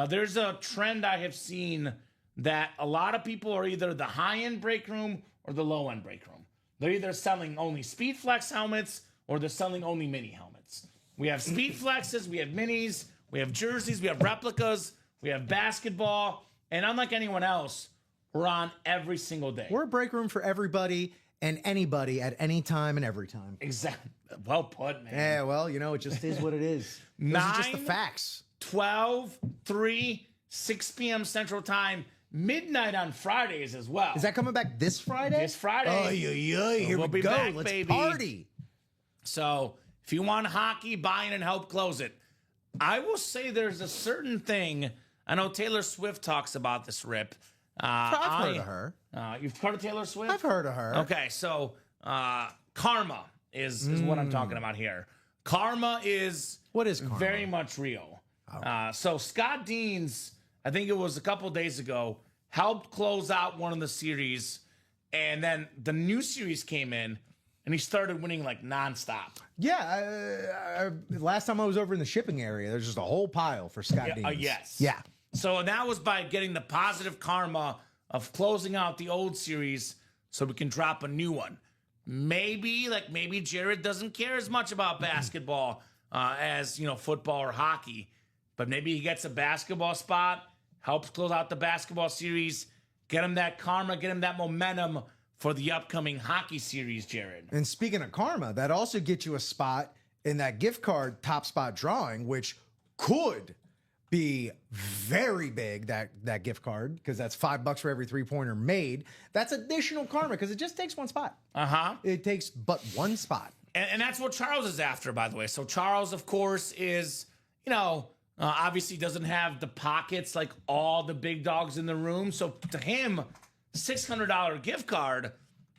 there's a trend I have seen that a lot of people are either the high-end break room or the low-end break room. They're either selling only SpeedFlex helmets or they're selling only mini helmets. We have SpeedFlexes, we have minis, we have jerseys, we have replicas, we have basketball, and unlike anyone else, we're on every single day.
We're a break room for everybody and anybody at any time and every time.
Exactly. Well put, man.
Yeah, well, it just is what it is. Those are just the
9,
facts.
12, 3, 6 p.m. Central Time, midnight on Fridays as well.
Is that coming back this Friday?
This Friday.
Oh, here
We'll
we
be
go.
back,
Let's
baby.
party.
So if you want hockey, buy in and help close it. I will say there's a certain thing. I know Taylor Swift talks about this, Rip.
I've heard of her.
You've heard of Taylor Swift?
I've heard of her.
Okay, so karma is what I'm talking about here. Karma is
What is karma?
very much real. So Scott Deans, I think it was a couple days ago, helped close out one of the series, and then the new series came in, and he started winning like nonstop.
Yeah, last time I was over in the shipping area, there's just a whole pile for Scott Deans.
Yes.
Yeah.
So that was by getting the positive karma of closing out the old series so we can drop a new one. Maybe Jared doesn't care as much about basketball as, football or hockey, but maybe he gets a basketball spot, helps close out the basketball series, get him that karma, get him that momentum for the upcoming hockey series, Jared.
And speaking of karma, that also gets you a spot in that gift card top spot drawing, which could be very big, that gift card, because that's $5 for every 3-pointer made. That's additional karma because it just takes one spot. It takes but one spot.
And that's what Charles is after, by the way. So Charles, of course, is, obviously doesn't have the pockets like all the big dogs in the room. So to him, $600 gift card,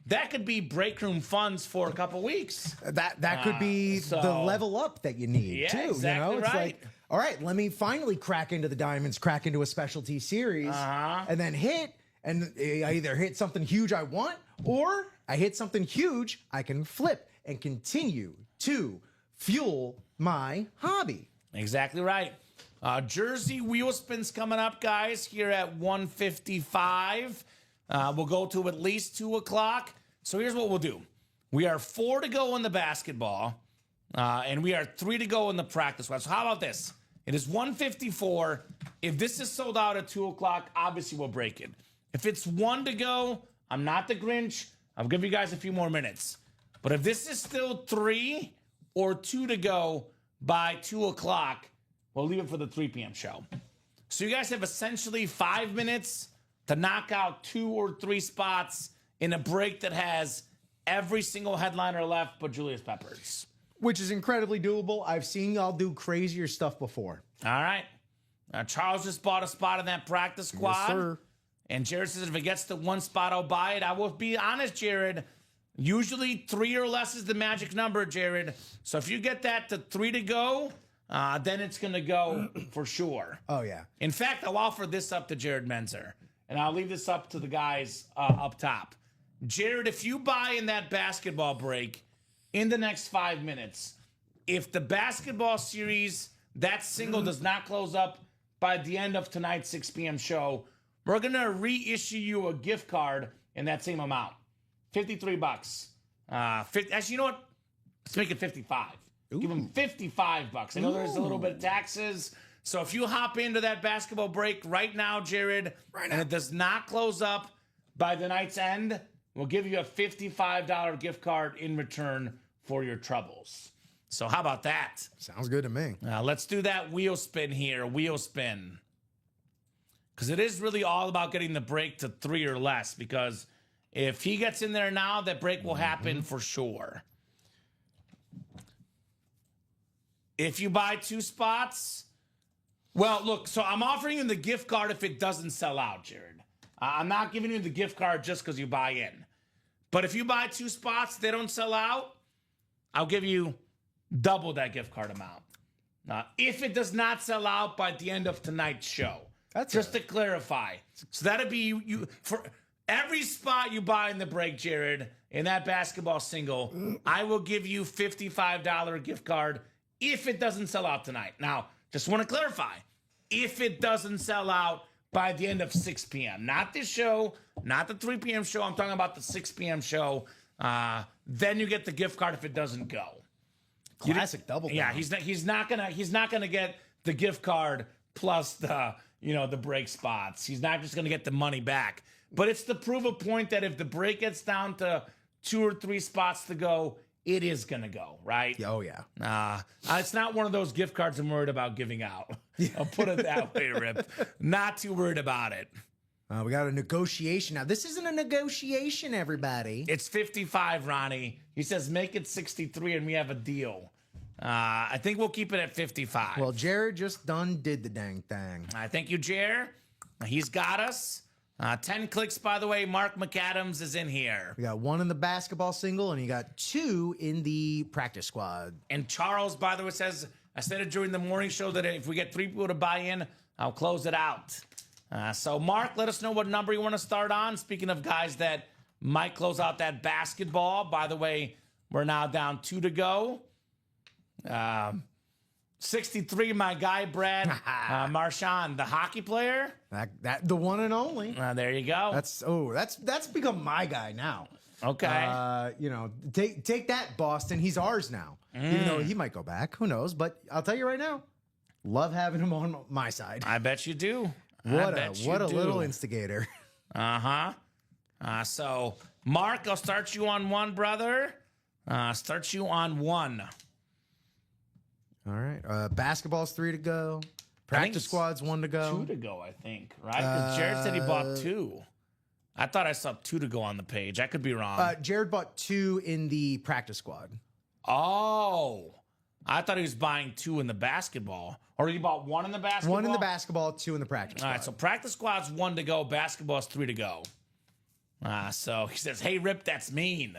that could be break room funds for a couple weeks.
That could be the level up that you need, too.
Exactly
It's
right.
like, all right, let me finally crack into the diamonds, crack into a specialty series, and then I either hit something huge I want, or I hit something huge I can flip and continue to fuel my hobby.
Exactly right. Jersey wheel spins coming up, guys, here at 1:55. We'll go to at least 2 o'clock. So here's what we'll do. We are 4 to go in the basketball, and we are 3 to go in the practice squad. So how about this? It is 1:54. If this is sold out at 2 o'clock, obviously we'll break it. If it's 1 to go, I'm not the Grinch. I'll give you guys a few more minutes. But if this is still 3 or 2 to go by 2 o'clock, we'll leave it for the 3 p.m. show. So you guys have essentially 5 minutes to knock out 2 or 3 spots in a break that has every single headliner left but Julius Peppers.
Which is incredibly doable. I've seen y'all do crazier stuff before.
All right. Charles just bought a spot in that practice squad.
Yes, sir.
And Jared says if it gets to 1 spot, I'll buy it. I will be honest, Jared. Usually 3 or less is the magic number, Jared. So if you get that to 3 to go, then it's going to go for sure.
Oh, yeah.
In fact, I'll offer this up to Jared Menzer, and I'll leave this up to the guys up top. Jared, if you buy in that basketball break in the next 5 minutes, if the basketball series, that single does not close up by the end of tonight's 6 p.m. show, we're going to reissue you a gift card in that same amount. $53. Actually, you know what? Let's make it 55. Give them $55. I know there's a little bit of taxes. So if you hop into that basketball break right now, Jared, and it does not close up by the night's end, we'll give you a $55 gift card in return for your troubles. So how about that?
Sounds good to me.
Let's do that wheel spin here. Wheel spin. Because it is really all about getting the break to 3 or less. Because if he gets in there now, that break will happen for sure. If you buy 2 spots, well, look, so I'm offering you the gift card if it doesn't sell out, Jared. I'm not giving you the gift card just because you buy in. But if you buy 2 spots, they don't sell out, I'll give you double that gift card amount. If it does not sell out by the end of tonight's show.
That's
just to clarify. So that'd be you for every spot you buy in the break, Jared, in that basketball single, I will give you $55 gift card if it doesn't sell out tonight. Now, just want to clarify, if it doesn't sell out by the end of 6 p.m., not this show, not the 3 p.m. show. I'm talking about the 6 p.m. show. Then you get the gift card if it doesn't go.
Classic double down.
Yeah, he's not gonna get the gift card plus the the break spots. He's not just gonna get the money back. But it's to prove a point that if the break gets down to 2 or 3 spots to go, it is gonna go, right?
Oh yeah.
It's not one of those gift cards I'm worried about giving out. I'll put it that way, Rip. Not too worried about it.
We got a negotiation now. This isn't a negotiation, everybody.
It's 55, Ronnie. He says make it 63 and we have a deal. I think we'll keep it at 55.
Well, Jared just did the dang thing.
Thank you, Jer. He's got us. 10 clicks, by the way. Mark McAdams is in here.
We got 1 in the basketball single, and you got 2 in the practice squad.
And Charles, by the way, says, I said it during the morning show that if we get 3 people to buy in, I'll close it out. So, Mark, let us know what number you want to start on. Speaking of guys that might close out that basketball, by the way, we're now down 2 to go. 63, my guy, Brad Marchand, the hockey player.
That the one and only.
There you go.
That's become my guy now.
Okay.
Take that, Boston. He's ours now. Even though he might go back. Who knows? But I'll tell you right now, love having him on my side.
I bet you do.
What a little instigator.
So, Mark, I'll start you on 1, brother. Start you on 1.
All right. Basketball's 3 to go. Practice squad's 1 to go.
2 to go, I think, right? Because Jared said he bought 2. I thought I saw 2 to go on the page. I could be wrong.
Jared bought 2 in the practice squad.
Oh. I thought he was buying 2 in the basketball. Or he bought 1 in the basketball?
1 in the basketball, 2 in the practice squad.
All right, so practice squad's 1 to go. Basketball's 3 to go. So he says, hey, Rip, that's mean.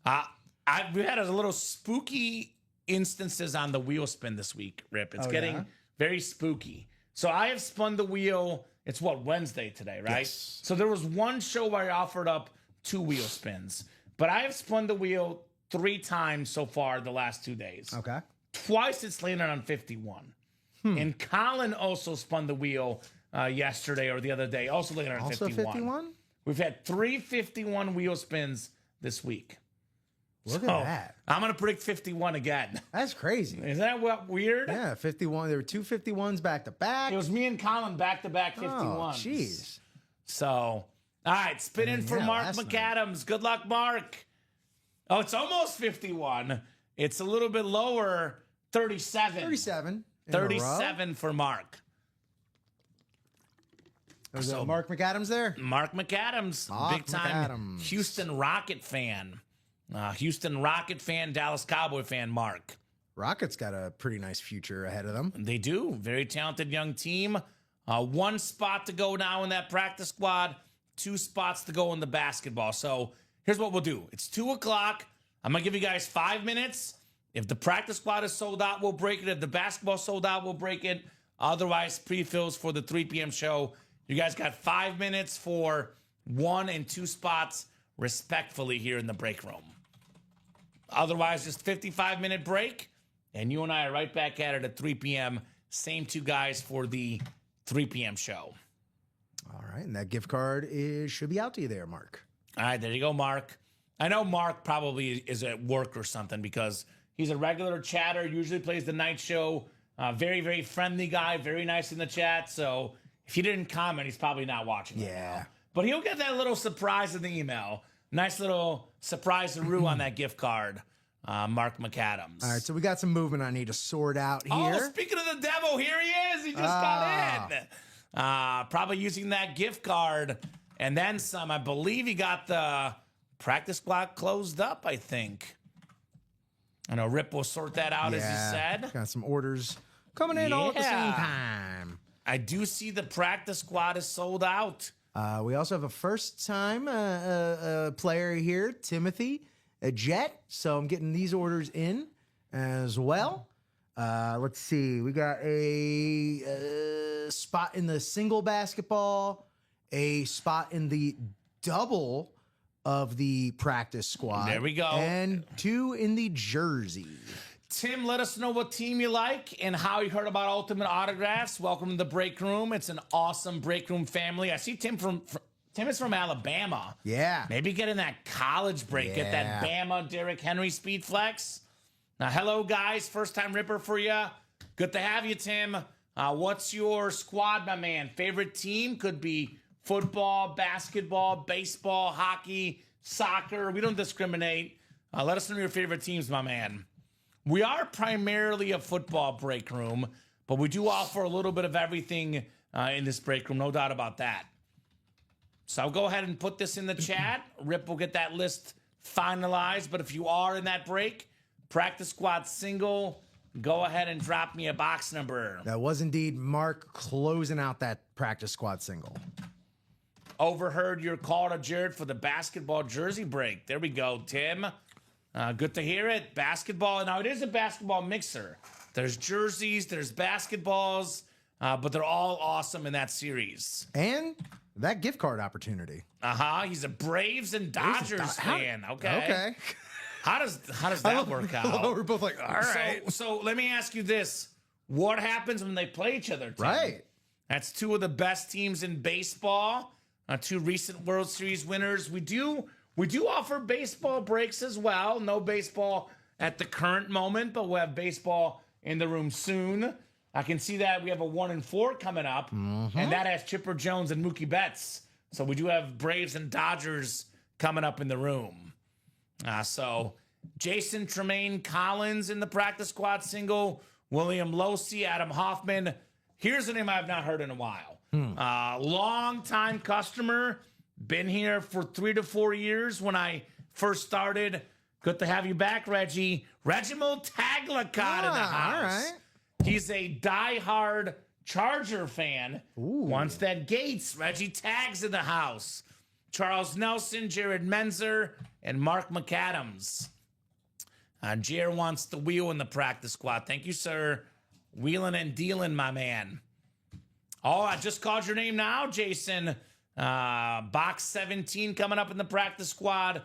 We had a little spooky instances on the wheel spin this week, Rip. It's getting very spooky. So I have spun the wheel. It's Wednesday today, right?
Yes.
So there was one show where I offered up 2 wheel spins, but I have spun the wheel 3 times so far the last 2 days.
Okay.
Twice it's landed on 51. And Colin also spun the wheel yesterday or the other day, also landed on 51.
51?
We've had 3 51 wheel spins this week.
Look at that.
I'm going to predict 51 again.
That's crazy.
Is that weird?
Yeah, 51. There were 2 51s back to back.
It was me and Colin back-to-back 51s.
Oh, jeez.
So, all right, spinning for Mark McAdams. Good luck, Mark. Oh, it's almost 51. It's a little bit lower, 37.
37.
37 for Mark.
There's Mark McAdams there.
Mark McAdams, big-time Houston Rocket fan. Houston Rocket fan, Dallas Cowboy fan, Mark.
Rockets got a pretty nice future ahead of them.
They do. Very talented young team. 1 spot to go now in that practice squad. 2 spots to go in the basketball. So here's what we'll do. It's 2 o'clock. I'm going to give you guys 5 minutes. If the practice squad is sold out, we'll break it. If the basketball sold out, we'll break it. Otherwise, pre-fills for the 3 p.m. show. You guys got 5 minutes for 1 and 2 spots, respectfully, here in the break room. Otherwise, just 55-minute break, and you and I are right back at it at 3 p.m. Same 2 guys for the 3 p.m. show.
All right, and that gift card should be out to you there, Mark.
All right, there you go, Mark. I know Mark probably is at work or something because he's a regular chatter, usually plays the night show. Very, very friendly guy, very nice in the chat. So if he didn't comment, he's probably not watching right now. But he'll get that little surprise in the email. Nice little surprise-a-roo on that gift card, Mark McAdams.
All right, so we got some movement I need to sort out here.
Oh, speaking of the devil, here he is. He just got in. Probably using that gift card and then some. I believe he got the practice squad closed up, I think. I know Rip will sort that out, as he said.
Got some orders coming in all at the same time.
I do see the practice squad is sold out.
We also have a first-time player here, Timothy, a Jet. So I'm getting these orders in as well. Let's see. We got a spot in the single basketball, a spot in the double of the practice squad.
There we go.
And 2 in the jersey.
Tim, let us know what team you like and how you heard about Ultimate Autographs. Welcome to the break room. It's an awesome break room family. I see Tim is from Alabama.
Yeah.
Maybe get in that college break. Get that Bama Derrick Henry speed flex. Now, hello, guys. First time Ripper for you. Good to have you, Tim. What's your squad, my man? Favorite team? Could be football, basketball, baseball, hockey, soccer. We don't discriminate. Let us know your favorite teams, my man. We are primarily a football break room, but we do offer a little bit of everything in this break room. No doubt about that. So I'll go ahead and put this in the chat. Rip will get that list finalized. But if you are in that break, practice squad single, go ahead and drop me a box number.
That was indeed Mark closing out that practice squad single.
Overheard your call to Jared for the basketball jersey break. There we go, Tim. Good to hear it. Basketball. Now, it is a basketball mixer. There's jerseys, there's basketballs, but they're all awesome in that series.
And that gift card opportunity.
He's a Braves and Dodgers fan. Okay. How does that work out?
We're both like, all right.
So let me ask you this: what happens when they play each other? Tim?
Right.
That's 2 of the best teams in baseball. 2 recent World Series winners. We do offer baseball breaks as well. No baseball at the current moment, but we'll have baseball in the room soon. I can see that we have a 1 and 4 coming up, and that has Chipper Jones and Mookie Betts. So we do have Braves and Dodgers coming up in the room. So Jason Tremaine Collins in the practice squad single, William Losey, Adam Hoffman. Here's a name I have not heard in a while. Long-time customer, been here for 3 to 4 years when I first started. Good to have you back, Reggie. Regiment Taglacott in the house.
All right.
He's a diehard Charger fan. Wants that Gates. Reggie Tags in the house. Charles Nelson, Jared Menzer, and Mark McAdams. Jared wants the wheel in the practice squad. Thank you, sir. Wheeling and dealing, my man. Oh, I just called your name now, Jason. Box 17 coming up in the practice squad.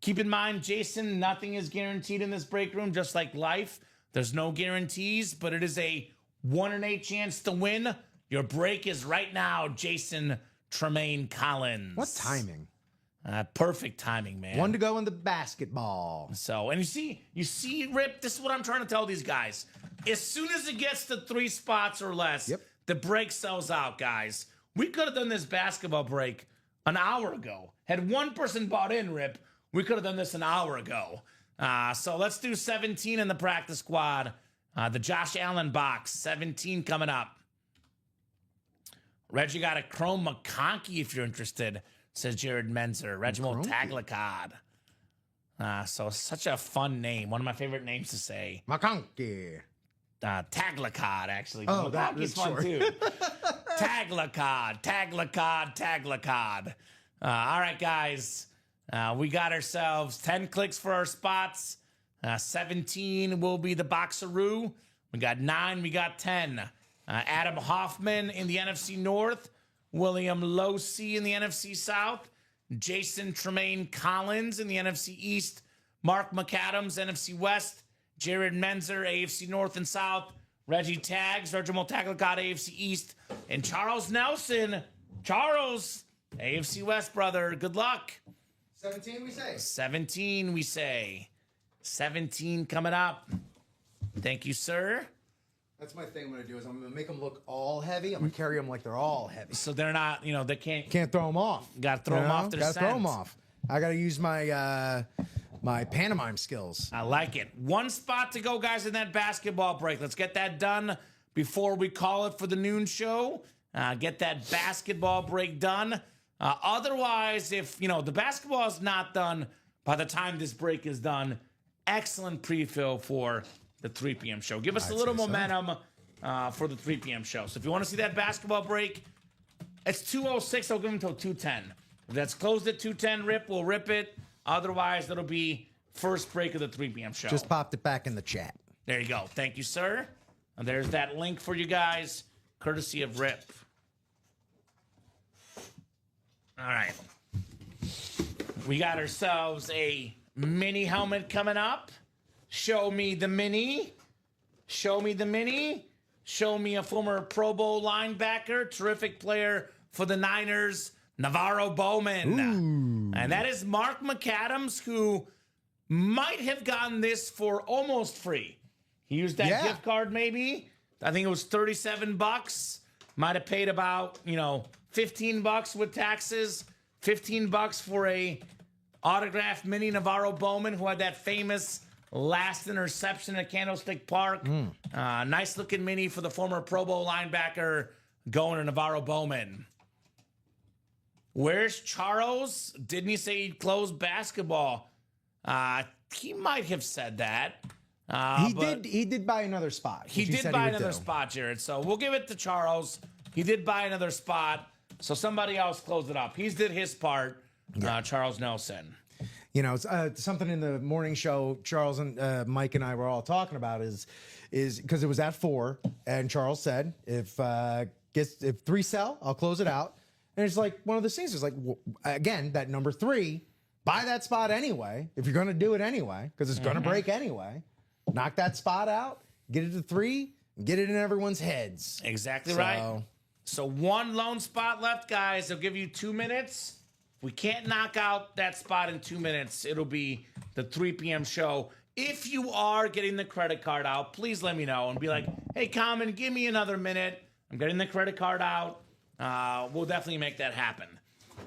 Keep in mind, Jason, nothing is guaranteed in this break room, just like life. There's no guarantees, but it is a 1 in 8 chance to win. Your break is right now, Jason Tremaine Collins.
What timing?
Perfect timing, man.
1 to go in the basketball.
So, and you see, Rip, this is what I'm trying to tell these guys. As soon as it gets to 3 spots or less, the break sells out, guys. We could have done this basketball break an hour ago. Had one person bought in, Rip, we could have done this an hour ago. So let's do 17 in the practice squad. The Josh Allen box, 17 coming up. Reggie got a Chrome McConkey if you're interested, says Jared Menzer. Reginald Taglacott. So such a fun name. One of my favorite names to say.
McConkey.
Taglacott, actually.
Oh,
McConkey's fun
short.
too. Taglacott. All right, guys. We got ourselves 10 clicks for our spots. 17 will be the Boxeroo. We got 9, we got 10. Adam Hoffman in the NFC North. William Losey in the NFC South. Jason Tremaine Collins in the NFC East. Mark McAdams, NFC West. Jared Menzer, AFC North and South. Reggie Tags, Reginald Taglacott, AFC East. And Charles Nelson. Charles, AFC West, brother. Good luck.
17, we say.
17, we say. 17 coming up. Thank you, sir.
That's my thing I'm going to do is I'm going to make them look all heavy. I'm going to carry them like they're all heavy.
So they're not, they can't
Throw them off.
Got to throw them off their
Got to throw them
scent.
off. I got to use my my pantomime skills.
I like it. 1 spot to go, guys, in that basketball break. Let's get that done before we call it for the noon show. Get that basketball break done. Otherwise, if, the basketball is not done by the time this break is done, excellent pre-fill for the 3 p.m. show. Give us a little momentum for the 3 p.m. show. So if you want to see that basketball break, it's 2:06. I'll give them until 2:10. If that's closed at 2:10, Rip, we'll rip it. Otherwise, it'll be first break of the 3 p.m. show.
Just popped it back in the chat.
There you go. Thank you, sir. And there's that link for you guys. courtesy of Rip. All right. We got ourselves a mini helmet coming up. Show me the mini. Show me the mini. Show me a former Pro Bowl linebacker, terrific player for the Niners, Navarro Bowman.
Ooh.
And that is Mark McAdams, who might have gotten this for almost free. He used that gift card maybe. I think it was $37. Might have paid about, $15 with taxes. $15 for a autographed mini Navarro Bowman who had that famous last interception at Candlestick Park. Nice looking mini for the former Pro Bowl linebacker going to Navarro Bowman. Where's Charles? Didn't he say he'd close basketball? He might have said that.
He did buy another spot.
He did buy another spot, Jared. So we'll give it to Charles. He did buy another spot. So somebody else closed it up. He's did his part. Charles Nelson.
Something in the morning show, Charles and Mike and I were all talking about is because it was at 4, and Charles said, if 3 sell, I'll close it out. And it's like one of those things is like, again, that number 3, buy that spot anyway. If you're going to do it anyway, because it's going to break anyway, knock that spot out, get it to 3, and get it in everyone's heads.
Exactly right. So one lone spot left, guys. They'll give you 2 minutes. If we can't knock out that spot in 2 minutes, it'll be the 3 p.m. show. If you are getting the credit card out, please let me know and be like, hey, Kamen, give me another minute. I'm getting the credit card out. We'll definitely make that happen.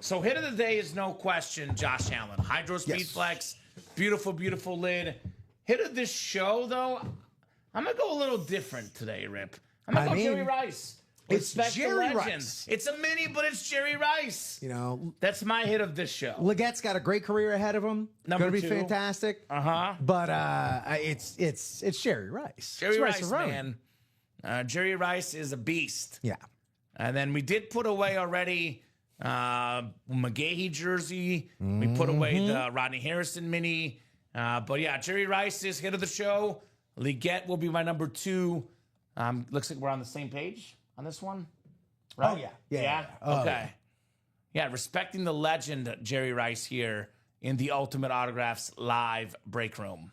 So hit of the day is no question, Josh Allen. Hydro Speed Flex, beautiful, beautiful lid. Hit of this show, though, I'm going to go a little different today, Rip. I'm going to go Jerry Rice.
It's Jerry Rice.
It's a mini, but it's Jerry Rice. That's my hit of this show.
Legette's got a great career ahead of him.
Number
Gonna be
2.
fantastic. But it's Jerry Rice.
Jerry Rice, man. Jerry Rice is a beast.
Yeah.
And then we did put away already McGahee jersey. We put away the Rodney Harrison mini. But yeah, Jerry Rice is hit of the show. Legette will be my number 2. Looks like we're on the same page on this one. Right?
Oh, yeah.
Okay. Yeah, respecting the legend, Jerry Rice here in the Ultimate Autographs live break room.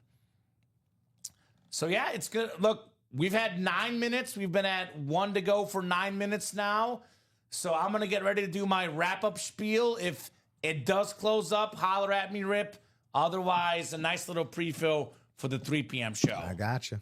So yeah, it's good. Look, we've had 9 minutes. We've been at 1 to go for 9 minutes now. So I'm going to get ready to do my wrap-up spiel. If it does close up, holler at me, Rip. Otherwise, a nice little pre-fill for the 3 p.m. show.
I gotcha.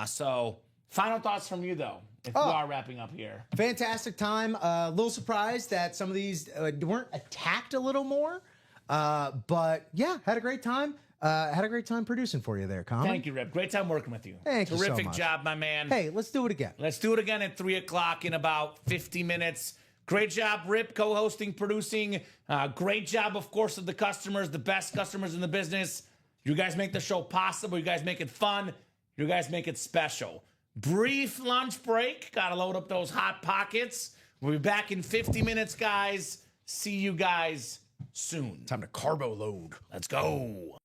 So final thoughts from you, though, if we are wrapping up here.
Fantastic time. A little surprised that some of these weren't attacked a little more. But yeah, had a great time. Had a great time producing for you there, Kamen.
Thank you, Rip. Great time working with you.
Thank you so
Terrific
much.
job, my man.
Hey, let's do it again.
Let's do it again at 3 o'clock in about 50 minutes. Great job, Rip, co-hosting, producing. Great job, of course, of the customers, the best customers in the business. You guys make the show possible. You guys make it fun. You guys make it special. Brief lunch break. Got to load up those Hot Pockets. We'll be back in 50 minutes, guys. See you guys soon.
Time to carbo load.
Let's go.